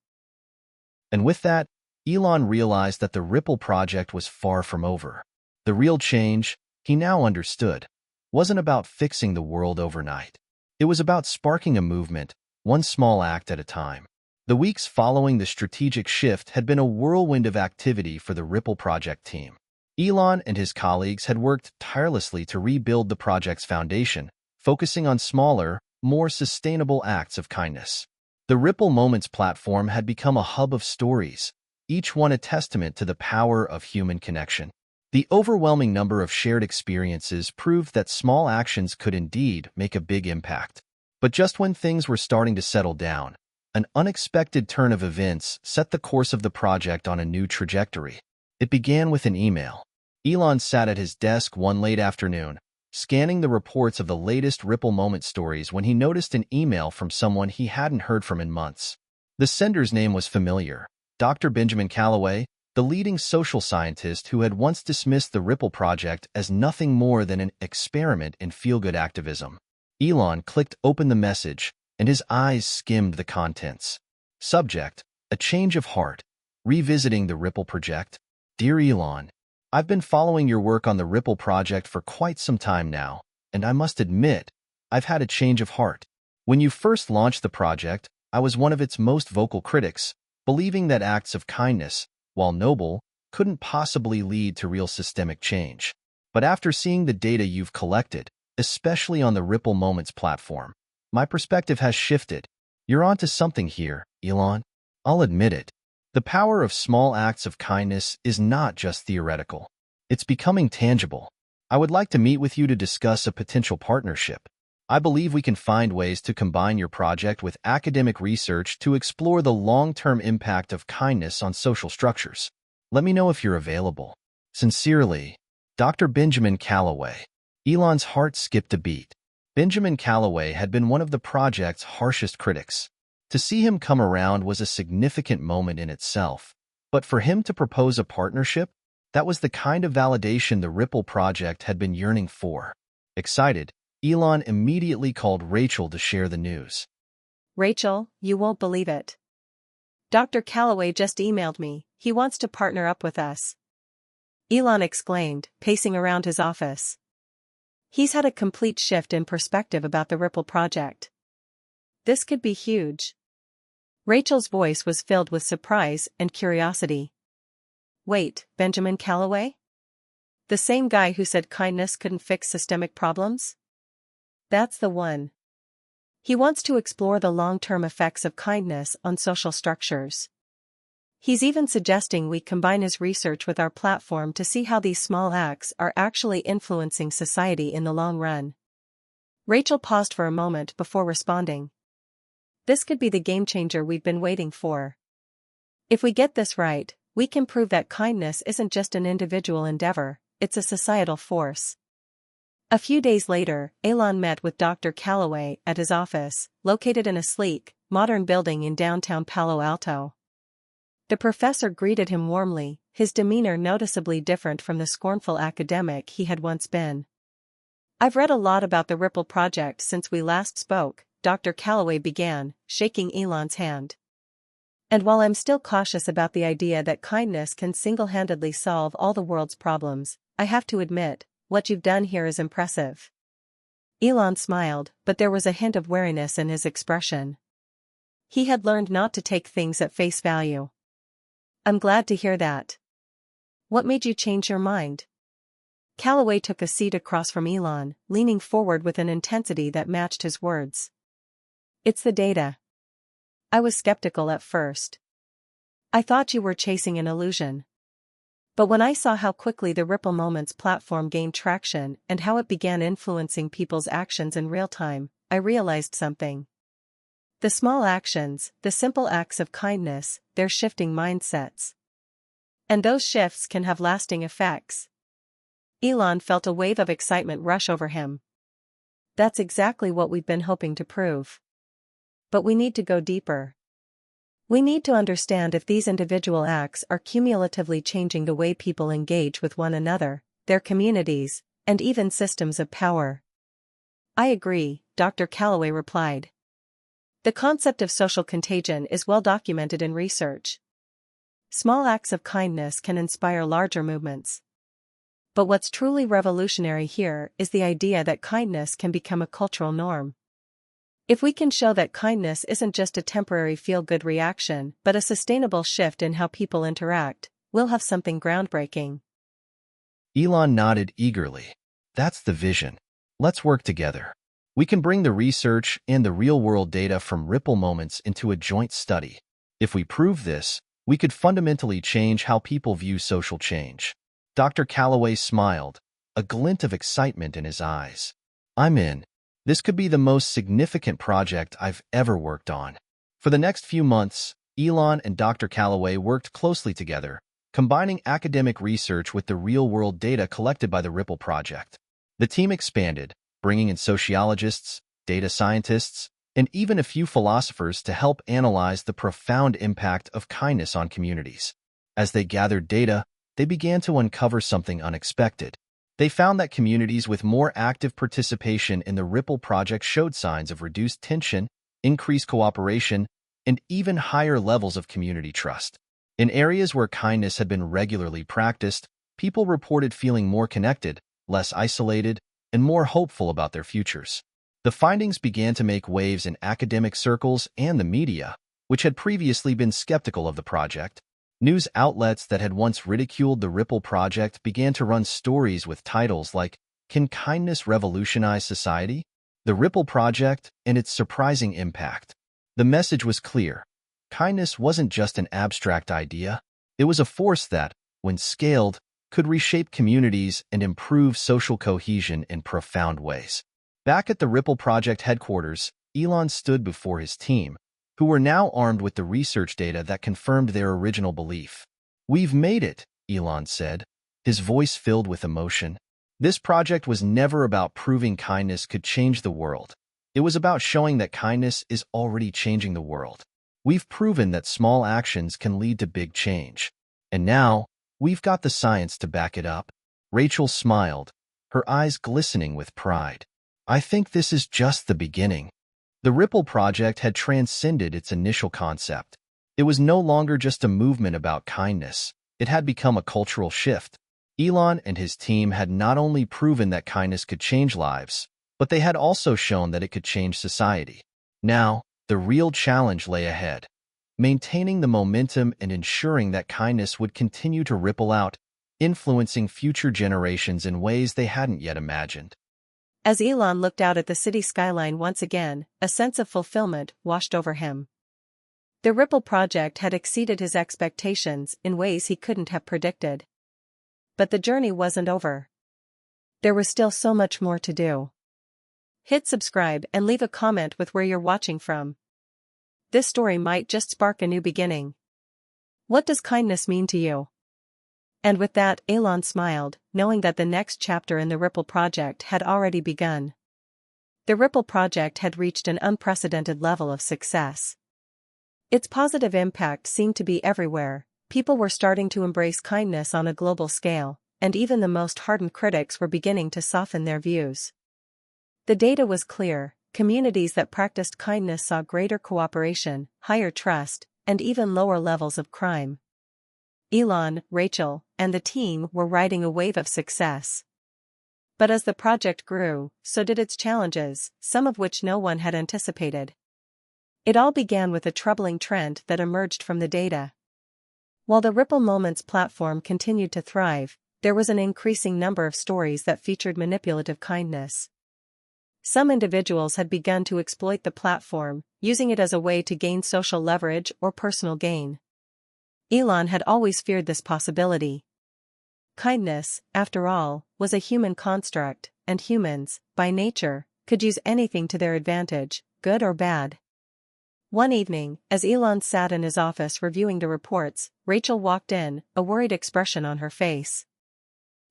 A: And with that, Elon realized that the Ripple project was far from over. The real change, he now understood, wasn't about fixing the world overnight. It was about sparking a movement, one small act at a time. The weeks following the strategic shift had been a whirlwind of activity for the Ripple project team. Elon and his colleagues had worked tirelessly to rebuild the project's foundation, focusing on smaller, more sustainable acts of kindness. The Ripple Moments platform had become a hub of stories, each one a testament to the power of human connection. The overwhelming number of shared experiences proved that small actions could indeed make a big impact. But just when things were starting to settle down, an unexpected turn of events set the course of the project on a new trajectory. It began with an email. Elon sat at his desk one late afternoon, scanning the reports of the latest Ripple Moment stories when he noticed an email from someone he hadn't heard from in months. The sender's name was familiar: Dr. Benjamin Callaway, the leading social scientist who had once dismissed the Ripple project as nothing more than an experiment in feel-good activism. Elon clicked open the message, and his eyes skimmed the contents. Subject: a change of heart. Revisiting the Ripple project. Dear Elon, I've been following your work on the Ripple project for quite some time now, and I must admit, I've had a change of heart. When you first launched the project, I was one of its most vocal critics, believing that acts of kindness, while noble, couldn't possibly lead to real systemic change. But after seeing the data you've collected, especially on the Ripple Moments platform, my perspective has shifted. You're onto something here, Elon. I'll admit it. The power of small acts of kindness is not just theoretical. It's becoming tangible. I would like to meet with you to discuss a potential partnership. I believe we can find ways to combine your project with academic research to explore the long-term impact of kindness on social structures. Let me know if you're available. Sincerely, Dr. Benjamin Callaway. Elon's heart skipped a beat. Benjamin Callaway had been one of the project's harshest critics. To see him come around was a significant moment in itself. But for him to propose a partnership, that was the kind of validation the Ripple project had been yearning for. Excited, Elon immediately called Rachel to share the news.
B: Rachel, you won't believe it. Dr. Callaway just emailed me. He wants to partner up with us. Elon exclaimed, pacing around his office. He's had a complete shift in perspective about the Ripple project. This could be huge. Rachel's voice was filled with surprise and curiosity. Wait, Benjamin Callaway? The same guy who said kindness couldn't fix systemic problems? That's the one. He wants to explore the long-term effects of kindness on social structures. He's even suggesting we combine his research with our platform to see how these small acts are actually influencing society in the long run. Rachel paused for a moment before responding. This could be the game changer we've been waiting for. If we get this right, we can prove that kindness isn't just an individual endeavor, it's a societal force. A few days later, Elon met with Dr. Callaway at his office, located in a sleek, modern building in downtown Palo Alto. The professor greeted him warmly, his demeanor noticeably different from the scornful academic he had once been. I've read a lot about the Ripple project since we last spoke, Dr. Callaway began, shaking Elon's hand. And while I'm still cautious about the idea that kindness can single-handedly solve all the world's problems, I have to admit, what you've done here is impressive. Elon smiled, but there was a hint of wariness in his expression. He had learned not to take things at face value. I'm glad to hear that. What made you change your mind? Calloway took a seat across from Elon, leaning forward with an intensity that matched his words. It's the data. I was skeptical at first. I thought you were chasing an illusion. But when I saw how quickly the Ripple Moments platform gained traction and how it began influencing people's actions in real time, I realized something. The small actions, the simple acts of kindness, they're shifting mindsets. And those shifts can have lasting effects. Elon felt a wave of excitement rush over him. That's exactly what we've been hoping to prove. But we need to go deeper. We need to understand if these individual acts are cumulatively changing the way people engage with one another, their communities, and even systems of power. I agree, Dr. Calloway replied. The concept of social contagion is well documented in research. Small acts of kindness can inspire larger movements. But what's truly revolutionary here is the idea that kindness can become a cultural norm. If we can show that kindness isn't just a temporary feel-good reaction but a sustainable shift in how people interact, we'll have something groundbreaking.
A: Elon nodded eagerly. That's the vision. Let's work together. We can bring the research and the real-world data from Ripple Moments into a joint study. If we prove this, we could fundamentally change how people view social change. Dr. Calloway smiled, a glint of excitement in his eyes. I'm in. This could be the most significant project I've ever worked on. For the next few months, Elon and Dr. Calloway worked closely together, combining academic research with the real-world data collected by the Ripple project. The team expanded, bringing in sociologists, data scientists, and even a few philosophers to help analyze the profound impact of kindness on communities. As they gathered data, they began to uncover something unexpected. They found that communities with more active participation in the Ripple project showed signs of reduced tension, increased cooperation, and even higher levels of community trust. In areas where kindness had been regularly practiced, people reported feeling more connected, less isolated, and more hopeful about their futures. The findings began to make waves in academic circles and the media, which had previously been skeptical of the project. News outlets that had once ridiculed the Ripple project began to run stories with titles like, "Can Kindness Revolutionize Society?" The Ripple project and its surprising impact. The message was clear. Kindness wasn't just an abstract idea. It was a force that, when scaled, could reshape communities and improve social cohesion in profound ways. Back at the Ripple project headquarters, Elon stood before his team, who were now armed with the research data that confirmed their original belief. "We've made it," Elon said, his voice filled with emotion. This project was never about proving kindness could change the world. It was about showing that kindness is already changing the world. We've proven that small actions can lead to big change. And now, we've got the science to back it up. Rachel smiled, her eyes glistening with pride. I think this is just the beginning. The Ripple project had transcended its initial concept. It was no longer just a movement about kindness. It had become a cultural shift. Elon and his team had not only proven that kindness could change lives, but they had also shown that it could change society. Now, the real challenge lay ahead. Maintaining the momentum and ensuring that kindness would continue to ripple out, influencing future generations in ways they hadn't yet imagined.
B: As Elon looked out at the city skyline once again, a sense of fulfillment washed over him. The Ripple project had exceeded his expectations in ways he couldn't have predicted. But the journey wasn't over. There was still so much more to do. Hit subscribe and leave a comment with where you're watching from. This story might just spark a new beginning. What does kindness mean to you? And with that, Elon smiled, knowing that the next chapter in the Ripple project had already begun. The Ripple project had reached an unprecedented level of success. Its positive impact seemed to be everywhere. People were starting to embrace kindness on a global scale, and even the most hardened critics were beginning to soften their views. The data was clear. Communities that practiced kindness saw greater cooperation, higher trust, and even lower levels of crime. Elon, Rachel, and the team were riding a wave of success. But as the project grew, so did its challenges, some of which no one had anticipated. It all began with a troubling trend that emerged from the data. While the Ripple Moments platform continued to thrive, there was an increasing number of stories that featured manipulative kindness. Some individuals had begun to exploit the platform, using it as a way to gain social leverage or personal gain. Elon had always feared this possibility. Kindness, after all, was a human construct, and humans, by nature, could use anything to their advantage, good or bad. One evening, as Elon sat in his office reviewing the reports, Rachel walked in, a worried expression on her face.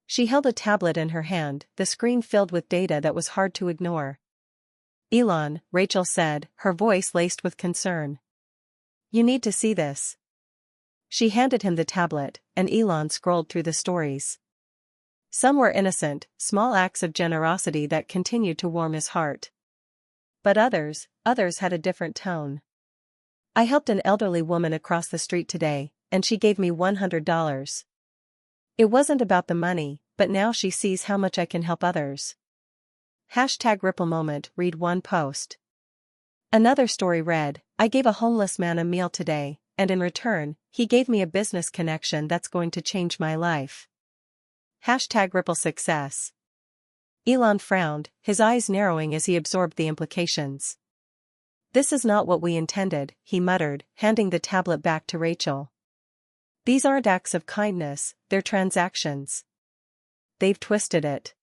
B: She held a tablet in her hand, the screen filled with data that was hard to ignore. "Elon," Rachel said, her voice laced with concern. "You need to see this." She handed him the tablet, and Elon scrolled through the stories. Some were innocent, small acts of generosity that continued to warm his heart. But others had a different tone. "I helped an elderly woman across the street today, and she gave me $100. It wasn't about the money, but now she sees how much I can help others." #Ripple Moment, read one post. Another story read, "I gave a homeless man a meal today, and in return, he gave me a business connection that's going to change my life." #Ripple Success. Elon frowned, his eyes narrowing as he absorbed the implications. "This is not what we intended," he muttered, handing the tablet back to Rachel. "These aren't acts of kindness, they're transactions. They've twisted it."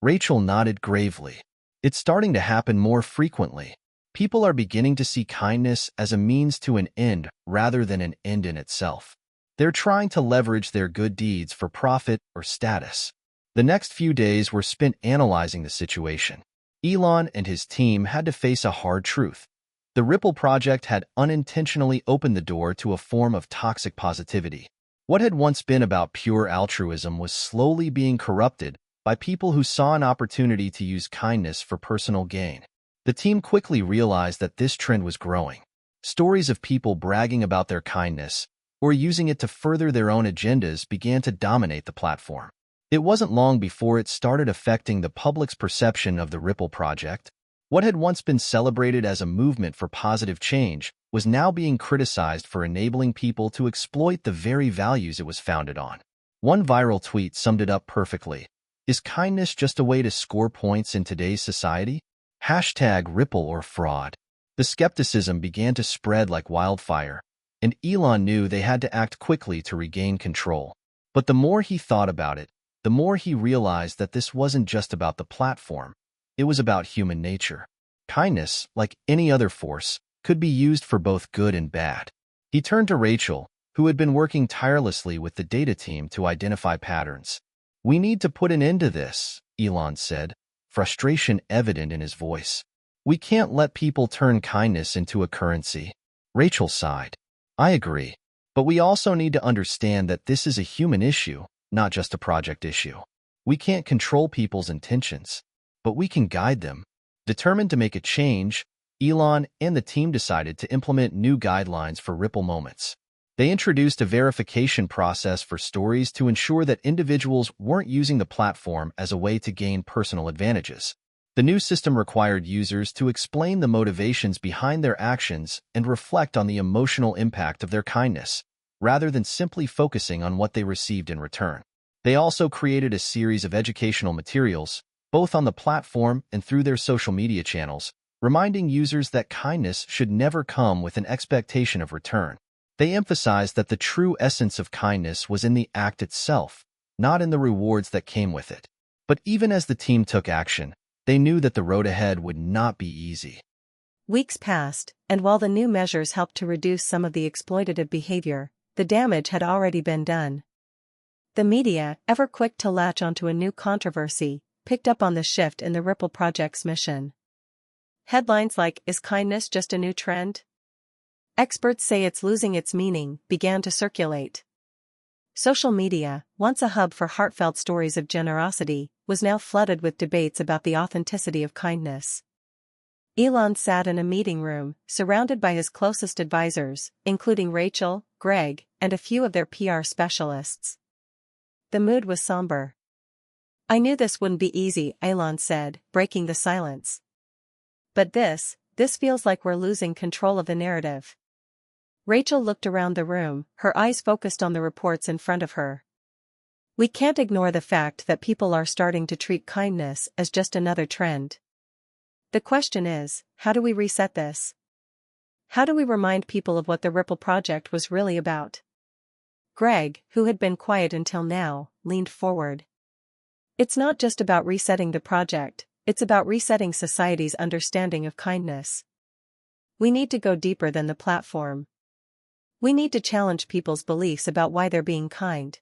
A: Rachel nodded gravely. It's starting to happen more frequently. People are beginning to see kindness as a means to an end rather than an end in itself. They're trying to leverage their good deeds for profit or status. The next few days were spent analyzing the situation. Elon and his team had to face a hard truth. The Ripple project had unintentionally opened the door to a form of toxic positivity. What had once been about pure altruism was slowly being corrupted by people who saw an opportunity to use kindness for personal gain. The team quickly realized that this trend was growing. Stories of people bragging about their kindness or using it to further their own agendas began to dominate the platform. It wasn't long before it started affecting the public's perception of the Ripple project. What had once been celebrated as a movement for positive change was now being criticized for enabling people to exploit the very values it was founded on. One viral tweet summed it up perfectly. Is kindness just a way to score points in today's society? #Ripple or fraud. The skepticism began to spread like wildfire, and Elon knew they had to act quickly to regain control. But the more he thought about it, the more he realized that this wasn't just about the platform. It was about human nature. Kindness, like any other force, could be used for both good and bad. He turned to Rachel, who had been working tirelessly with the data team to identify patterns. "We need to put an end to this," Elon said, frustration evident in his voice. "We can't let people turn kindness into a currency." Rachel sighed. "I agree. But we also need to understand that this is a human issue, not just a project issue. We can't control people's intentions, but we can guide them." Determined to make a change, Elon and the team decided to implement new guidelines for Ripple Moments. They introduced a verification process for stories to ensure that individuals weren't using the platform as a way to gain personal advantages. The new system required users to explain the motivations behind their actions and reflect on the emotional impact of their kindness, rather than simply focusing on what they received in return. They also created a series of educational materials, both on the platform and through their social media channels, reminding users that kindness should never come with an expectation of return. They emphasized that the true essence of kindness was in the act itself, not in the rewards that came with it. But even as the team took action, they knew that the road ahead would not be easy.
B: Weeks passed, and while the new measures helped to reduce some of the exploitative behavior, the damage had already been done. The media, ever quick to latch onto a new controversy, picked up on the shift in the Ripple project's mission. Headlines like, "Is kindness just a new trend? Experts say it's losing its meaning," began to circulate. Social media, once a hub for heartfelt stories of generosity, was now flooded with debates about the authenticity of kindness. Elon sat in a meeting room, surrounded by his closest advisors, including Rachel, Greg, and a few of their PR specialists. The mood was somber. "I knew this wouldn't be easy," Elon said, breaking the silence. "But this this feels like we're losing control of the narrative." Rachel looked around the room, her eyes focused on the reports in front of her. "We can't ignore the fact that people are starting to treat kindness as just another trend. The question is, how do we reset this? How do we remind people of what the Ripple Project was really about?" Greg, who had been quiet until now, leaned forward. "It's not just about resetting the project, it's about resetting society's understanding of kindness. We need to go deeper than the platform. We need to challenge people's beliefs about why they're being kind."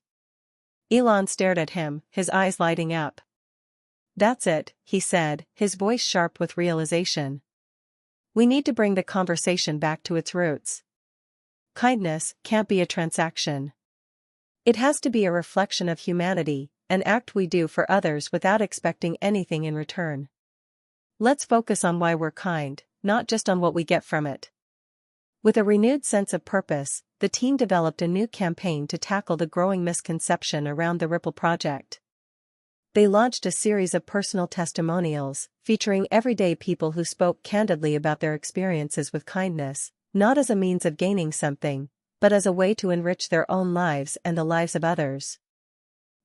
B: Elon stared at him, his eyes lighting up. "That's it," he said, his voice sharp with realization. "We need to bring the conversation back to its roots. Kindness can't be a transaction. It has to be a reflection of humanity, an act we do for others without expecting anything in return. Let's focus on why we're kind, not just on what we get from it." With a renewed sense of purpose, the team developed a new campaign to tackle the growing misconception around the Ripple Project. They launched a series of personal testimonials, featuring everyday people who spoke candidly about their experiences with kindness, not as a means of gaining something, but as a way to enrich their own lives and the lives of others.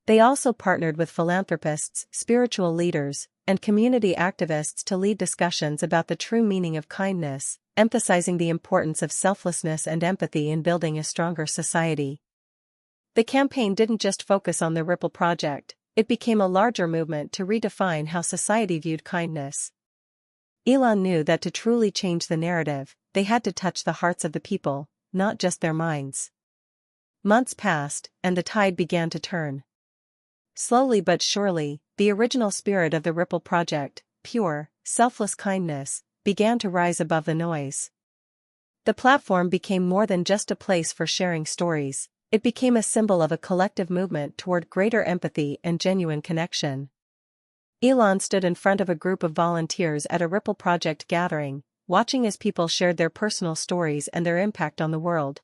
B: They also partnered with philanthropists, spiritual leaders, and community activists to lead discussions about the true meaning of kindness, emphasizing the importance of selflessness and empathy in building a stronger society. The campaign didn't just focus on the Ripple Project, it became a larger movement to redefine how society viewed kindness. Elon knew that to truly change the narrative, they had to touch the hearts of the people, not just their minds. Months passed, and the tide began to turn. Slowly but surely, the original spirit of the Ripple Project, pure, selfless kindness, began to rise above the noise. The platform became more than just a place for sharing stories, it became a symbol of a collective movement toward greater empathy and genuine connection. Elon stood in front of a group of volunteers at a Ripple Project gathering, watching as people shared their personal stories and their impact on the world.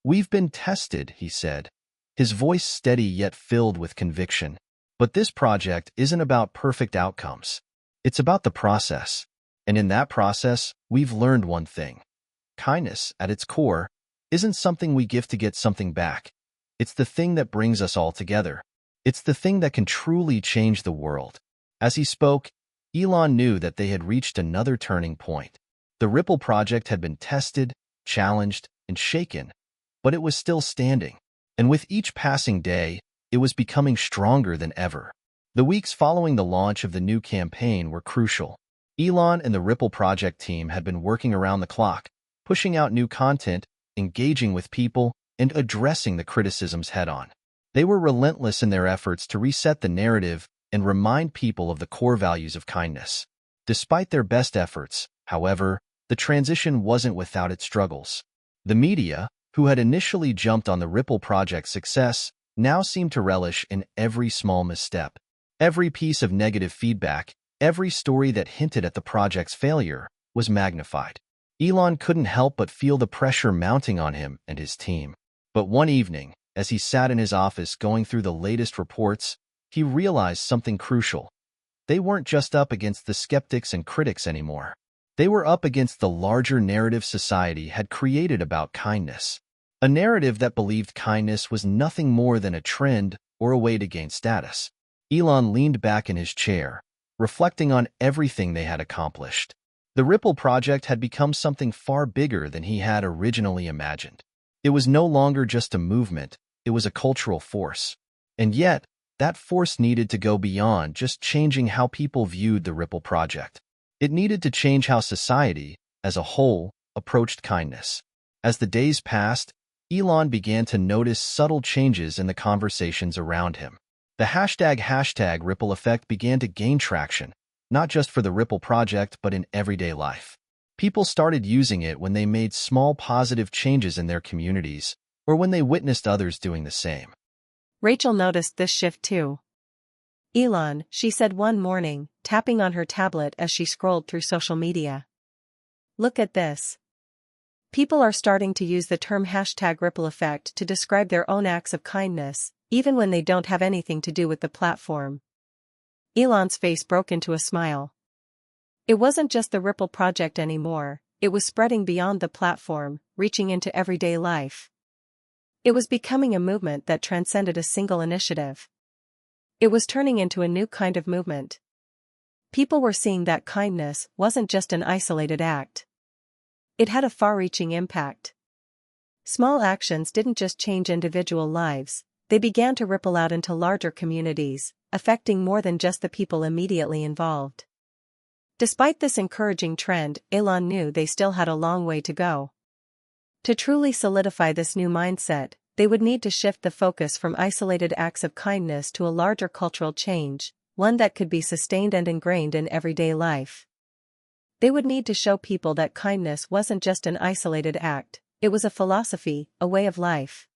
A: "We've been tested," he said, his voice steady yet filled with conviction. "But this project isn't about perfect outcomes. It's about the process. And in that process, we've learned one thing. Kindness, at its core, isn't something we give to get something back. It's the thing that brings us all together. It's the thing that can truly change the world." As he spoke, Elon knew that they had reached another turning point. The Ripple Project had been tested, challenged, and shaken, but it was still standing. And with each passing day, it was becoming stronger than ever. The weeks following the launch of the new campaign were crucial. Elon and the Ripple Project team had been working around the clock, pushing out new content, engaging with people, and addressing the criticisms head-on. They were relentless in their efforts to reset the narrative and remind people of the core values of kindness. Despite their best efforts, however, the transition wasn't without its struggles. The media, who had initially jumped on the Ripple Project's success, now seemed to relish in every small misstep. Every piece of negative feedback, every story that hinted at the project's failure, was magnified. Elon couldn't help but feel the pressure mounting on him and his team. But one evening, as he sat in his office going through the latest reports, he realized something crucial. They weren't just up against the skeptics and critics anymore. They were up against the larger narrative society had created about kindness. A narrative that believed kindness was nothing more than a trend or a way to gain status. Elon leaned back in his chair, reflecting on everything they had accomplished. The Ripple Project had become something far bigger than he had originally imagined. It was no longer just a movement, it was a cultural force. And yet, that force needed to go beyond just changing how people viewed the Ripple Project. It needed to change how society, as a whole, approached kindness. As the days passed, Elon began to notice subtle changes in the conversations around him. The hashtag Ripple effect began to gain traction, not just for the Ripple Project but in everyday life. People started using it when they made small positive changes in their communities, or when they witnessed others doing the same.
B: Rachel noticed this shift too. "Elon," she said one morning, tapping on her tablet as she scrolled through social media. "Look at this. People are starting to use the term #Ripple effect to describe their own acts of kindness, even when they don't have anything to do with the platform." Elon's face broke into a smile. It wasn't just the Ripple project anymore, it was spreading beyond the platform, reaching into everyday life. It was becoming a movement that transcended a single initiative. It was turning into a new kind of movement. People were seeing that kindness wasn't just an isolated act. It had a far-reaching impact. Small actions didn't just change individual lives, they began to ripple out into larger communities, affecting more than just the people immediately involved. Despite this encouraging trend, Elon knew they still had a long way to go. To truly solidify this new mindset, they would need to shift the focus from isolated acts of kindness to a larger cultural change, one that could be sustained and ingrained in everyday life. They would need to show people that kindness wasn't just an isolated act, it was a philosophy, a way of life.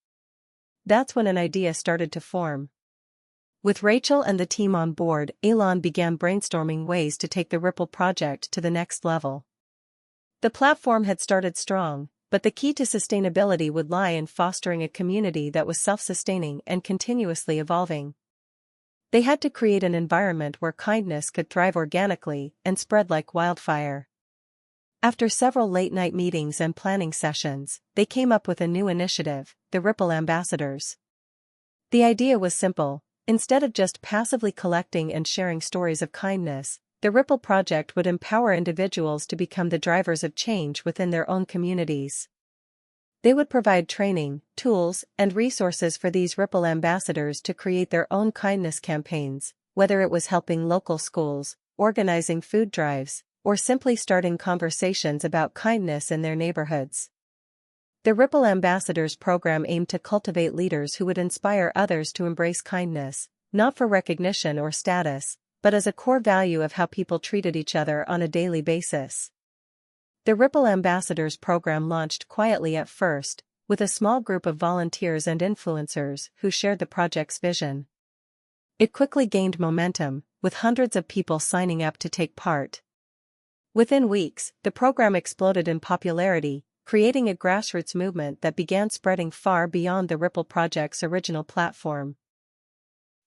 B: That's when an idea started to form. With Rachel and the team on board, Elon began brainstorming ways to take the Ripple project to the next level. The platform had started strong, but the key to sustainability would lie in fostering a community that was self-sustaining and continuously evolving. They had to create an environment where kindness could thrive organically and spread like wildfire. After several late-night meetings and planning sessions, they came up with a new initiative, the Ripple Ambassadors. The idea was simple. Instead of just passively collecting and sharing stories of kindness, the Ripple project would empower individuals to become the drivers of change within their own communities. They would provide training, tools, and resources for these Ripple ambassadors to create their own kindness campaigns, whether it was helping local schools, organizing food drives, or simply starting conversations about kindness in their neighborhoods. The Ripple Ambassadors program aimed to cultivate leaders who would inspire others to embrace kindness, not for recognition or status, but as a core value of how people treated each other on a daily basis. The Ripple Ambassadors program launched quietly at first, with a small group of volunteers and influencers who shared the project's vision. It quickly gained momentum, with hundreds of people signing up to take part. Within weeks, the program exploded in popularity, creating a grassroots movement that began spreading far beyond the Ripple project's original platform.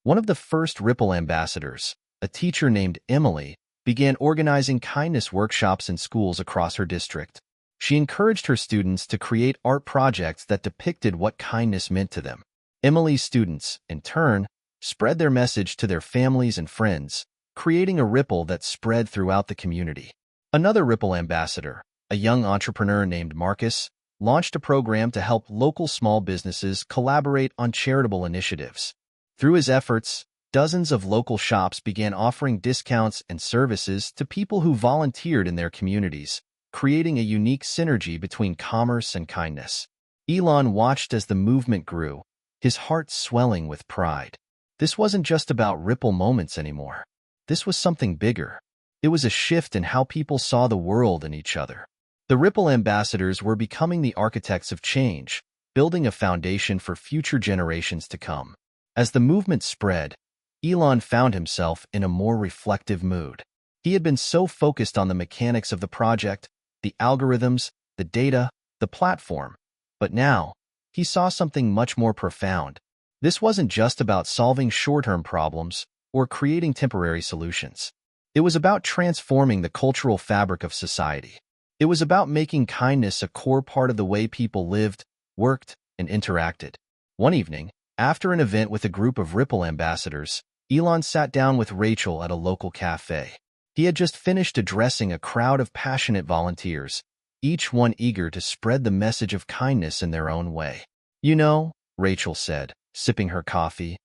A: One of the first Ripple ambassadors, a teacher named Emily, began organizing kindness workshops in schools across her district. She encouraged her students to create art projects that depicted what kindness meant to them. Emily's students, in turn, spread their message to their families and friends, creating a ripple that spread throughout the community. Another Ripple ambassador, a young entrepreneur named Marcus, launched a program to help local small businesses collaborate on charitable initiatives. Through his efforts, dozens of local shops began offering discounts and services to people who volunteered in their communities, creating a unique synergy between commerce and kindness. Elon watched as the movement grew, his heart swelling with pride. This wasn't just about Ripple moments anymore. This was something bigger. It was a shift in how people saw the world and each other. The Ripple ambassadors were becoming the architects of change, building a foundation for future generations to come. As the movement spread, Elon found himself in a more reflective mood. He had been so focused on the mechanics of the project, the algorithms, the data, the platform. But now, he saw something much more profound. This wasn't just about solving short-term problems or creating temporary solutions. It was about transforming the cultural fabric of society. It was about making kindness a core part of the way people lived, worked, and interacted. One evening, after an event with a group of Ripple ambassadors, Elon sat down with Rachel at a local cafe. He had just finished addressing a crowd of passionate volunteers, each one eager to spread the message of kindness in their own way. "You know," Rachel said, sipping her coffee,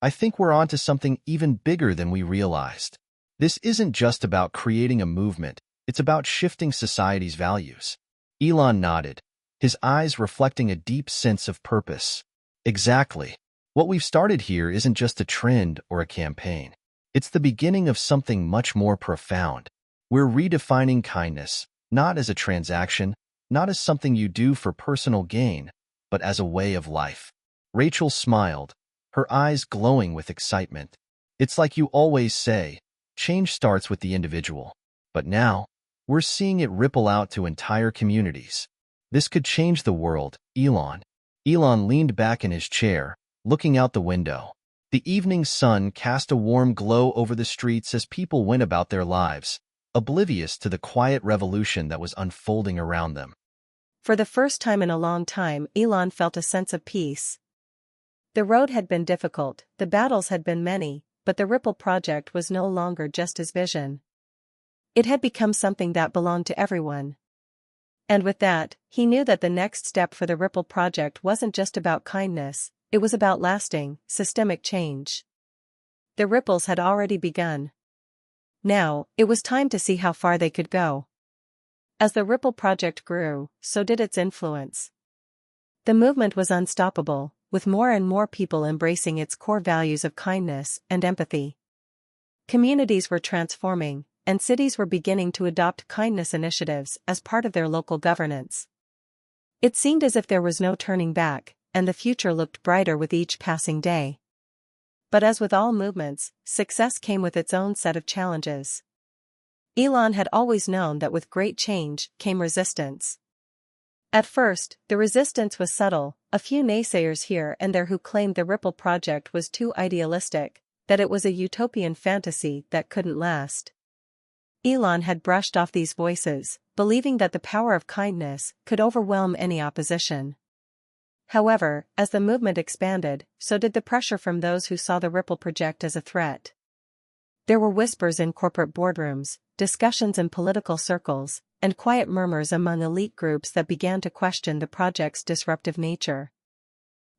A: "I think we're onto something even bigger than we realized. This isn't just about creating a movement. It's about shifting society's values." Elon nodded, his eyes reflecting a deep sense of purpose. "Exactly. What we've started here isn't just a trend or a campaign. It's the beginning of something much more profound. We're redefining kindness, not as a transaction, not as something you do for personal gain, but as a way of life." Rachel smiled, her eyes glowing with excitement. "It's like you always say, change starts with the individual. But now, we're seeing it ripple out to entire communities. This could change the world, Elon." Elon leaned back in his chair, looking out the window. The evening sun cast a warm glow over the streets as people went about their lives, oblivious to the quiet revolution that was unfolding around them.
B: For the first time in a long time, Elon felt a sense of peace. The road had been difficult, the battles had been many, but the Ripple project was no longer just his vision. It had become something that belonged to everyone. And with that, he knew that the next step for the Ripple project wasn't just about kindness, it was about lasting, systemic change. The ripples had already begun. Now, it was time to see how far they could go. As the Ripple project grew, so did its influence. The movement was unstoppable, with more and more people embracing its core values of kindness and empathy. Communities were transforming, and cities were beginning to adopt kindness initiatives as part of their local governance. It seemed as if there was no turning back, and the future looked brighter with each passing day. But as with all movements, success came with its own set of challenges. Elon had always known that with great change came resistance. At first, the resistance was subtle, a few naysayers here and there who claimed the Ripple project was too idealistic, that it was a utopian fantasy that couldn't last. Elon had brushed off these voices, believing that the power of kindness could overwhelm any opposition. However, as the movement expanded, so did the pressure from those who saw the Ripple project as a threat. There were whispers in corporate boardrooms, discussions in political circles, and quiet murmurs among elite groups that began to question the project's disruptive nature.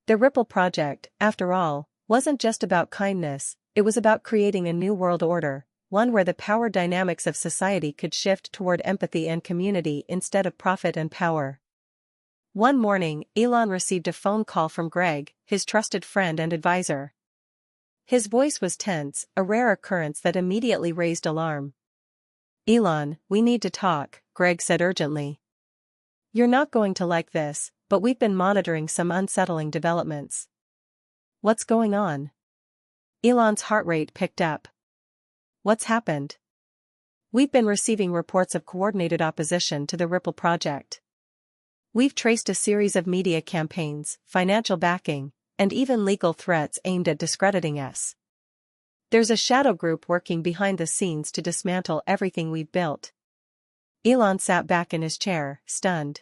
B: The Ripple project, after all, wasn't just about kindness, it was about creating a new world order, one where the power dynamics of society could shift toward empathy and community instead of profit and power. One morning, Elon received a phone call from Greg, his trusted friend and advisor. His voice was tense, a rare occurrence that immediately raised alarm. "Elon, we need to talk," Greg said urgently. "You're not going to like this, but we've been monitoring some unsettling developments." "What's going on?" Elon's heart rate picked up. "What's happened?" "We've been receiving reports of coordinated opposition to the Ripple project. We've traced a series of media campaigns, financial backing, and even legal threats aimed at discrediting us. There's a shadow group working behind the scenes to dismantle everything we've built." Elon sat back in his chair, stunned.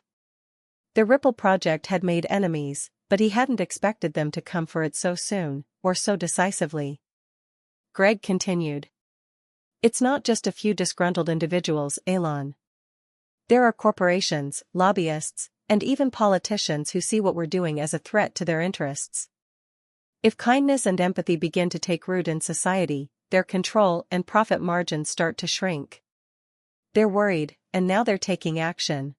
B: The Ripple project had made enemies, but he hadn't expected them to come for it so soon, or so decisively. Greg continued. "It's not just a few disgruntled individuals, Elon. There are corporations, lobbyists, and even politicians who see what we're doing as a threat to their interests. If kindness and empathy begin to take root in society, their control and profit margins start to shrink. They're worried, and now they're taking action."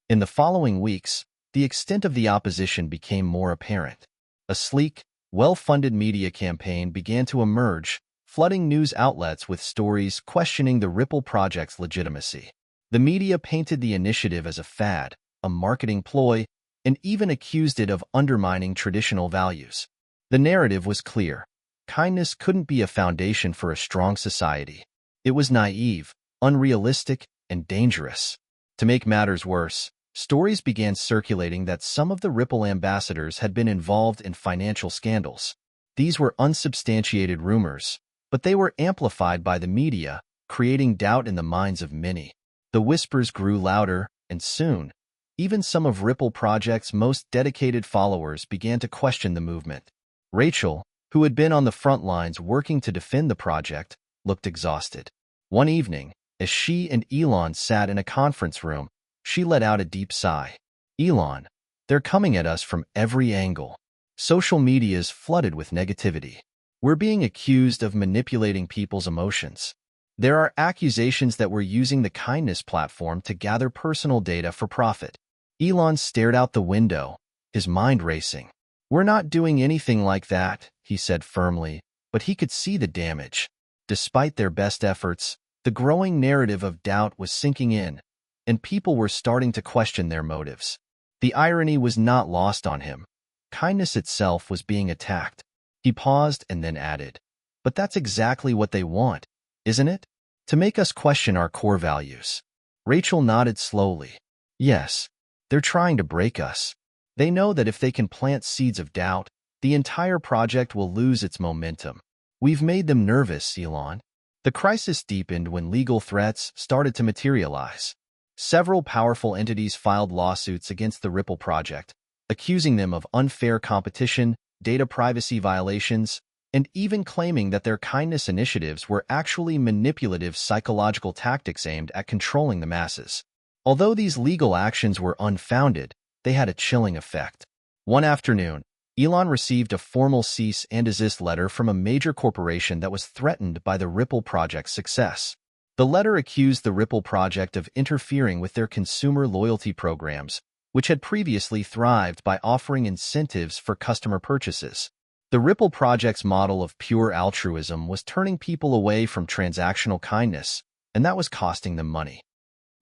A: In the following weeks, the extent of the opposition became more apparent. A sleek, well-funded media campaign began to emerge, flooding news outlets with stories questioning the Ripple project's legitimacy. The media painted the initiative as a fad, a marketing ploy, and even accused it of undermining traditional values. The narrative was clear. Kindness couldn't be a foundation for a strong society. It was naive, unrealistic, and dangerous. To make matters worse, stories began circulating that some of the Ripple ambassadors had been involved in financial scandals. These were unsubstantiated rumors, but they were amplified by the media, creating doubt in the minds of many. The whispers grew louder, and soon, even some of Ripple project's most dedicated followers began to question the movement. Rachel, who had been on the front lines working to defend the project, looked exhausted. One evening, as she and Elon sat in a conference room, she let out a deep sigh. "Elon, they're coming at us from every angle. Social media is flooded with negativity. We're being accused of manipulating people's emotions. There are accusations that we're using the kindness platform to gather personal data for profit." Elon stared out the window, his mind racing. "We're not doing anything like that," he said firmly, but he could see the damage. Despite their best efforts, the growing narrative of doubt was sinking in, and people were starting to question their motives. The irony was not lost on him. Kindness itself was being attacked. He paused and then added, "But that's exactly what they want, isn't it? To make us question our core values." Rachel nodded slowly. "Yes. They're trying to break us. They know that if they can plant seeds of doubt, the entire project will lose its momentum. We've made them nervous, Elon. The crisis deepened when legal threats started to materialize. Several powerful entities filed lawsuits against the Ripple project, accusing them of unfair competition, data privacy violations, and even claiming that their kindness initiatives were actually manipulative psychological tactics aimed at controlling the masses. Although these legal actions were unfounded, they had a chilling effect. One afternoon, Elon received a formal cease and desist letter from a major corporation that was threatened by the Ripple project's success. The letter accused the Ripple project of interfering with their consumer loyalty programs, which had previously thrived by offering incentives for customer purchases. The Ripple project's model of pure altruism was turning people away from transactional kindness, and that was costing them money.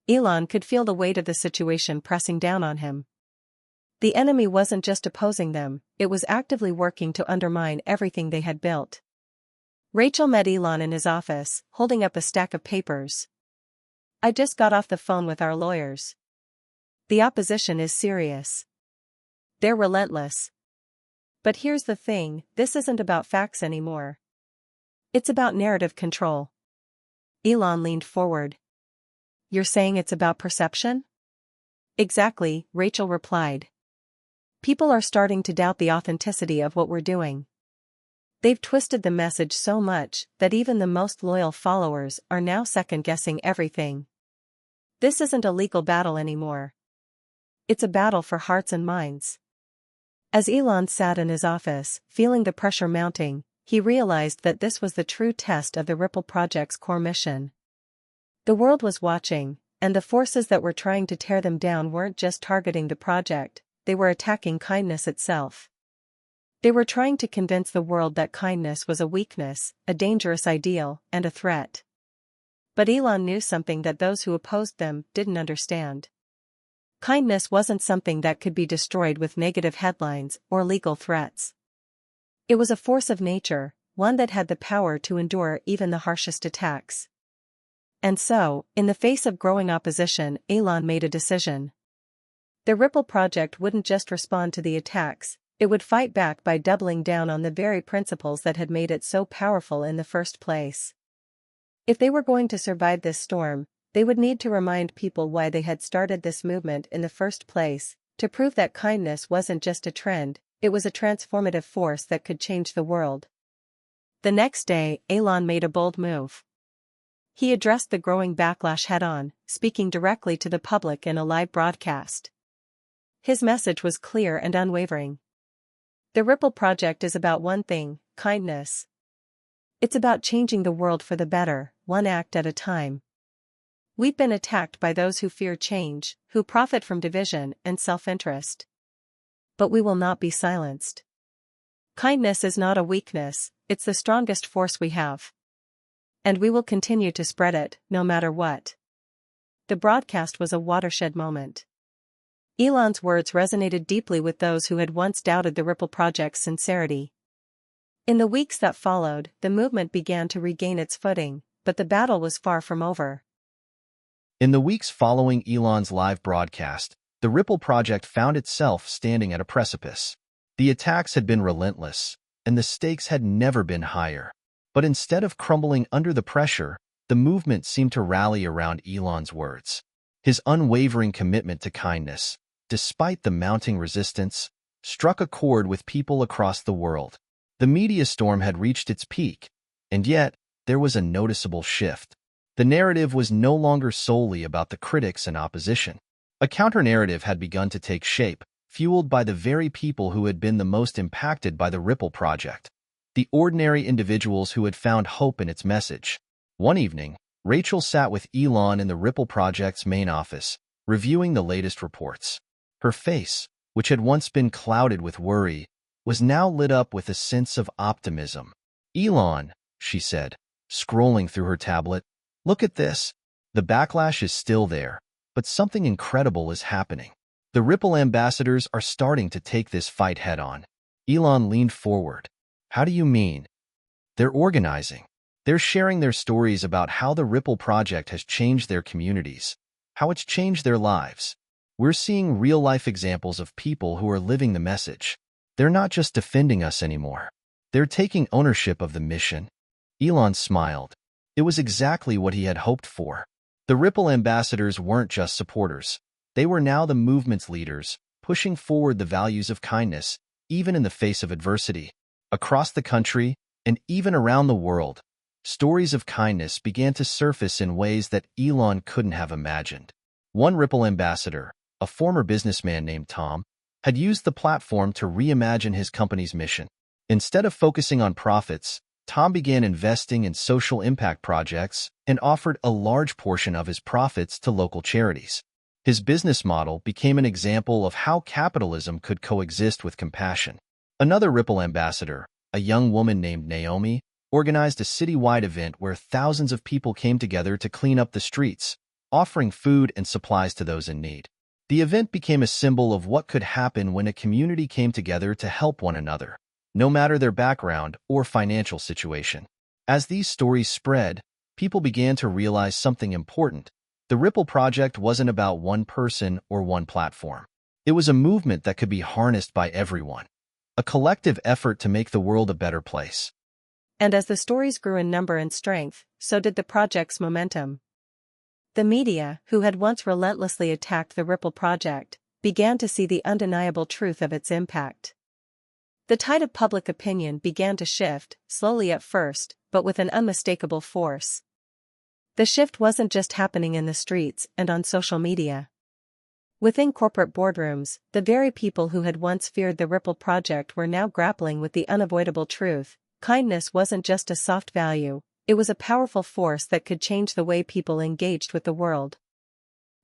B: Elon could feel the weight of the situation pressing down on him. The enemy wasn't just opposing them, it was actively working to undermine everything they had built. Rachel met Elon in his office, holding up a stack of papers. "I just got off the phone with our lawyers. The opposition is serious. They're relentless. But here's the thing, this isn't about facts anymore. It's about narrative control." Elon leaned forward. "You're saying it's about perception?" "Exactly," Rachel replied. "People are starting to doubt the authenticity of what we're doing. They've twisted the message so much that even the most loyal followers are now second-guessing everything. This isn't a legal battle anymore. It's a battle for hearts and minds." As Elon sat in his office, feeling the pressure mounting, he realized that this was the true test of the Ripple project's core mission. The world was watching, and the forces that were trying to tear them down weren't just targeting the project, they were attacking kindness itself. They were trying to convince the world that kindness was a weakness, a dangerous ideal, and a threat. But Elon knew something that those who opposed them didn't understand. Kindness wasn't something that could be destroyed with negative headlines or legal threats. It was a force of nature, one that had the power to endure even the harshest attacks. And so, in the face of growing opposition, Elon made a decision. The Ripple project wouldn't just respond to the attacks, it would fight back by doubling down on the very principles that had made it so powerful in the first place. If they were going to survive this storm, they would need to remind people why they had started this movement in the first place, to prove that kindness wasn't just a trend, it was a transformative force that could change the world. The next day, Elon made a bold move. He addressed the growing backlash head-on, speaking directly to the public in a live broadcast. His message was clear and unwavering. The Ripple project is about one thing, kindness. It's about changing the world for the better, one act at a time. We've been attacked by those who fear change, who profit from division and self-interest. But we will not be silenced. Kindness is not a weakness, it's the strongest force we have. And we will continue to spread it, no matter what. The broadcast was a watershed moment. Elon's words resonated deeply with those who had once doubted the Ripple project's sincerity. In the weeks that followed, the movement began to regain its footing, but the battle was far from over.
A: In the weeks following Elon's live broadcast, the Ripple project found itself standing at a precipice. The attacks had been relentless, and the stakes had never been higher. But instead of crumbling under the pressure, the movement seemed to rally around Elon's words. His unwavering commitment to kindness, despite the mounting resistance, struck a chord with people across the world. The media storm had reached its peak, and yet there was a noticeable shift. The narrative was no longer solely about the critics and opposition. A counter-narrative had begun to take shape, fueled by the very people who had been the most impacted by the Ripple project. The ordinary individuals who had found hope in its message. One evening, Rachel sat with Elon in the Ripple project's main office, reviewing the latest reports. Her face, which had once been clouded with worry, was now lit up with a sense of optimism. "Elon," she said, scrolling through her tablet, "look at this. The backlash is still there, but something incredible is happening. The Ripple ambassadors are starting to take this fight head-on." Elon leaned forward. "How do you mean?" "They're organizing. They're sharing their stories about how the Ripple project has changed their communities, how it's changed their lives. We're seeing real-life examples of people who are living the message. They're not just defending us anymore. They're taking ownership of the mission." Elon smiled. It was exactly what he had hoped for. The Ripple ambassadors weren't just supporters. They were now the movement's leaders, pushing forward the values of kindness, even in the face of adversity. Across the country, and even around the world, stories of kindness began to surface in ways that Elon couldn't have imagined. One Ripple ambassador, a former businessman named Tom, had used the platform to reimagine his company's mission. Instead of focusing on profits, Tom began investing in social impact projects and offered a large portion of his profits to local charities. His business model became an example of how capitalism could coexist with compassion. Another Ripple ambassador, a young woman named Naomi, organized a citywide event where thousands of people came together to clean up the streets, offering food and supplies to those in need. The event became a symbol of what could happen when a community came together to help one another, no matter their background or financial situation. As these stories spread, people began to realize something important. The Ripple Project wasn't about one person or one platform. It was a movement that could be harnessed by everyone, a collective effort to make the world a better place.
B: And as the stories grew in number and strength, so did the project's momentum. The media, who had once relentlessly attacked the Ripple Project, began to see the undeniable truth of its impact. The tide of public opinion began to shift, slowly at first, but with an unmistakable force. The shift wasn't just happening in the streets and on social media. Within corporate boardrooms, the very people who had once feared the Ripple Project were now grappling with the unavoidable truth: kindness wasn't just a soft value, it was a powerful force that could change the way people engaged with the world.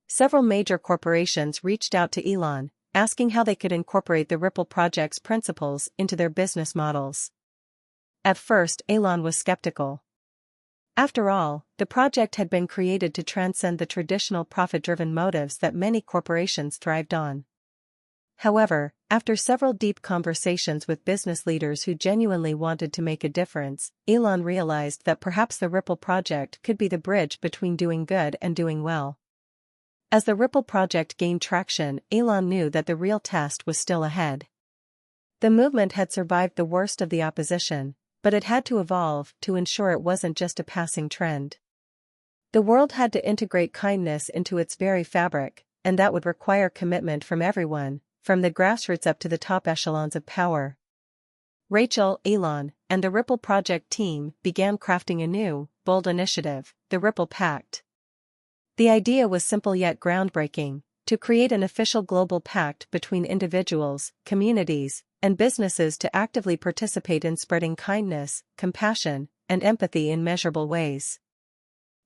B: Several major corporations reached out to Elon, asking how they could incorporate the Ripple Project's principles into their business models. At first, Elon was skeptical. After all, the project had been created to transcend the traditional profit-driven motives that many corporations thrived on. However, after several deep conversations with business leaders who genuinely wanted to make a difference, Elon realized that perhaps the Ripple Project could be the bridge between doing good and doing well. As the Ripple Project gained traction, Elon knew that the real test was still ahead. The movement had survived the worst of the opposition, but it had to evolve to ensure it wasn't just a passing trend. The world had to integrate kindness into its very fabric, and that would require commitment from everyone, from the grassroots up to the top echelons of power. Rachel, Elon, and the Ripple Project team began crafting a new, bold initiative, the Ripple Pact. The idea was simple yet groundbreaking: to create an official global pact between individuals, communities, and businesses to actively participate in spreading kindness, compassion, and empathy in measurable ways.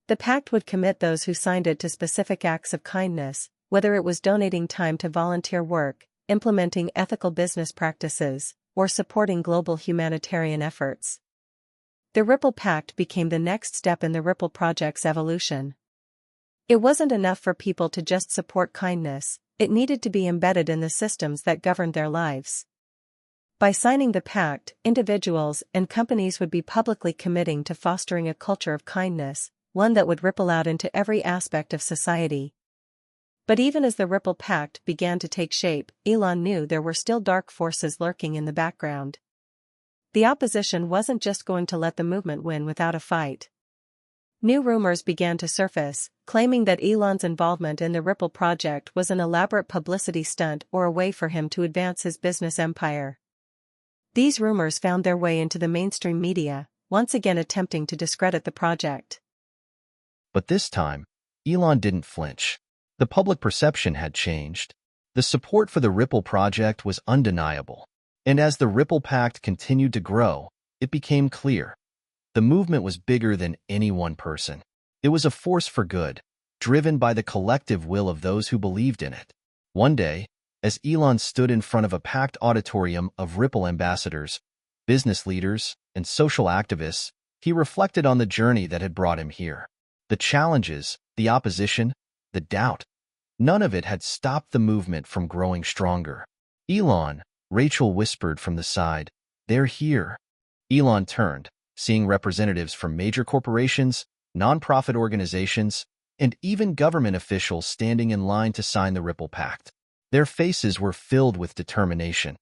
B: The pact would commit those who signed it to specific acts of kindness, whether it was donating time to volunteer work, implementing ethical business practices, or supporting global humanitarian efforts. The Ripple Pact became the next step in the Ripple Project's evolution. It wasn't enough for people to just support kindness, it needed to be embedded in the systems that governed their lives. By signing the pact, individuals and companies would be publicly committing to fostering a culture of kindness, one that would ripple out into every aspect of society. But even as the Ripple Pact began to take shape, Elon knew there were still dark forces lurking in the background. The opposition wasn't just going to let the movement win without a fight. New rumors began to surface, claiming that Elon's involvement in the Ripple Project was an elaborate publicity stunt or a way for him to advance his business empire. These rumors found their way into the mainstream media, once again attempting to discredit the project.
A: But this time, Elon didn't flinch. The public perception had changed. The support for the Ripple Project was undeniable. And as the Ripple Pact continued to grow, it became clear: the movement was bigger than any one person. It was a force for good, driven by the collective will of those who believed in it. One day, as Elon stood in front of a packed auditorium of Ripple ambassadors, business leaders, and social activists, he reflected on the journey that had brought him here. The challenges, the opposition, the doubt. None of it had stopped the movement from growing stronger. "Elon," Rachel whispered from the side, "they're here." Elon turned, seeing representatives from major corporations, nonprofit organizations, and even government officials standing in line to sign the Ripple Pact. Their faces were filled with determination,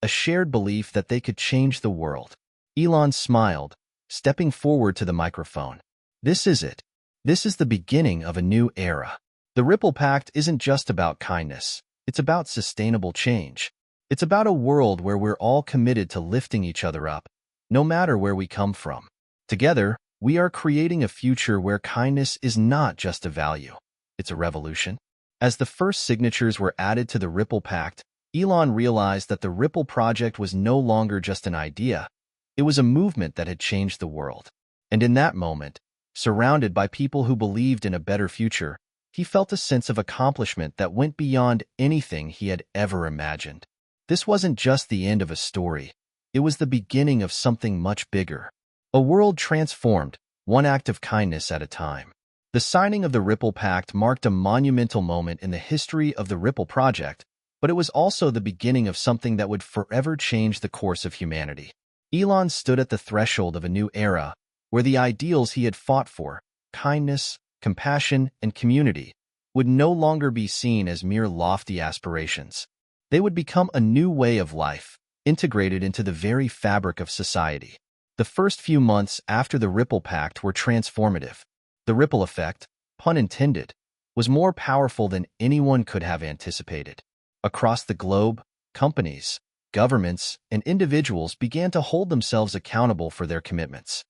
A: a shared belief that they could change the world. Elon smiled, stepping forward to the microphone. This is it. This is the beginning of a new era. The Ripple Pact isn't just about kindness. It's about sustainable change. It's about a world where we're all committed to lifting each other up, no matter where we come from. Together, we are creating a future where kindness is not just a value. It's a revolution. As the first signatures were added to the Ripple Pact, Elon realized that the Ripple Project was no longer just an idea. It was a movement that had changed the world. And in that moment, surrounded by people who believed in a better future, he felt a sense of accomplishment that went beyond anything he had ever imagined. This wasn't just the end of a story. It was the beginning of something much bigger. A world transformed, one act of kindness at a time. The signing of the Ripple Pact marked a monumental moment in the history of the Ripple Project, but it was also the beginning of something that would forever change the course of humanity. Elon stood at the threshold of a new era, where the ideals he had fought for, kindness, compassion, and community, would no longer be seen as mere lofty aspirations. They would become a new way of life, integrated into the very fabric of society. The first few months after the Ripple Pact were transformative. The ripple effect, pun intended, was more powerful than anyone could have anticipated. Across the globe, companies, governments, and individuals began to hold themselves accountable for their commitments.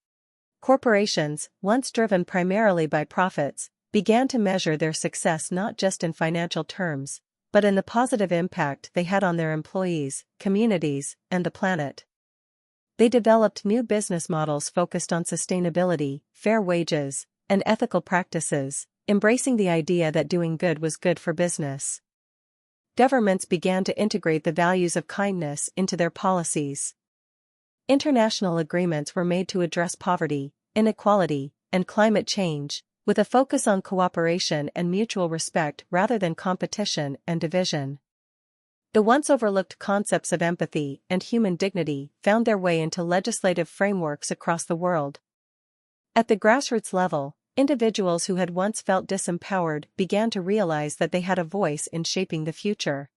B: Corporations, once driven primarily by profits, began to measure their success not just in financial terms, but in the positive impact they had on their employees, communities, and the planet. They developed new business models focused on sustainability, fair wages, and ethical practices, embracing the idea that doing good was good for business. Governments began to integrate the values of kindness into their policies. International agreements were made to address poverty, inequality, and climate change, with a focus on cooperation and mutual respect rather than competition and division. The once overlooked concepts of empathy and human dignity found their way into legislative frameworks across the world. At the grassroots level, individuals who had once felt disempowered began to realize that they had a voice in shaping the future.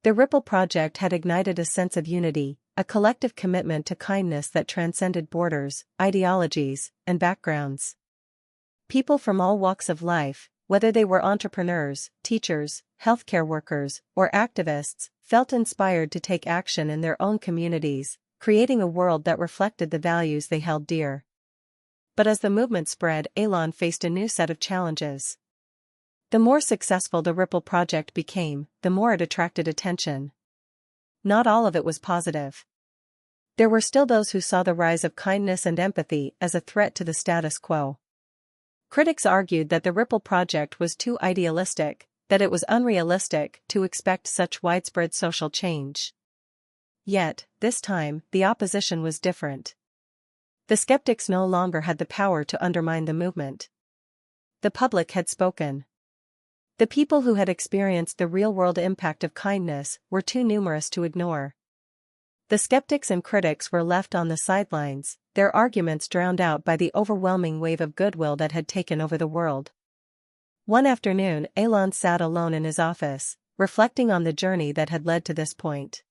B: The Ripple Project had ignited a sense of unity, a collective commitment to kindness that transcended borders, ideologies, and backgrounds. People from all walks of life, whether they were entrepreneurs, teachers, healthcare workers, or activists, felt inspired to take action in their own communities, creating a world that reflected the values they held dear. But as the movement spread, Elon faced a new set of challenges. The more successful the Ripple Project became, the more it attracted attention. Not all of it was positive. There were still those who saw the rise of kindness and empathy as a threat to the status quo. Critics argued that the Ripple Project was too idealistic, that it was unrealistic to expect such widespread social change. Yet, this time, the opposition was different. The skeptics no longer had the power to undermine the movement. The public had spoken. The people who had experienced the real-world impact of kindness were too numerous to ignore. The skeptics and critics were left on the sidelines, their arguments drowned out by the overwhelming wave of goodwill that had taken over the world. One afternoon, Elon sat alone in his office, reflecting on the journey that had led to this point.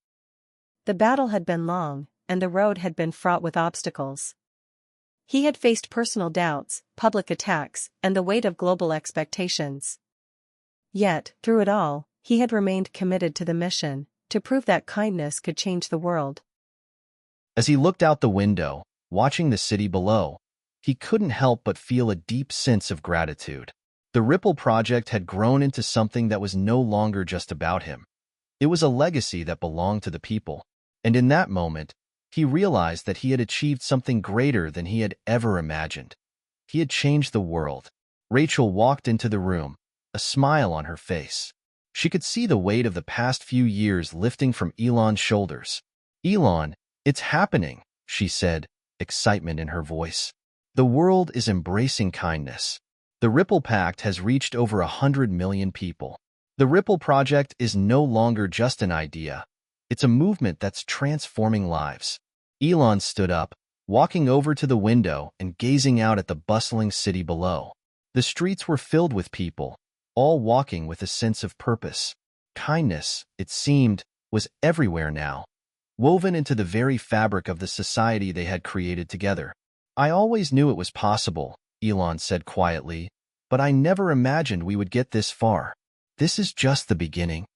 B: The battle had been long, and the road had been fraught with obstacles. He had faced personal doubts, public attacks, and the weight of global expectations. Yet, through it all, he had remained committed to the mission, to prove that kindness could change the world.
A: As he looked out the window, watching the city below, he couldn't help but feel a deep sense of gratitude. The Ripple Project had grown into something that was no longer just about him. It was a legacy that belonged to the people, and in that moment, he realized that he had achieved something greater than he had ever imagined. He had changed the world. Rachel walked into the room, a smile on her face. She could see the weight of the past few years lifting from Elon's shoulders. "Elon, it's happening," she said, excitement in her voice. "The world is embracing kindness. The Ripple Pact has reached over 100 million people. The Ripple Project is no longer just an idea. It's a movement that's transforming lives." Elon stood up, walking over to the window and gazing out at the bustling city below. The streets were filled with people, all walking with a sense of purpose. Kindness, it seemed, was everywhere now, woven into the very fabric of the society they had created together. "I always knew it was possible," Elon said quietly, but I never imagined we would get this far. This is just the beginning.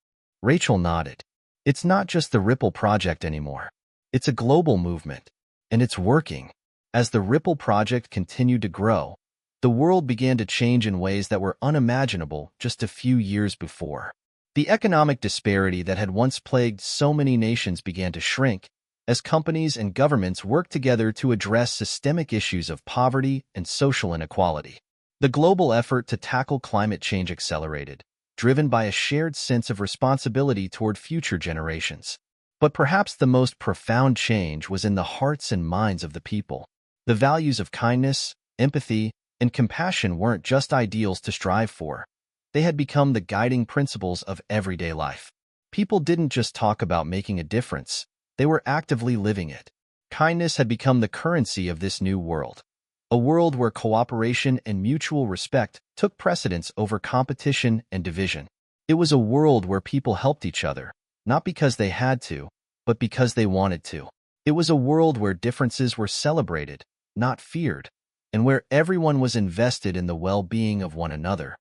A: Rachel nodded. It's not just the Ripple project anymore. It's a global movement, and it's working. As the Ripple project continued to grow, the world began to change in ways that were unimaginable just a few years before. The economic disparity that had once plagued so many nations began to shrink as companies and governments worked together to address systemic issues of poverty and social inequality. The global effort to tackle climate change accelerated, driven by a shared sense of responsibility toward future generations. But perhaps the most profound change was in the hearts and minds of the people. The values of kindness, empathy, and compassion weren't just ideals to strive for. They had become the guiding principles of everyday life. People didn't just talk about making a difference, they were actively living it. Kindness had become the currency of this new world, a world where cooperation and mutual respect took precedence over competition and division. It was a world where people helped each other, not because they had to, but because they wanted to. It was a world where differences were celebrated, not feared, and where everyone was invested in the well-being of one another.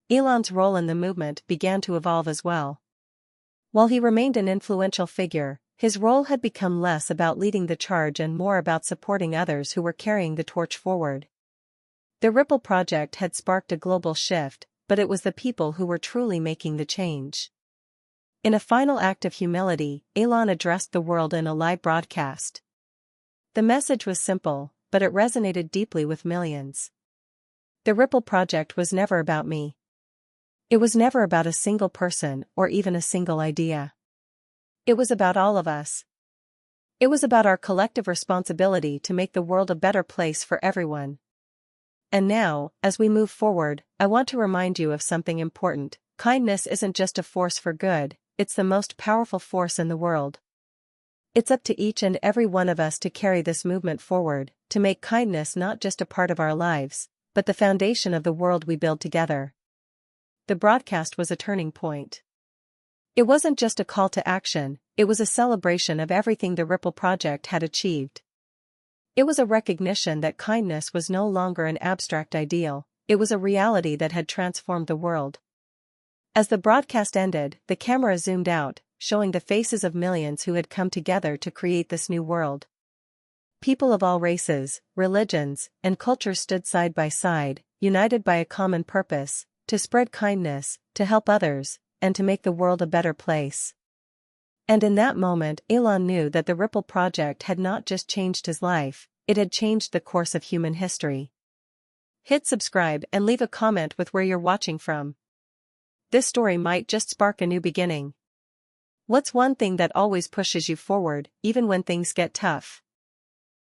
B: Elon's role in the movement began to evolve as well. While he remained an influential figure, his role had become less about leading the charge and more about supporting others who were carrying the torch forward. The Ripple project had sparked a global shift, but it was the people who were truly making the change. In a final act of humility, Elon addressed the world in a live broadcast. The message was simple, but it resonated deeply with millions. The Ripple project was never about me. It was never about a single person or even a single idea. It was about all of us. It was about our collective responsibility to make the world a better place for everyone. And now, as we move forward, I want to remind you of something important. Kindness isn't just a force for good, it's the most powerful force in the world. It's up to each and every one of us to carry this movement forward, to make kindness not just a part of our lives, but the foundation of the world we build together. The broadcast was a turning point. It wasn't just a call to action, it was a celebration of everything the Ripple project had achieved. It was a recognition that kindness was no longer an abstract ideal, it was a reality that had transformed the world. As the broadcast ended, the camera zoomed out, showing the faces of millions who had come together to create this new world. People of all races, religions, and cultures stood side by side, united by a common purpose, to spread kindness, to help others, and to make the world a better place. And in that moment, Elon knew that the Ripple project had not just changed his life, it had changed the course of human history. Hit subscribe and leave a comment with where you're watching from. This story might just spark a new beginning. What's one thing that always pushes you forward, even when things get tough?